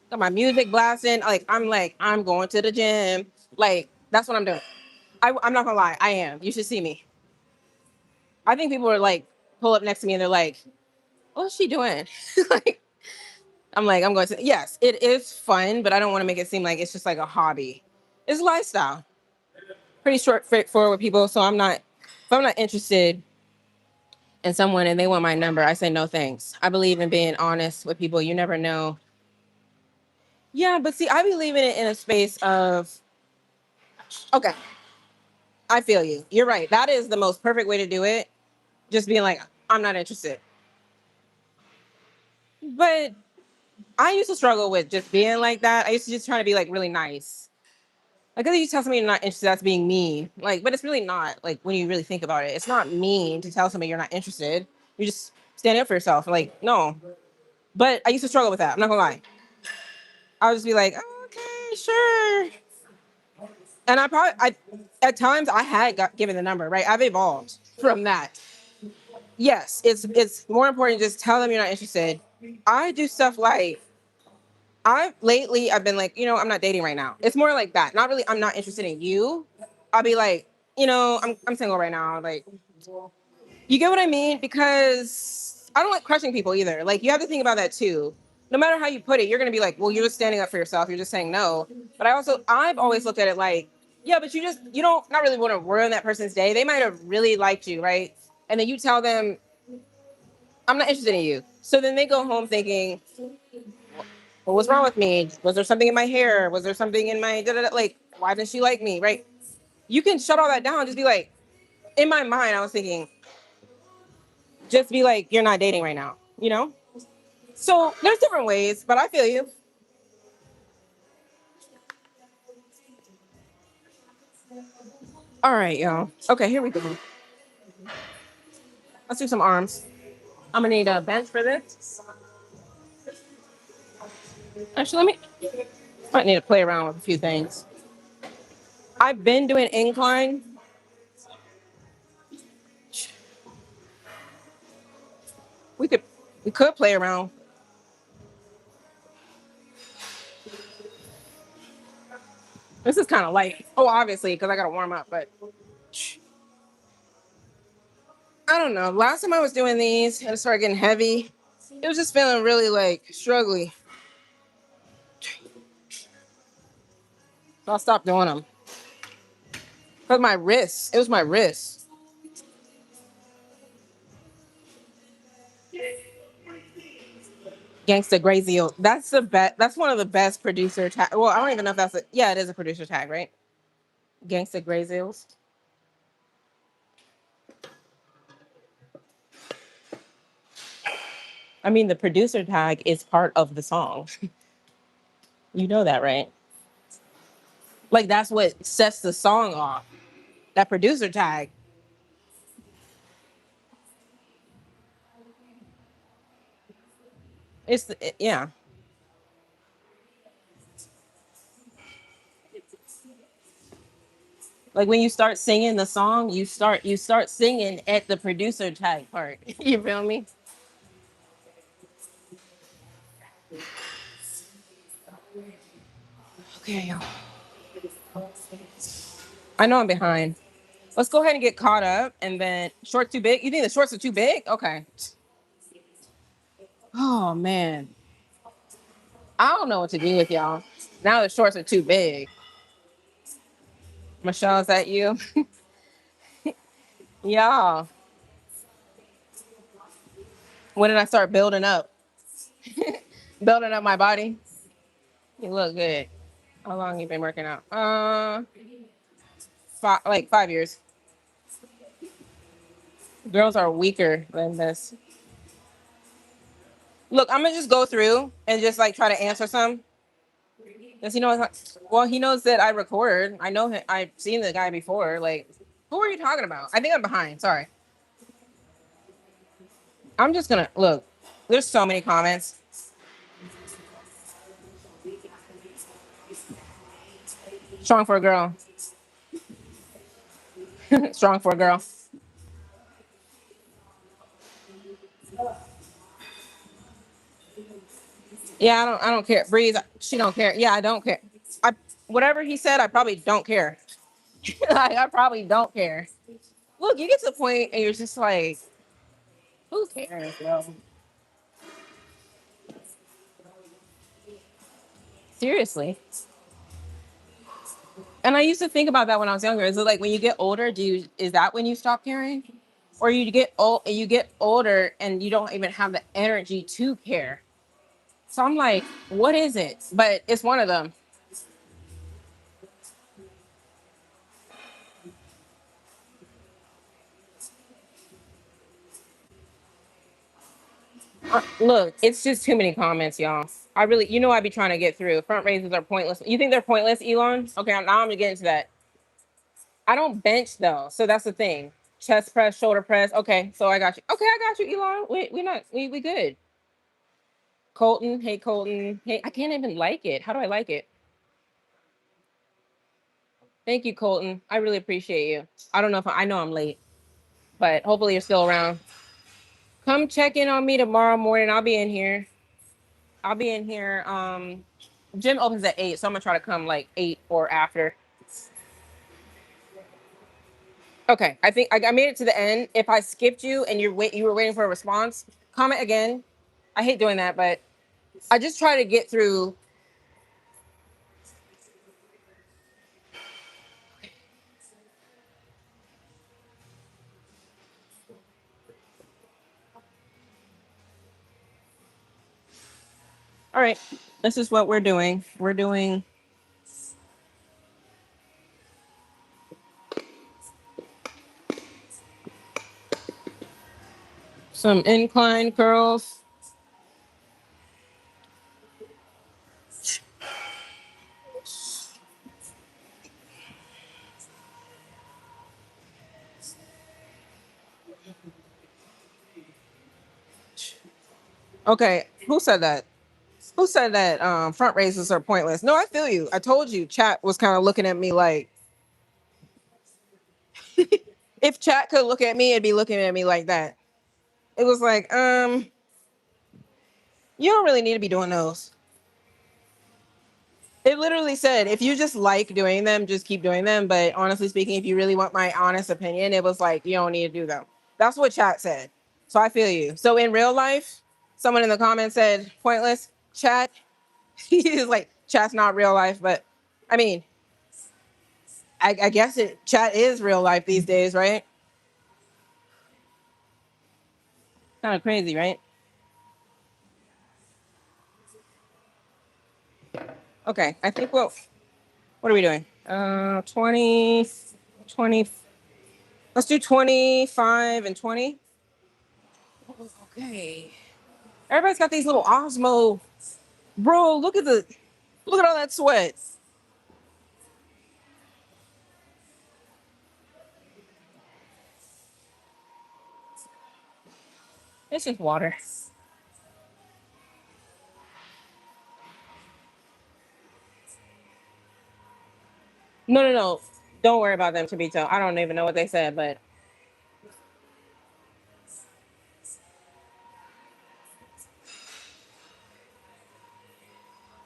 S1: got my music blasting. Like I'm going to the gym. Like that's what I'm doing. I'm not gonna lie, I am. You should see me. I think people are like pull up next to me and they're like, "What's she doing?" Like I'm like, I'm going to. Yes, it is fun, but I don't want to make it seem like it's just like a hobby. It's a lifestyle. Pretty short, straightforward people. So I'm not. If I'm not interested in someone and they want my number, I say no thanks. I believe in being honest with people. You never know. Yeah, but see, I believe in it in a space of okay. I feel you. You're right. That is the most perfect way to do it. Just being like, I'm not interested. But I used to struggle with just being like that. I used to just try to be like really nice. Like, if you tell somebody you're not interested, that's being mean. Like, but it's really not. Like, when you really think about it, it's not mean to tell somebody you're not interested. You just stand up for yourself. Like, no. But I used to struggle with that. I'm not gonna lie. I would just be like, oh, okay, sure. And at times, I had got given the number. Right, I've evolved from that. Yes, it's more important to just tell them you're not interested. I do stuff like I've been like, I'm not dating right now. It's more like that. Not really, I'm not interested in you. I'll be like, I'm single right now. Like, you get what I mean? Because I don't like crushing people either. Like, you have to think about that too. No matter how you put it, you're gonna be like, well, you're just standing up for yourself. You're just saying no. But I've always looked at it like, yeah, but you don't not really want to ruin that person's day. They might have really liked you, right? And then you tell them, I'm not interested in you. So then they go home thinking, well, what's wrong with me? Was there something in my hair? Was there something in my like? Why didn't she like me? Right? You can shut all that down. Just be like, in my mind, I was thinking, just be like, you're not dating right now. So there's different ways, but I feel you. All right, y'all. Okay, here we go. Let's do some arms. I'm gonna need a bench for this. Actually, might need to play around with a few things. I've been doing incline. We could we could play around. This is kind of light. Oh, obviously, because I gotta warm up, but I don't know. Last time I was doing these and it started getting heavy, it was just feeling really like struggly. So I stopped doing them. Because my wrists, it was my wrists. Gangsta Crazy. That's the best. That's one of the best producer tag. Well, I don't even know if yeah, it is a producer tag, right? Gangsta Crazy. I mean, the producer tag is part of the song. You know that, right? Like, that's what sets the song off. That producer tag. Yeah. Like, when you start singing the song, you start singing at the producer tag part. You feel me? Okay. I know I'm behind. Let's go ahead and get caught up, and then short too big. You think the shorts are too big? Okay. Oh man, I don't know what to do with y'all. Now the shorts are too big. Michelle, is that you? Y'all. When did I start building up? Building up my body. You look good. How long you been working out? Like 5 years. Girls are weaker than this. Look, I'm gonna just go through and just like try to answer some. Does he know? Well, he knows that I record. I know him. I've seen the guy before. Like, who are you talking about? I think I'm behind. Sorry. I'm just gonna look. There's so many comments. Strong for a girl. Strong for a girl. Yeah, I don't care. Breeze, she don't care. Yeah, I don't care. I Whatever he said, I probably don't care. I probably don't care. Look, you get to the point and you're just like, who cares, bro? Seriously. And I used to think about that when I was younger. Is it like when you get older, is that when you stop caring? Or you get older and you don't even have the energy to care. So I'm like, what is it? But it's one of them. Look, it's just too many comments, y'all. I really, I'd be trying to get through. Front raises are pointless. You think they're pointless, Elon? Okay, now I'm gonna get into that. I don't bench though, so that's the thing. Chest press, shoulder press. Okay, so I got you. Okay, I got you, Elon. We good. Colton, hey Colton. Hey, I can't even like it. How do I like it? Thank you, Colton. I really appreciate you. I don't know if I know I'm late, but hopefully you're still around. Come check in on me tomorrow morning. I'll be in here. I'll be in here. Gym opens at 8, so I'm gonna try to come like 8 or after. Okay, I think I made it to the end. If I skipped you and you were waiting for a response, comment again. I hate doing that, but I just try to get through. All right, this is what we're doing. We're doing some incline curls. Okay, who said that? Who said that front raises are pointless? No, I feel you. I told you chat was kind of looking at me like if chat could look at me, it'd be looking at me like that. It was like, you don't really need to be doing those. It literally said, if you just like doing them, just keep doing them. But honestly speaking, if you really want my honest opinion, it was like, you don't need to do them. That's what chat said. So I feel you. So in real life, someone in the comments said, pointless. Chat, he's like, chat's not real life. But I mean, I guess chat is real life these days, right? Kind of crazy, right? Okay, I think what are we doing? 20, 20. Let's do 25 and 20. Okay. Everybody's got these little Osmo. Bro, look at all that sweat. It's just water. No, no, no. Don't worry about them, Tabito. I don't even know what they said, but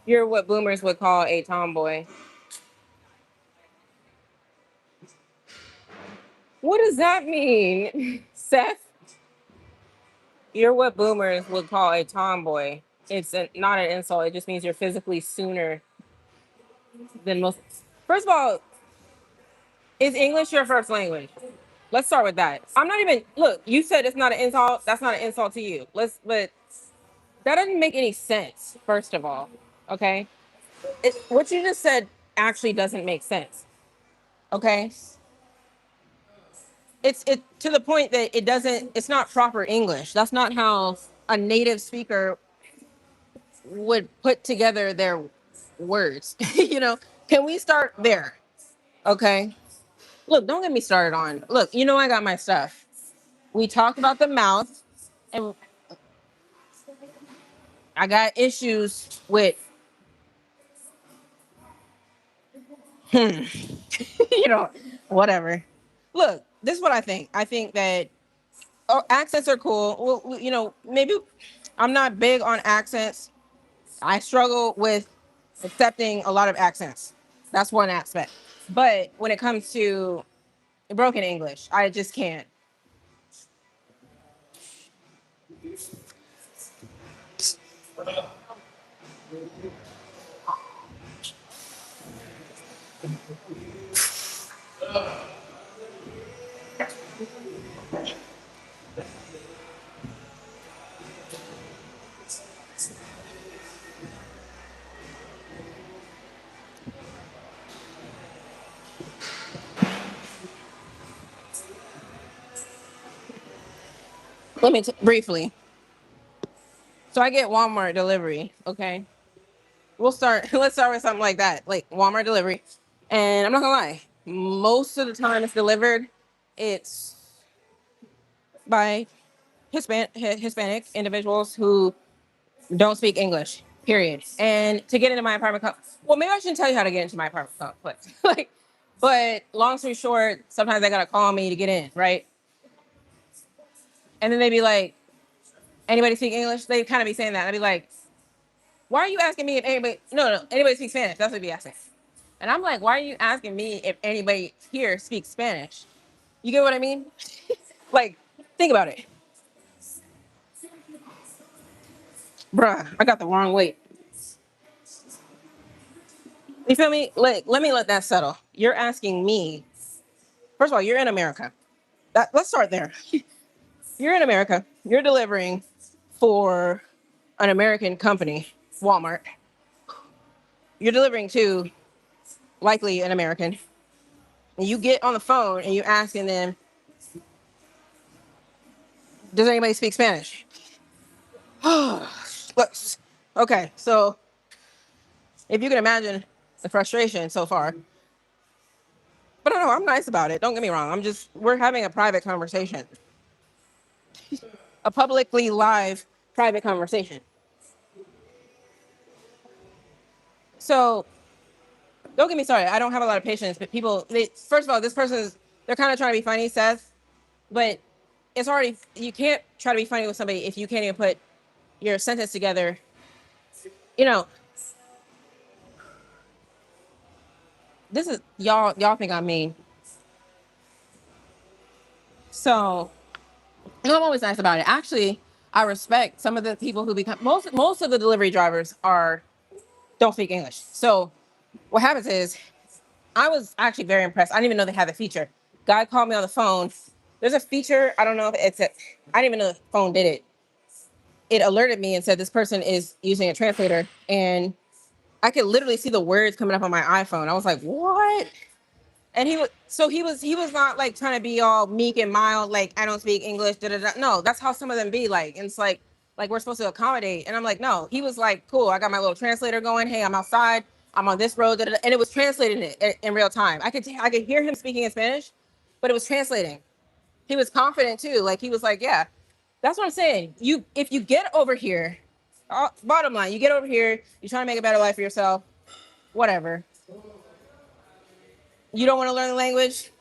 S1: you're what boomers would call a tomboy. What does that mean, Seth? You're what boomers would call a tomboy. Not an insult. It just means you're physically sooner than most. First of all, is English your first language? Let's start with that. I'm not even look. You said it's not an insult. That's not an insult to you. But that doesn't make any sense. First of all, okay, what you just said actually doesn't make sense. Okay, it's to the point that it doesn't. It's not proper English. That's not how a native speaker would put together their words. Can we start there? Okay. Look, don't get me started on. Look, I got my stuff. We talked about the mouth, and I got issues with, you know, whatever. Look, this is what I think. I think that accents are cool. Well, maybe I'm not big on accents. I struggle with accepting a lot of accents. That's one aspect. But when it comes to broken English, I just can't. Let me briefly. So I get Walmart delivery. Okay, we'll start. Let's start with something like that, like Walmart delivery. And I'm not gonna lie, most of the time it's delivered, it's by Hispanic individuals who don't speak English. Period. And to get into my apartment, well, maybe I shouldn't tell you how to get into my apartment complex. Like, but long story short, sometimes they gotta call me to get in, right? And then they be like, "Anybody speak English?" They kind of be saying that. I'd be like, "Why are you asking me if anybody? No, anybody speaks Spanish." That's what they'd be asking. And I'm like, "Why are you asking me if anybody here speaks Spanish?" You get what I mean? Like, think about it, bruh. I got the wrong weight. You feel me? Let me let that settle. You're asking me. First of all, you're in America. Let's start there. You're in America. You're delivering for an American company, Walmart. You're delivering to likely an American. And you get on the phone and you asking them, "Does anybody speak Spanish?" Look, okay, so if you can imagine the frustration so far, but no, I'm nice about it. Don't get me wrong. We're having a private conversation, a publicly live private conversation. So don't get me started. I don't have a lot of patience, but first of all, they're kind of trying to be funny, Seth, but you can't try to be funny with somebody if you can't even put your sentence together. You know, y'all think I'm mean. So, I'm always nice about it. Actually, I respect some of the people who become most of the delivery drivers are don't speak English. So what happens is I was actually very impressed. I didn't even know they had the feature. Guy called me on the phone. There's a feature. I don't know if I didn't even know the phone did it. It alerted me and said this person is using a translator, and I could literally see the words coming up on my iPhone. I was like, what? And he was not like trying to be all meek and mild, like I don't speak English. Da, da, da. No, that's how some of them be like. And it's like we're supposed to accommodate. And I'm like, no. He was like, cool. I got my little translator going. Hey, I'm outside. I'm on this road. Da, da, da. And it was translating it in real time. I could hear him speaking in Spanish, but it was translating. He was confident too. Like he was like, yeah, that's what I'm saying. If you get over here, bottom line, you get over here, you're trying to make a better life for yourself, whatever. You don't want to learn the language,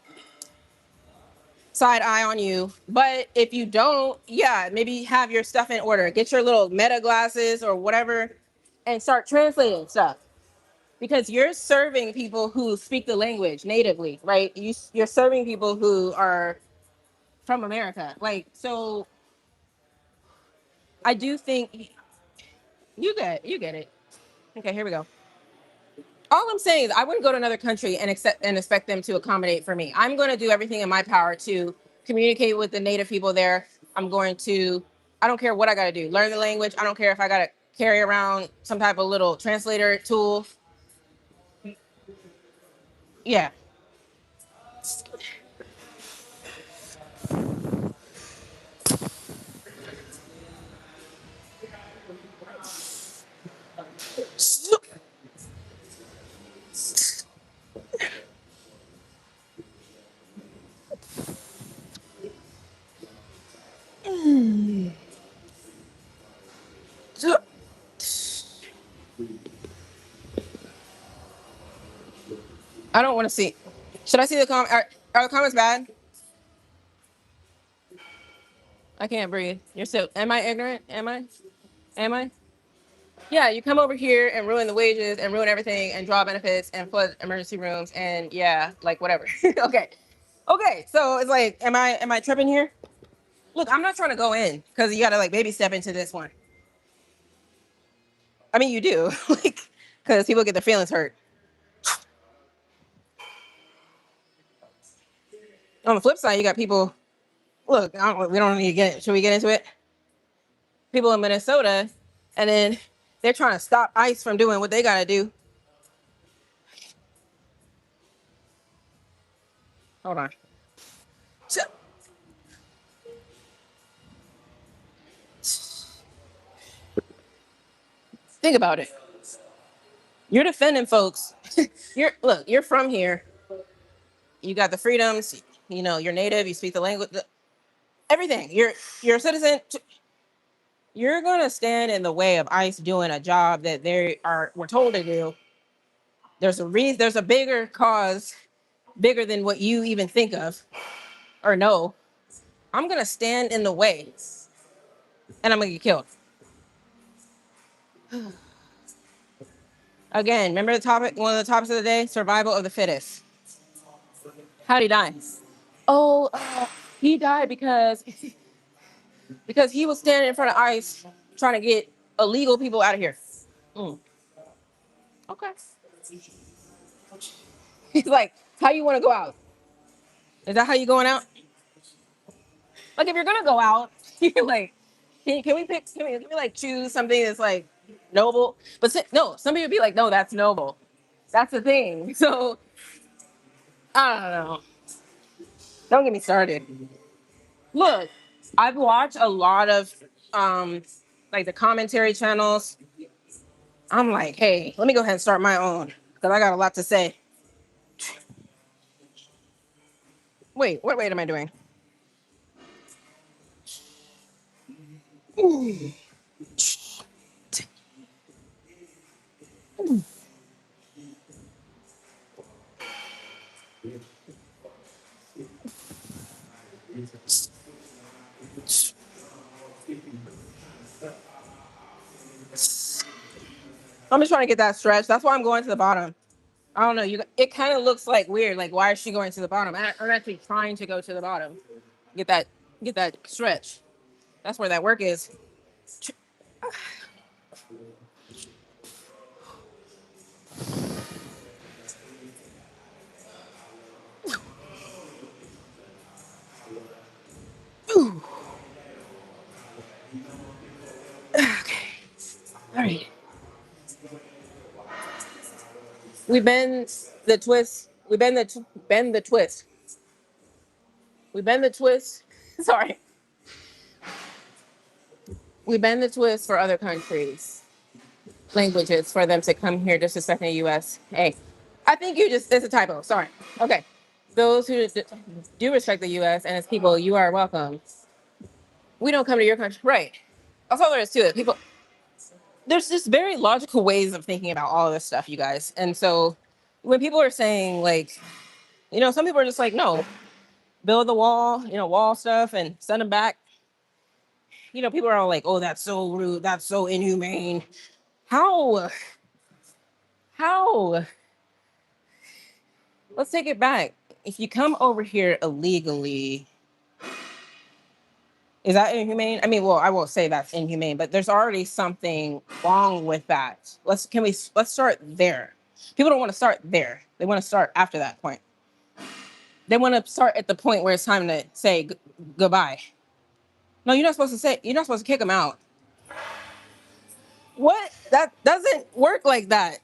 S1: side eye on you. But if you don't, yeah, maybe have your stuff in order. Get your little meta glasses or whatever and start translating stuff. Because you're serving people who speak the language natively, right? You're serving people who are from America. Like, so I do think you get it. Okay, here we go. All I'm saying is I wouldn't go to another country and expect them to accommodate for me. I'm going to do everything in my power to communicate with the native people there. I don't care what I got to do. Learn the language. I don't care if I got to carry around some type of little translator tool. Yeah. I don't want to see. Should I see the comment? Are the comments bad? I can't breathe. You're so. Am I ignorant? Am I? Am I? Yeah, you come over here and ruin the wages and ruin everything and draw benefits and flood emergency rooms and yeah, like whatever. Okay. Okay. So it's like, am I tripping here? Look, I'm not trying to go in because you gotta like baby step into this one. I mean you do. Like because people get their feelings hurt. On the flip side, you got people, look, we don't need to should we get into it? People in Minnesota, and then they're trying to stop ICE from doing what they gotta do. Hold on. Think about it. You're defending folks. You're from here. You got the freedoms. You know, you're native. You speak the language. Everything. You're a citizen. You're gonna stand in the way of ICE doing a job that we're told to do. There's a reason. There's a bigger cause, bigger than what you even think of or know. I'm gonna stand in the way, and I'm gonna get killed. Again, remember the topic? One of the topics of the day: survival of the fittest. How did he die? Oh, he died because he was standing in front of ICE trying to get illegal people out of here. Mm. Okay. He's like, how you want to go out? Is that how you going out? Like, if you're gonna go out, you're like, can we pick? Can we like choose something that's like noble? But no, some people be like, no, that's noble. That's the thing. So I don't know. Don't get me started. Look, I've watched a lot of like the commentary channels. I'm like, hey, let me go ahead and start my own because I got a lot to say. Wait, what weight am I doing? I'm just trying to get that stretch. That's why I'm going to the bottom. I don't know. It kind of looks like weird. Like, why is she going to the bottom? I'm actually trying to go to the bottom. Get that, get that stretch. That's where that work is. Ooh. Okay. All right. We bend the twist. We bend the twist. We bend the twist. Sorry. We bend the twist for other countries, languages, for them to come here just to second the U.S. Hey, I think it's a typo. Sorry. Okay. Those who do respect the U.S. and its people, you are welcome. We don't come to your country. Right. That's all there is to it. There's just very logical ways of thinking about all of this stuff, you guys. And so when people are saying, like, some people are just like, no, build the wall, wall stuff and send them back. People are all like, oh, that's so rude. That's so inhumane. How? How? Let's take it back. If you come over here illegally, is that inhumane? I mean, well, I won't say that's inhumane, but there's already something wrong with that. Let's start there. People don't want to start there. They want to start after that point. They want to start at the point where it's time to say goodbye. No, you're not supposed to kick them out. What? That doesn't work like that.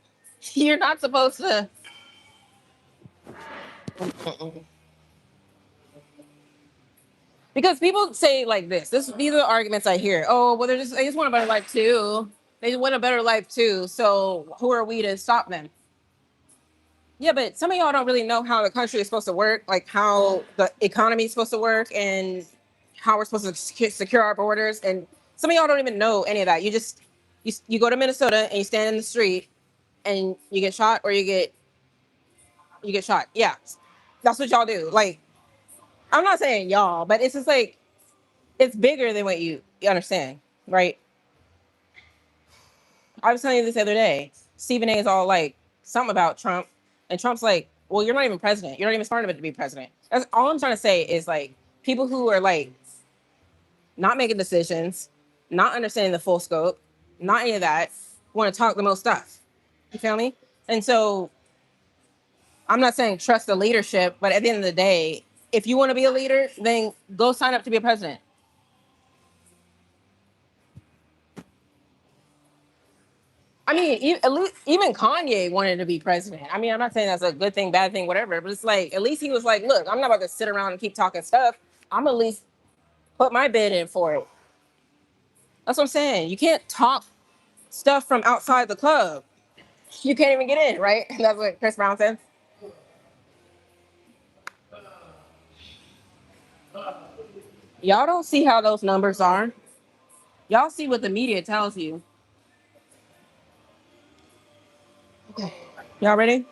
S1: You're not supposed to. Because people say like these are the arguments I hear. Oh, well, they just want a better life too. They want a better life too. So who are we to stop them? Yeah, but some of y'all don't really know how the country is supposed to work, like how the economy is supposed to work and how we're supposed to secure our borders. And some of y'all don't even know any of that. You go to Minnesota and you stand in the street and you get shot or you get shot. Yeah, that's what y'all do. Like, I'm not saying y'all, but it's just like it's bigger than what you understand, right? I was telling you this the other day. Stephen A is all like something about Trump, and Trump's like, "Well, you're not even president. You're not even smart enough to be president." That's all I'm trying to say is like people who are like not making decisions, not understanding the full scope, not any of that, want to talk the most stuff. You feel me? And so I'm not saying trust the leadership, but at the end of the day, if you want to be a leader, then go sign up to be a president. I mean, at least even Kanye wanted to be president. I mean, I'm not saying that's a good thing, bad thing, whatever, but it's like at least he was like, look, I'm not about to sit around and keep talking stuff. I'm at least put my bid in for it. That's what I'm saying. You can't talk stuff from outside the club. You can't even get in, right? That's what Chris Brown said. Y'all don't see how those numbers are. Y'all see what the media tells you. Okay. Y'all ready?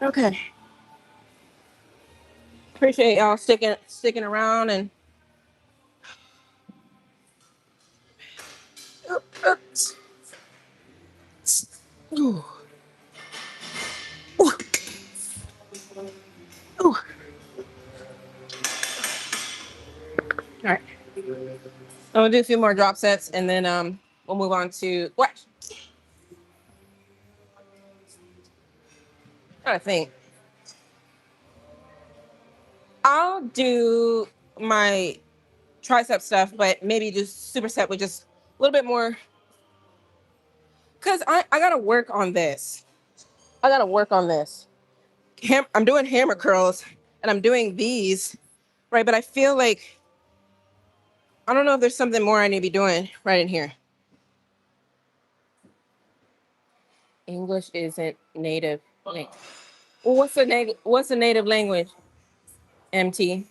S1: Okay. Appreciate y'all sticking around and ooh, ooh, ooh. All right. I'm gonna do a few more drop sets and then we'll move on to what? I think I'll do my tricep stuff, but maybe just superset with just a little bit more because I gotta work on this. I gotta work on this. I'm doing hammer curls and I'm doing these, right? But I feel like I don't know if there's something more I need to be doing right in here. English isn't native. Wait. Well, what's the native language? MT.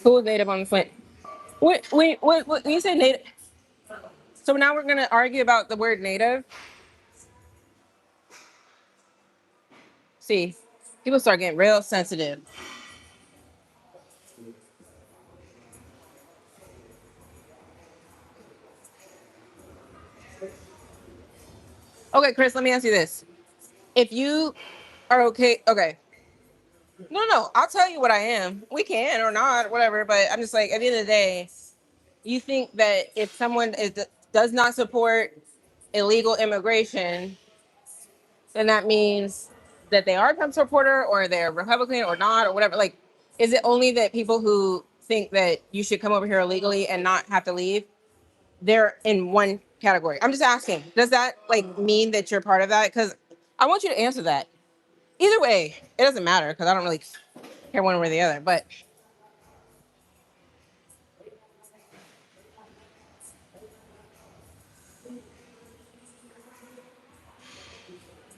S1: Who was native on the Flint? What when you say native? So now we're gonna argue about the word native. See, people start getting real sensitive. Okay, Chris, let me ask you this. If you are okay. No, I'll tell you what I am. We can or not, whatever. But I'm just like, at the end of the day, you think that if someone does not support illegal immigration, then that means that they are a Trump supporter or they're Republican or not or whatever. Like, is it only that people who think that you should come over here illegally and not have to leave, they're in one category? I'm just asking. Does that like mean that you're part of that? Because I want you to answer that. Either way, it doesn't matter because I don't really care one way or the other. But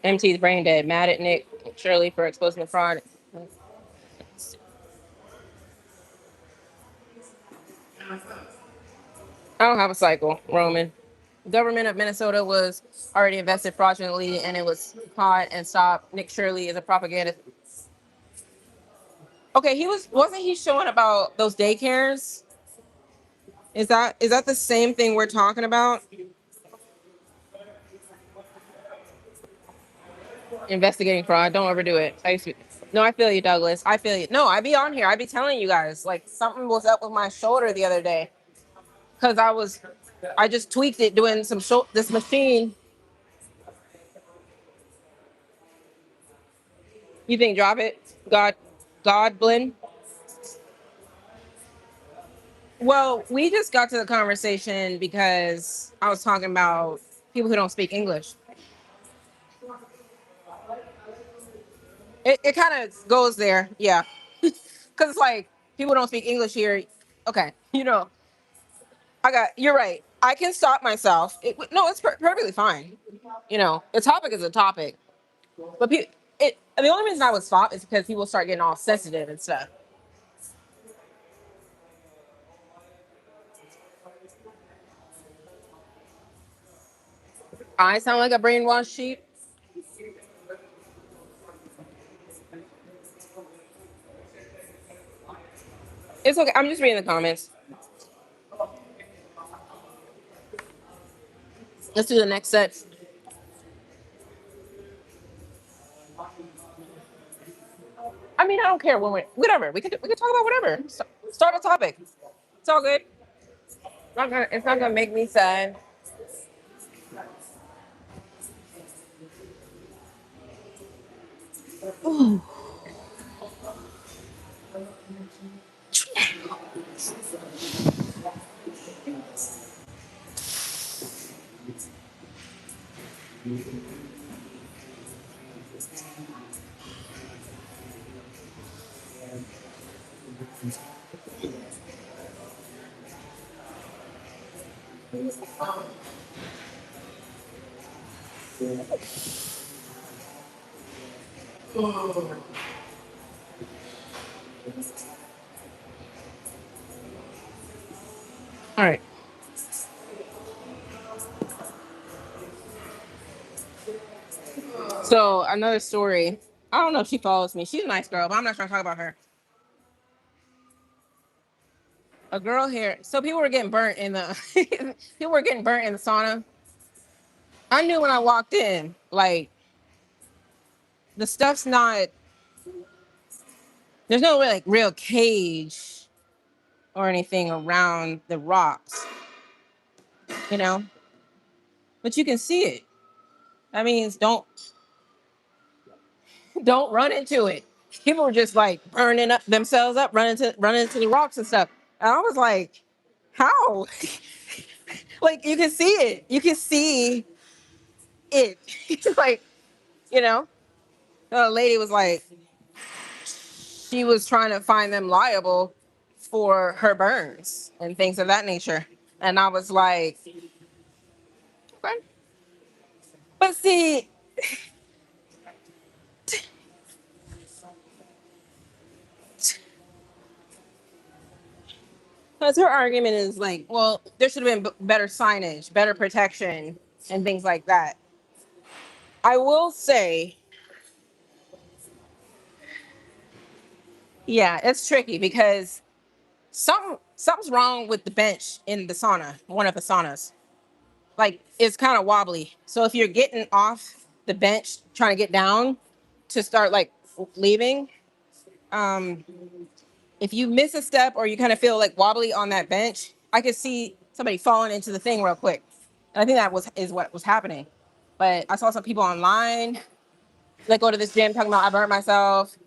S1: MT's brain dead, mad at Nick Shirley for exposing the fraud. I don't have a cycle, Roman. Government of Minnesota was already invested fraudulently and it was caught and stopped. Nick Shirley is a propaganda. Okay, wasn't he showing about those daycares? Is that the same thing we're talking about? Investigating fraud. Don't overdo it. No, I feel you, Douglas. I feel you. No, I be on here. I be telling you guys like something was up with my shoulder the other day because I just tweaked it doing this machine. You think drop it? Godblin? Well, we just got to the conversation because I was talking about people who don't speak English. It kind of goes there, yeah. Because it's like people don't speak English here. Okay, you're right. I can stop myself. No, it's perfectly fine. The topic is a topic, but the only reason I would stop is because people start getting all sensitive and stuff. I sound like a brainwashed sheep. It's okay. I'm just reading the comments. Let's do the next set. I mean, I don't care when we whatever. We could talk about whatever. Start a topic. It's all good. It's not gonna make me sad. All right. So another story. I don't know if she follows me. She's a nice girl, but I'm not trying to talk about her. A girl here. So people were getting burnt in the people were getting burnt in the sauna. I knew when I walked in, like the stuff's not. There's no like real cage or anything around the rocks, you know. But you can see it. That means don't run into it. People were just like burning up themselves up, running into the rocks and stuff. And I was like, how? Like you can see it. You can see it. It's like, you know, the lady was like, she was trying to find them liable for her burns and things of that nature. And I was like, okay. But see, because her argument is like, well, there should have been better signage, better protection, and things like that. I will say, yeah, it's tricky because something's wrong with the bench in the sauna, one of the saunas. Like it's kind of wobbly. So if you're getting off the bench trying to get down to start like leaving, um, if you miss a step or you kind of feel like wobbly on that bench, I could see somebody falling into the thing real quick. And I think that is what was happening. But I saw some people online that go to this gym talking about I burnt myself.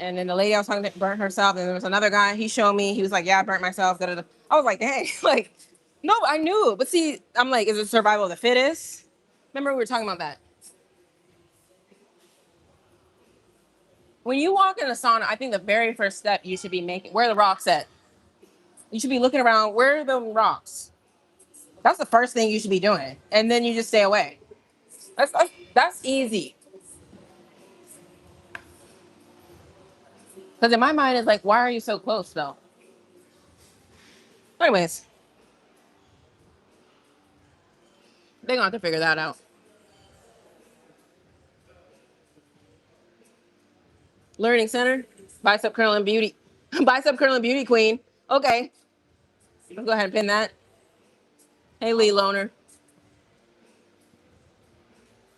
S1: And then the lady I was talking to burnt herself. And there was another guy, he showed me, he was like, yeah, I burnt myself. Da, da, da. I was like, dang, like, no, I knew. But see, I'm like, is it survival of the fittest? Remember we were talking about that. When you walk in a sauna, I think the very first step you should be making, where are the rocks at? You should be looking around, where are the rocks? That's the first thing you should be doing. And then you just stay away. That's easy. Because in my mind, it's like, why are you so close though? Anyways, they're gonna have to figure that out. Learning center, bicep curl and beauty, bicep curl and beauty queen. Okay, let's go ahead and pin that. Hey, Lee Loner,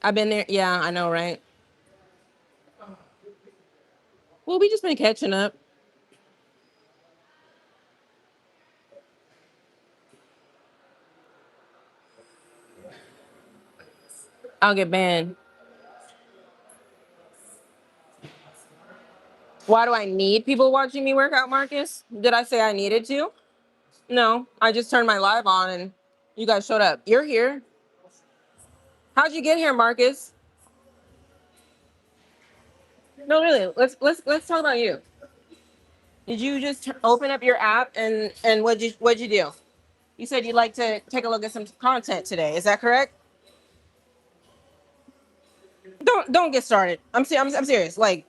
S1: I've been there. Yeah, I know, right? Well, we just been catching up. I'll get banned. Why do I need people watching me work out, Marcus? Did I say I needed to? No, I just turned my live on and you guys showed up. You're here. How'd you get here, Marcus? No, really. Let's talk about you. Did you just open up your app and what'd you do? You said you'd like to take a look at some content today. Is that correct? Don't get started. I'm serious. Like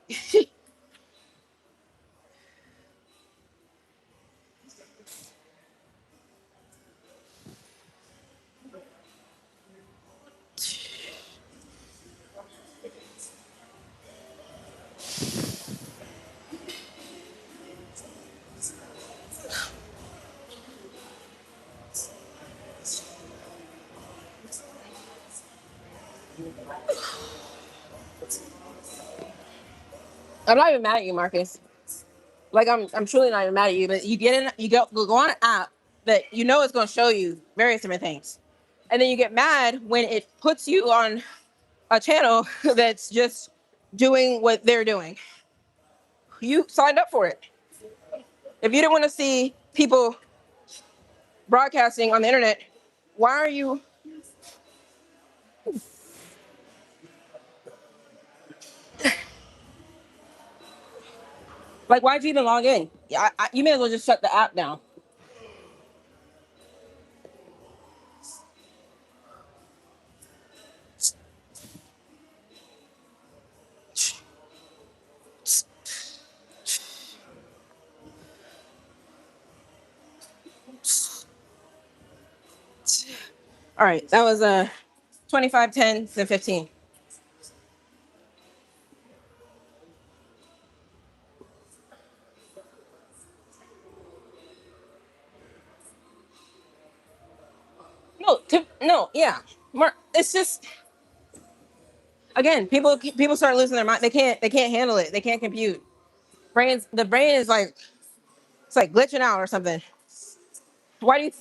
S1: I'm not even mad at you, Marcus. Like I'm truly not even mad at you. But you get in, you go on an app that you know is going to show you various different things, and then you get mad when it puts you on a channel that's just doing what they're doing. You signed up for it. If you didn't want to see people broadcasting on the internet, why are you like? Why'd you even log in? Yeah, you may as well just shut the app down. All right, that was 25, 10, then 15. No, no, yeah. It's just again, people start losing their mind. They can't handle it. They can't compute. The brain is like it's like glitching out or something. Why do you?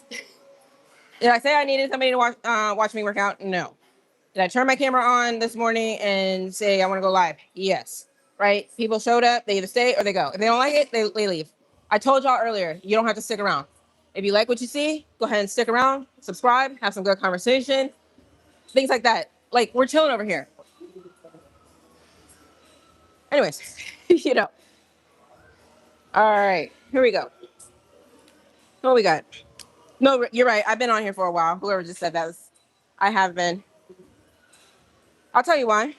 S1: Did I say I needed somebody to watch me work out? No. Did I turn my camera on this morning and say I want to go live? Yes. Right? People showed up. They either stay or they go. If they don't like it, they leave. I told y'all earlier, you don't have to stick around. If you like what you see, go ahead and stick around, subscribe, have some good conversation, things like that. Like we're chilling over here. Anyways, you know. All right, here we go. What we got? No, you're right. I've been on here for a while. Whoever just said that was, I have been. I'll tell you why.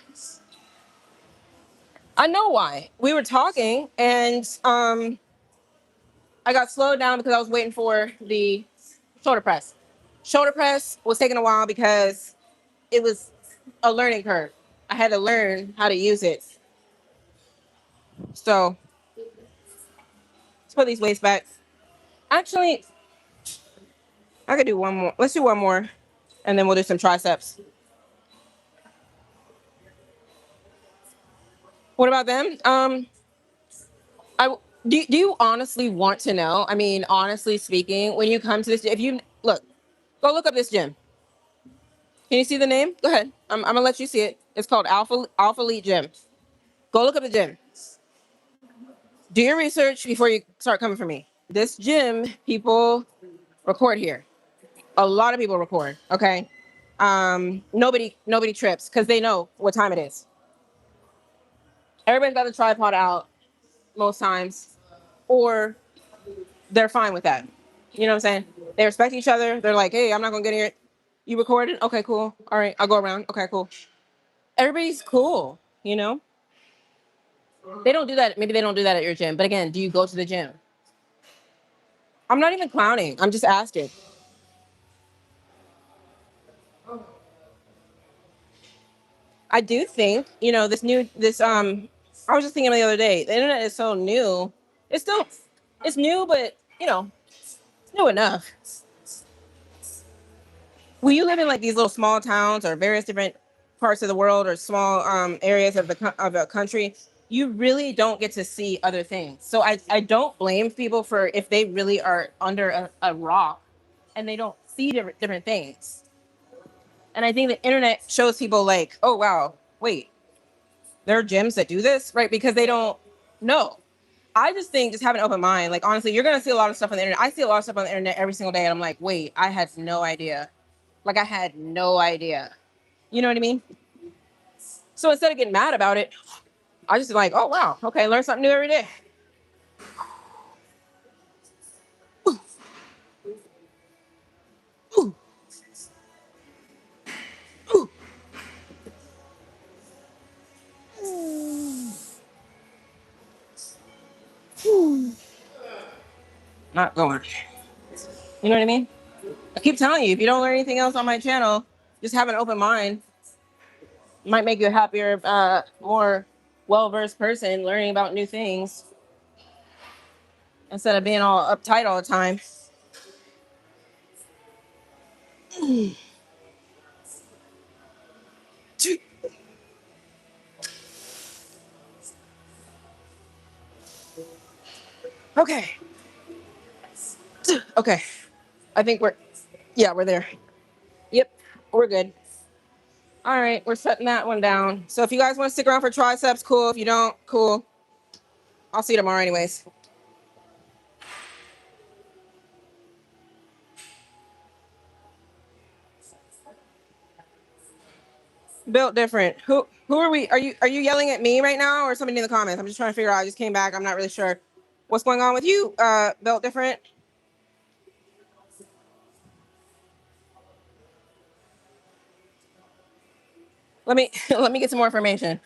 S1: I know why. We were talking, and I got slowed down because I was waiting for the shoulder press. Shoulder press was taking a while because it was a learning curve. I had to learn how to use it. So let's put these weights back. Actually, I could do one more. Let's do one more, and then we'll do some triceps. What about them? I do you honestly want to know? I mean, honestly speaking, when you come to this, if you look, go look up this gym. Can you see the name? Go ahead. I'm gonna let you see it. It's called Alpha Elite Gym. Go look up the gym. Do your research before you start coming for me. This gym, people record here. A lot of people record. Okay. Nobody trips because they know what time it is. Everybody's got the tripod out most times, or they're fine with that. You know what I'm saying? They respect each other. They're like, hey, I'm not gonna get here. You recorded? Okay, cool. All right, I'll go around. Okay, cool. Everybody's cool. You know, they don't do that. Maybe they don't do that at your gym. But again, do you go to the gym? I'm not even clowning. I'm just asking. I do think, I was just thinking the other day, the internet is so new. It's still it's new, but it's new enough. When you live in like these little small towns or various different parts of the world or small areas of of a country, you really don't get to see other things. So I don't blame people for if they really are under a rock and they don't see different things. And I think the internet shows people like, oh wow, wait, there are gyms that do this, right? Because they don't know. I just think just have an open mind. Like honestly, you're gonna see a lot of stuff on the internet. I see a lot of stuff on the internet every single day, and I'm like, wait, I had no idea. Like I had no idea. You know what I mean? So instead of getting mad about it, I just like, oh wow, okay, learn something new every day. Not going. You know what I mean? I keep telling you, if you don't learn anything else on my channel, just have an open mind. It might make you a happier, more well versed person learning about new things instead of being all uptight all the time. Okay. Okay. I think yeah, we're there. Yep, we're good. All right, we're setting that one down. So if you guys want to stick around for triceps, cool. If you don't, cool. I'll see you tomorrow, anyways. Built different. Who are we? Are you yelling at me right now or somebody in the comments? I'm just trying to figure out. I just came back. I'm not really sure what's going on with you. Built different. Let me let me get some more information.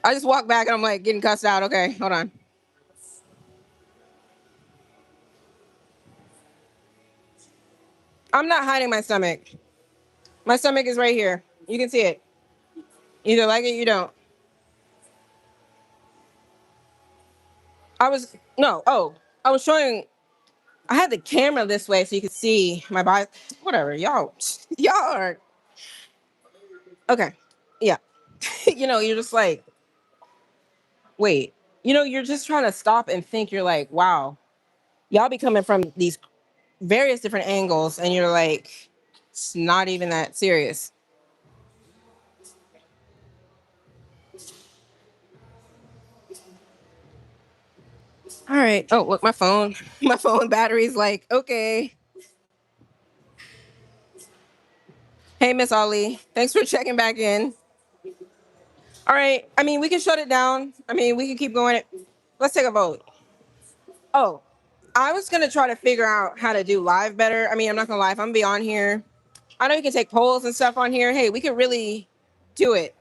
S1: I just walked back and I'm like getting cussed out. Okay, hold on. I'm not hiding my stomach. My stomach is right here. You can see it. Either like it, you don't. I was no. Oh, I was showing. I had the camera this way so you could see my body. Whatever, y'all. Y'all are okay. Yeah. You're just like, wait. You're just trying to stop and think. You're like, wow. Y'all be coming from these various different angles, and you're like, it's not even that serious. All right. Oh, look, my phone. My phone battery's like, okay. Hey, Miss Ollie. Thanks for checking back in. All right. I mean, we can shut it down. I mean, we can keep going. Let's take a vote. Oh, I was gonna try to figure out how to do live better. I mean, I'm not gonna lie. If I'm gonna be on here, I know you can take polls and stuff on here. Hey, we could really do it.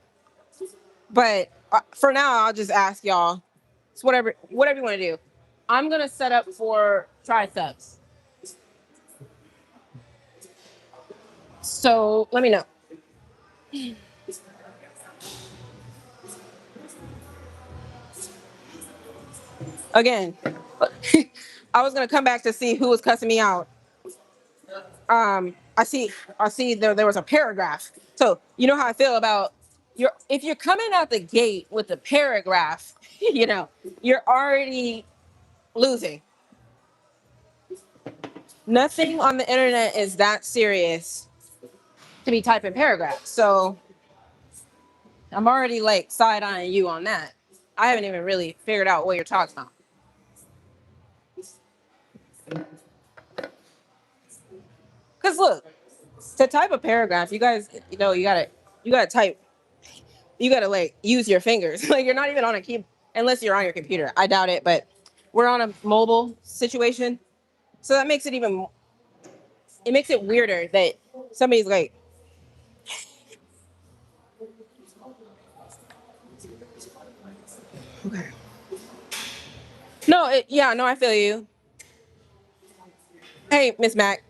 S1: But for now, I'll just ask y'all. It's whatever you want to do. I'm gonna set up for triceps. So let me know. Again, I was gonna come back to see who was cussing me out. I see there was a paragraph. So you know how I feel about if you're coming out the gate with a paragraph, you're already losing. Nothing on the internet is that serious to be typing paragraphs. So I'm already like side eyeing you on that. I haven't even really figured out what you're talking about. Cause look, to type a paragraph, you guys, you gotta type, you gotta like use your fingers. Like you're not even on a key unless you're on your computer. I doubt it, but we're on a mobile situation, so that makes it weirder that somebody's like, okay, no, yeah, no, I feel you. Hey, Miss Mac,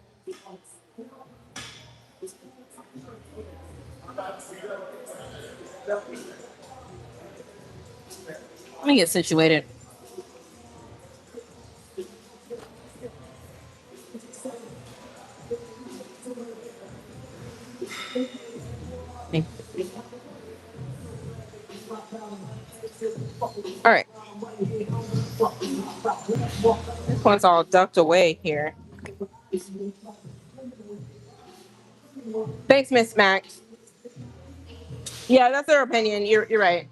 S1: let me get situated. All right, this one's all ducked away here. Thanks, Miss Mac. Yeah, that's their opinion. You're right.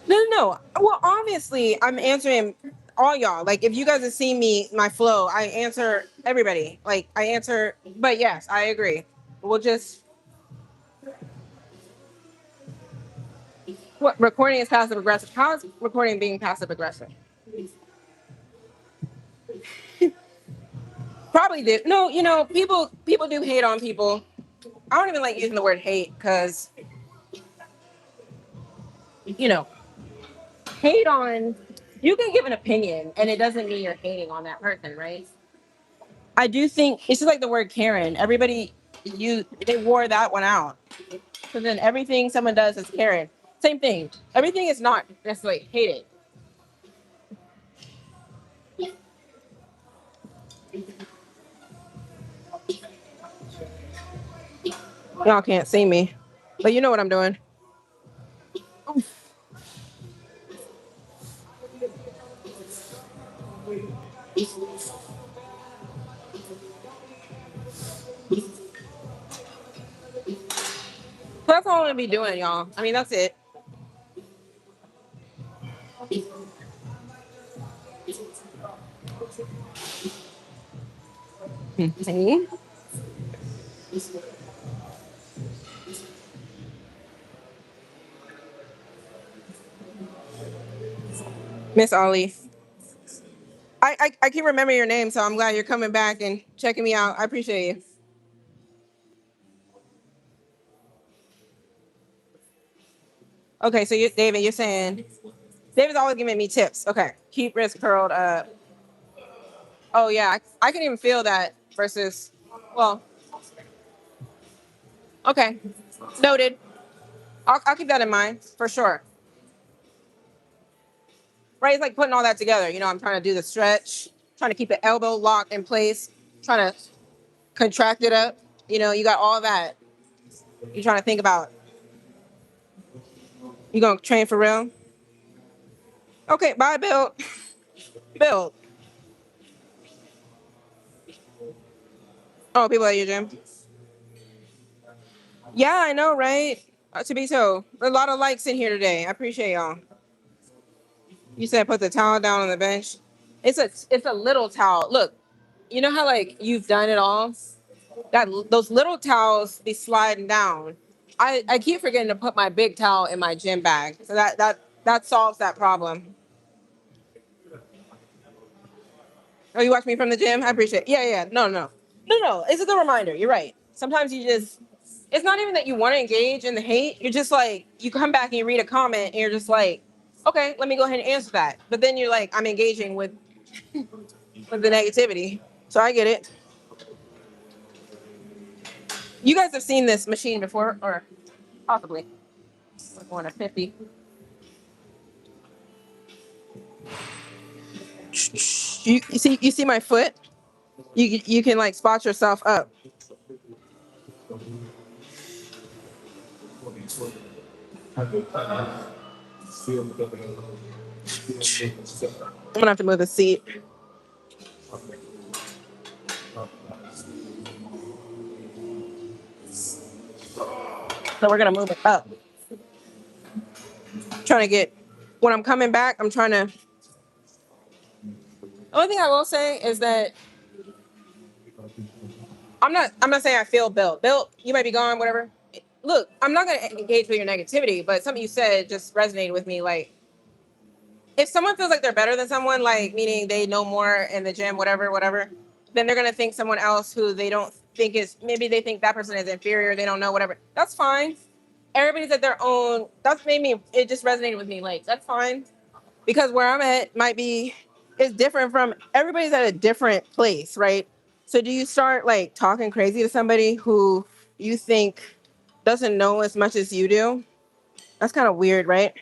S1: No, no, no. Well, obviously, I'm answering all y'all. Like, if you guys have seen my flow, I answer everybody. Like, I answer. But yes, I agree. We'll just what recording is passive aggressive. How is recording being passive aggressive? Probably did. No, people do hate on people. I don't even like using the word hate because you know, hate on. You can give an opinion, and it doesn't mean you're hating on that person, right? I do think it's just like the word Karen. Everybody, they wore that one out. So then everything someone does is Karen. Same thing. Everything is not necessarily hated. Y'all can't see me, but you know what I'm doing. That's all I'm gonna be doing, y'all. I mean, that's it. See? Miss Ollie. I can't remember your name, so I'm glad you're coming back and checking me out. I appreciate you. Okay, so you, David, you're saying David's always giving me tips. Okay, keep wrist curled up. Oh yeah, I can even feel that versus. Well, okay, noted. I'll keep that in mind for sure. Right, it's like putting all that together. You know, I'm trying to do the stretch, trying to keep the elbow locked in place, trying to contract it up. You know, you got all that. You're trying to think about. You gonna train for real? Okay, bye, Bill. Bill. Oh, people at your gym. Yeah, I know, right? To be so, a lot of likes in here today. I appreciate y'all. You said put the towel down on the bench. It's a little towel. Look, you know how like you've done it all. That those little towels be sliding down. I keep forgetting to put my big towel in my gym bag, so that solves that problem. Oh, you watch me from the gym? I appreciate it. Yeah, yeah. No. It's a good reminder. You're right. Sometimes you just, it's not even that you want to engage in the hate. You're just like, you come back and you read a comment and you're just like, okay, let me go ahead and answer that. But then you're like, I'm engaging with the negativity. So I get it. You guys have seen this machine before, or possibly. We're going to 50. You see my foot? You can like spot yourself up. I'm gonna have to move the seat. So we're gonna move it up. Trying to get when I'm coming back, I'm trying to. The only thing I will say is that I'm not saying I feel built. Built, you might be gone, whatever. Look, I'm not gonna engage with your negativity, but something you said just resonated with me. Like if someone feels like they're better than someone, like meaning they know more in the gym, whatever, then they're gonna think someone else who they don't think is maybe they think that person is inferior, they don't know, whatever. That's fine. Everybody's at their own. That's made me. It just resonated with me. Like that's fine because where I'm at might be is different from everybody's at a different place, right? So do you start like talking crazy to somebody who you think doesn't know as much as you do? That's kind of weird, right?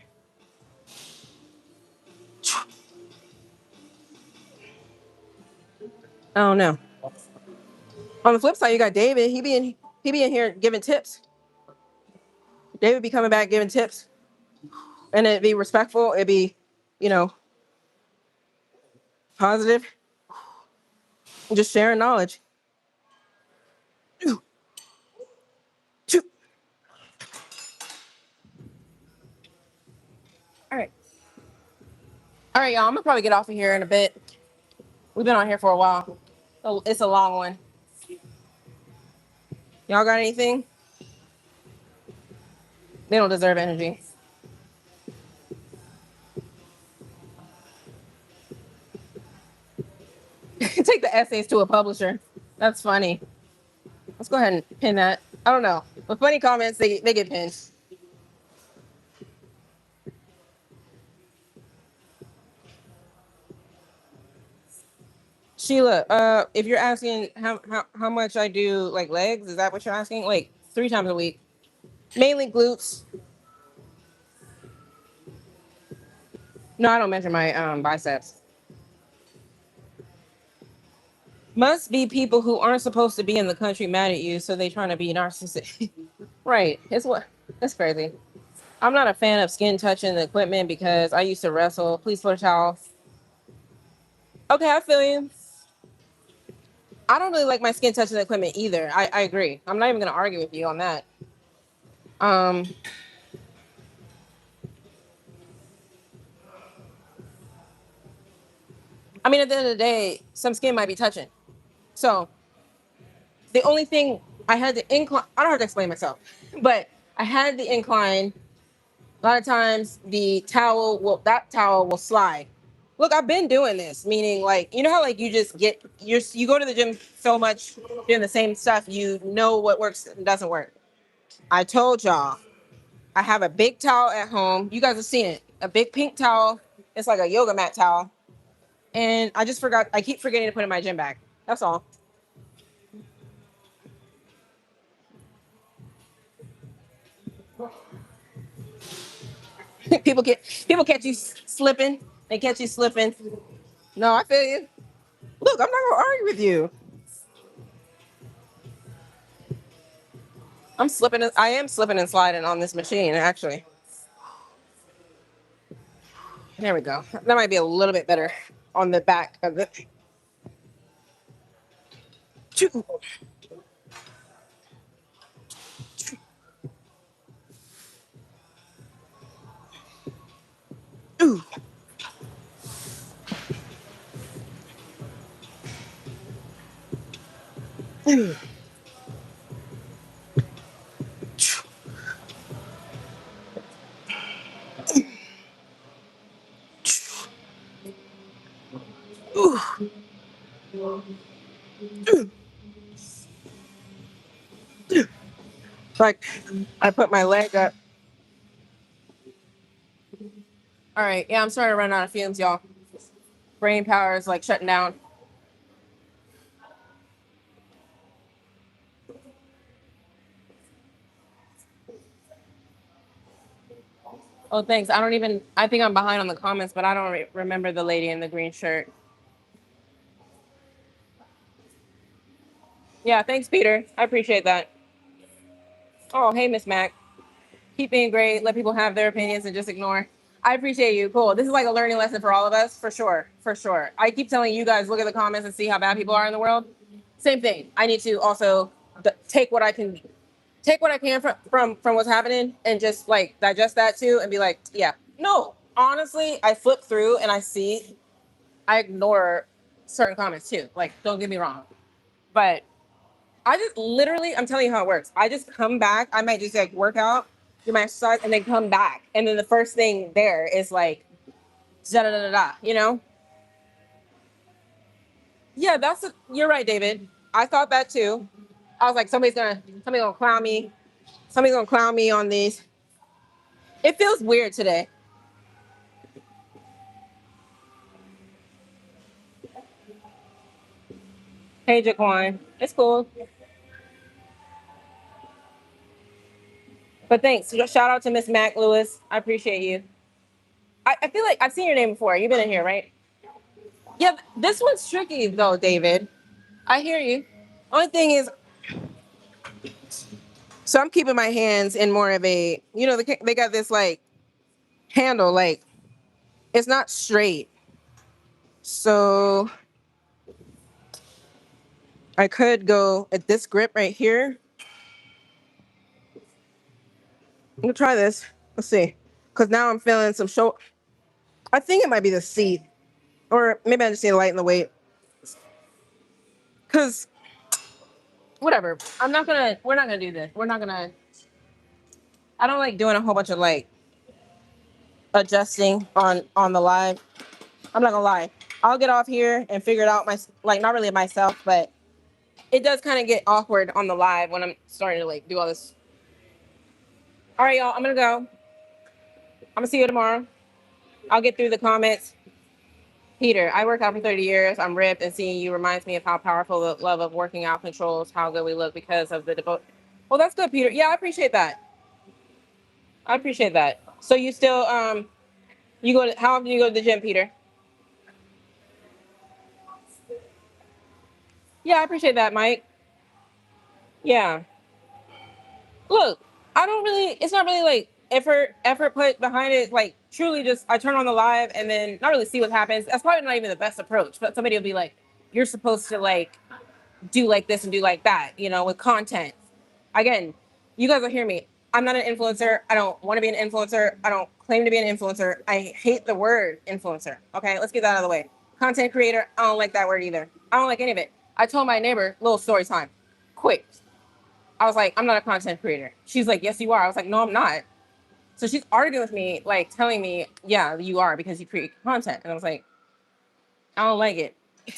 S1: I don't know. On the flip side, you got David. He be in here giving tips. David be coming back giving tips, and it'd be respectful. It'd be, you know, positive, just sharing knowledge. All right, all right, y'all. I'm gonna probably get off of here in a bit. We've been on here for a while. So it's a long one. Y'all got anything? They don't deserve energy. Take the essays to a publisher. That's funny. Let's go ahead and pin that. I don't know. But funny comments, they get pinned. Sheila, if you're asking how much I do like legs, is that what you're asking? Like 3 times a week. Mainly glutes. No, I don't measure my biceps. Must be people who aren't supposed to be in the country mad at you, so they trying to be narcissistic. Right. It's what that's crazy. I'm not a fan of skin touching the equipment because I used to wrestle. Please put a towel. Okay, I feel you. I don't really like my skin touching the equipment either. I agree. I'm not even gonna argue with you on that. Um, I mean, at the end of the day, some skin might be touching. So the only thing I had to incline, I don't have to explain myself, but I had the incline. A lot of times that towel will slide. Look, I've been doing this, meaning like, you know how like you just you go to the gym so much doing the same stuff, you know what works and doesn't work. I told y'all, I have a big towel at home. You guys have seen it. A big pink towel. It's like a yoga mat towel. And I keep forgetting to put it in my gym bag. That's all. People catch you slipping. They catch you slipping. No, I feel you. Look, I'm not gonna argue with you. I am slipping and sliding on this machine, actually. There we go. That might be a little bit better on the back of it. Ooh. Ooh. Ooh. Like I put my leg up. All right, yeah, I'm starting to run out of fumes, y'all. Brain power is like shutting down. Oh, thanks. I think I'm behind on the comments, but I don't remember the lady in the green shirt. Yeah, thanks, Peter. I appreciate that. Oh, hey, Miss Mac. Keep being great. Let people have their opinions and just ignore. I appreciate you. Cool. This is like a learning lesson for all of us, for sure. For sure. I keep telling you guys, look at the comments and see how bad people are in the world. Same thing. I need to also take what I can from what's happening and just like digest that too and be like, yeah, no. Honestly, I flip through and I ignore certain comments too. Like, don't get me wrong, but I just literally, I'm telling you how it works. I just come back. I might just like work out, do my exercise, and then come back. And then the first thing there is like, da da da da da, you know? Yeah, you're right, David. I thought that too. I was like, somebody's gonna clown me. Somebody's gonna clown me on these. It feels weird today. Hey, Jaquan. It's cool. But thanks. Shout out to Miss Mac Lewis. I appreciate you. I feel like I've seen your name before. You've been in here, right? Yeah, this one's tricky though, David. I hear you. Only thing is, so I'm keeping my hands in more of a, they got this like handle, like it's not straight. So I could go at this grip right here. I'm gonna try this. Let's see. Because now I'm feeling some shoulder. I think it might be the seat. Or maybe I just need to lighten the weight. Because whatever. We're not gonna do this. I don't like doing a whole bunch of like adjusting on the live. I'm not gonna lie. I'll get off here and figure it out like not really myself, but it does kind of get awkward on the live when I'm starting to like do all this. All right, y'all. I'm gonna go. I'm gonna see you tomorrow. I'll get through the comments. Peter, I worked out for 30 years. I'm ripped, and seeing you reminds me of how powerful the love of working out controls how good we look because of the devote. Well, that's good, Peter. Yeah, I appreciate that. I appreciate that. So you still how often do you go to the gym, Peter? Yeah, I appreciate that, Mike. Yeah. Look, I don't really. It's not really like effort put behind it. Like truly, just I turn on the live and then not really see what happens. That's probably not even the best approach. But somebody will be like, "You're supposed to like do like this and do like that," with content. Again, you guys will hear me. I'm not an influencer. I don't want to be an influencer. I don't claim to be an influencer. I hate the word influencer. Okay, let's get that out of the way. Content creator, I don't like that word either. I don't like any of it. I told my neighbor, little story time, quick. I was like, I'm not a content creator. She's like, yes, you are. I was like, no, I'm not. So she's arguing with me, like telling me, yeah, you are because you create content. And I was like, I don't like it.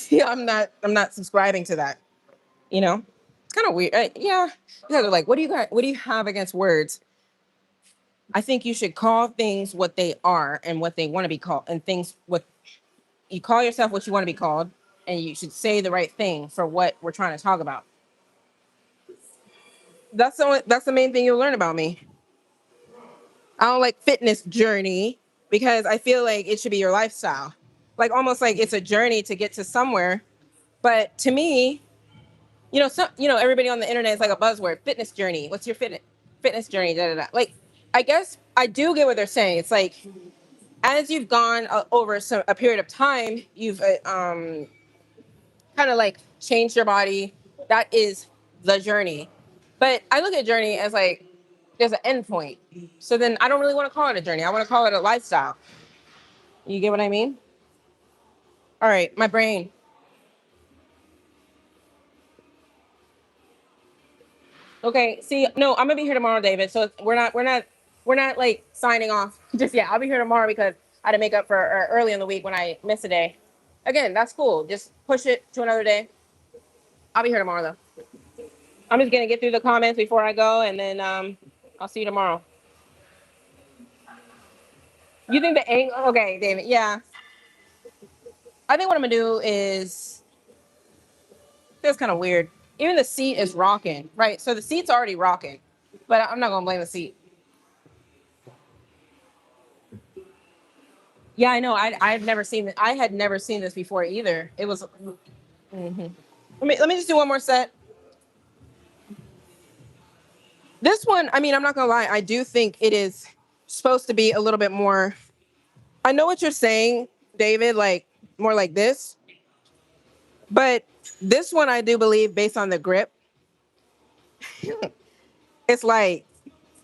S1: Yeah, I'm not subscribing to that. It's kind of weird. Yeah, you guys are like, what do you have against words? I think you should call things what they are and what they want to be called, and things what you call yourself what you want to be called, and you should say the right thing for what we're trying to talk about. That's the main thing you'll learn about me. I don't like fitness journey because I feel like it should be your lifestyle. Like almost like it's a journey to get to somewhere. But to me, everybody on the internet is like a buzzword. Fitness journey. What's your fitness journey? Da, da, da. Like, I guess I do get what they're saying. It's like as you've gone over a period of time, you've kind of like changed your body. That is the journey. But I look at journey as like there's an end point. So then I don't really want to call it a journey. I want to call it a lifestyle. You get what I mean? All right, my brain. Okay, see, no, I'm gonna be here tomorrow, David. So we're not like signing off just yet. I'll be here tomorrow because I had to make up for early in the week when I missed a day. Again, that's cool. Just push it to another day. I'll be here tomorrow though. I'm just gonna get through the comments before I go, and then I'll see you tomorrow. You think the angle? Okay, David. Yeah, I think what I'm gonna do is feels kind of weird. Even the seat is rocking, right? So the seat's already rocking, but I'm not gonna blame the seat. Yeah, I know. I had never seen this before either. It was. Mhm. Let me just do one more set. This one, I mean, I'm not gonna lie. I do think it is supposed to be a little bit more. I know what you're saying, David. Like more like this, but this one I do believe, based on the grip, it's like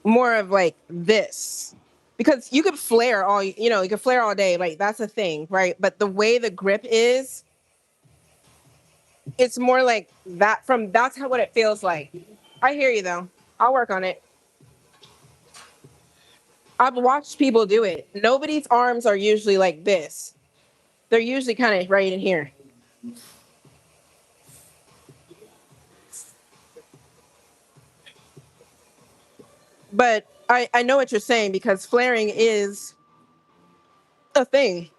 S1: more of like this. Because you could flare you could flare all day. Like that's a thing, right? But the way the grip is, it's more like that. That's how what it feels like. I hear you though. I'll work on it. I've watched people do it. Nobody's arms are usually like this. They're usually kind of right in here. But I know what you're saying because flaring is a thing.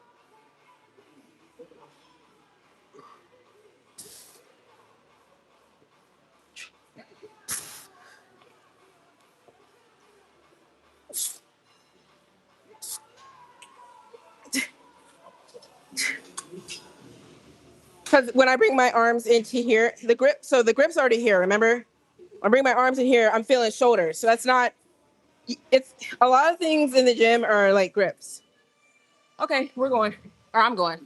S1: Because when I bring my arms into here, the grip's already here. Remember, I bring my arms in here. I'm feeling shoulders, so that's not. It's a lot of things in the gym are like grips. Okay, we're going, or I'm going.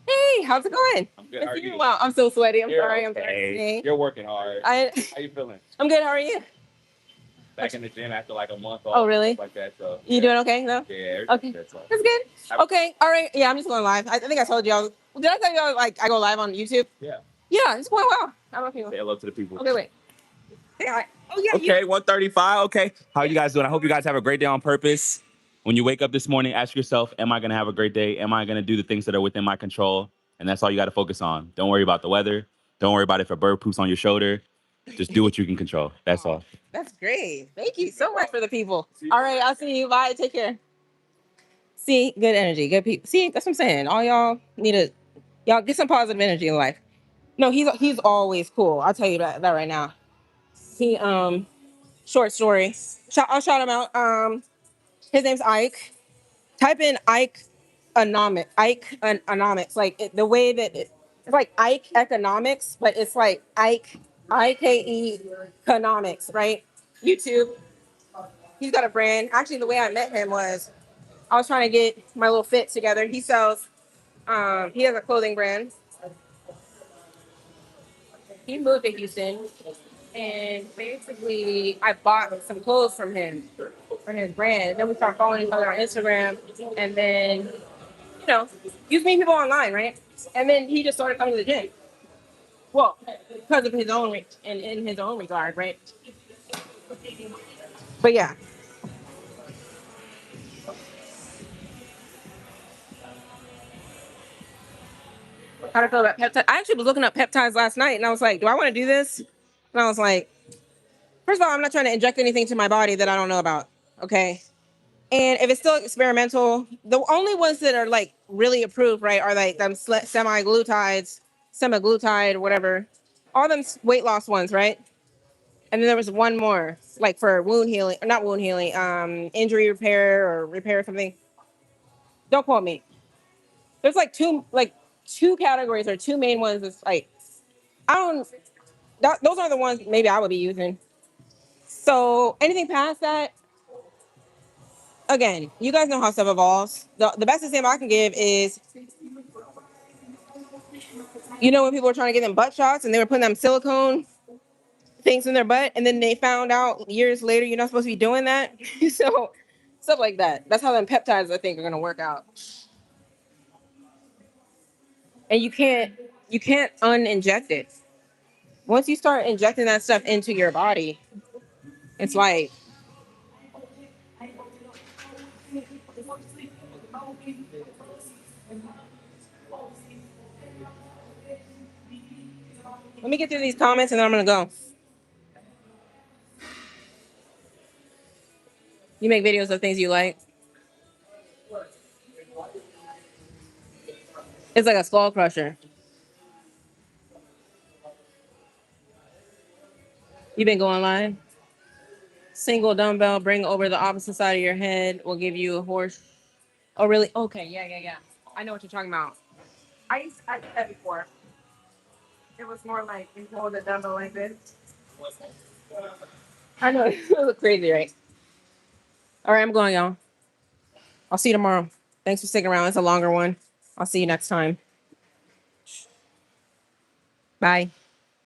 S1: Hey, how's it going? I'm good. How are you? Wow, I'm so sweaty. I'm sorry. I'm sorry. You're working hard. How you feeling? I'm good. How are you? Back in the gym after like a month off. Oh, really? Like that. So you doing okay though? Yeah. Okay. That's good. Okay. All right. Yeah, I'm just going live. I think I told y'all. Did I tell y'all like I go live on YouTube? Yeah. Yeah, it's going well. How about you? Say hello to the people. Okay, wait. Say hi. Oh yeah. Okay, 135. Okay. How are you guys doing? I hope you guys have a great day on purpose. When you wake up this morning, ask yourself, am I gonna have a great day? Am I gonna do the things that are within my control? And that's all you gotta focus on. Don't worry about the weather. Don't worry about if a bird poops on your shoulder. Just do what you can control. That's all. That's great. Thank you so much for the people. All right, I'll see you. Bye. Take care. See, good energy, good people. See, that's what I'm saying. All y'all get some positive energy in life. No, he's always cool. I'll tell you that right now. He short story. I'll shout him out. His name's Ike. Type in Ike Anomics. Ike Anomics. Like the way that It's like Ike Economics, but it's like Ike IKE Economics, right? YouTube. He's got a brand. Actually, the way I met him was I was trying to get my little fit together. He sells. He has a clothing brand. He moved to Houston, and basically, I bought some clothes from him for his brand. And then we started following each other on Instagram, and then you meet people online, right? And then he just started coming to the gym. Well, because of his own in his own regard, right? But yeah, how to feel about peptides? I actually was looking up peptides last night, and I was like, do I want to do this? And I was like, first of all, I'm not trying to inject anything to my body that I don't know about. Okay. And if it's still experimental, the only ones that are like really approved, right, are like them semaglutide, whatever. All them weight loss ones, right? And then there was one more, like for wound healing, not wound healing, injury repair or repair something. Don't quote me. There's like two categories or two main ones. It's like I don't. Those are the ones maybe I would be using. So anything past that, again, you guys know how stuff evolves. The best example I can give is, when people were trying to get them butt shots and they were putting them silicone things in their butt, and then they found out years later you're not supposed to be doing that. So stuff like that. That's how them peptides I think are gonna work out. And you can't uninject it. Once you start injecting that stuff into your body, it's like let me get through these comments and then I'm gonna go. You make videos of things you like. It's like a skull crusher. You've been going live. Single dumbbell, bring over the opposite side of your head will give you a horse. Oh, really? Okay, yeah. I know what you're talking about. I did that before. It was more like you hold the dumbbell like this. I know it look crazy, right? All right, I'm going, y'all. I'll see you tomorrow. Thanks for sticking around. It's a longer one. I'll see you next time. Bye.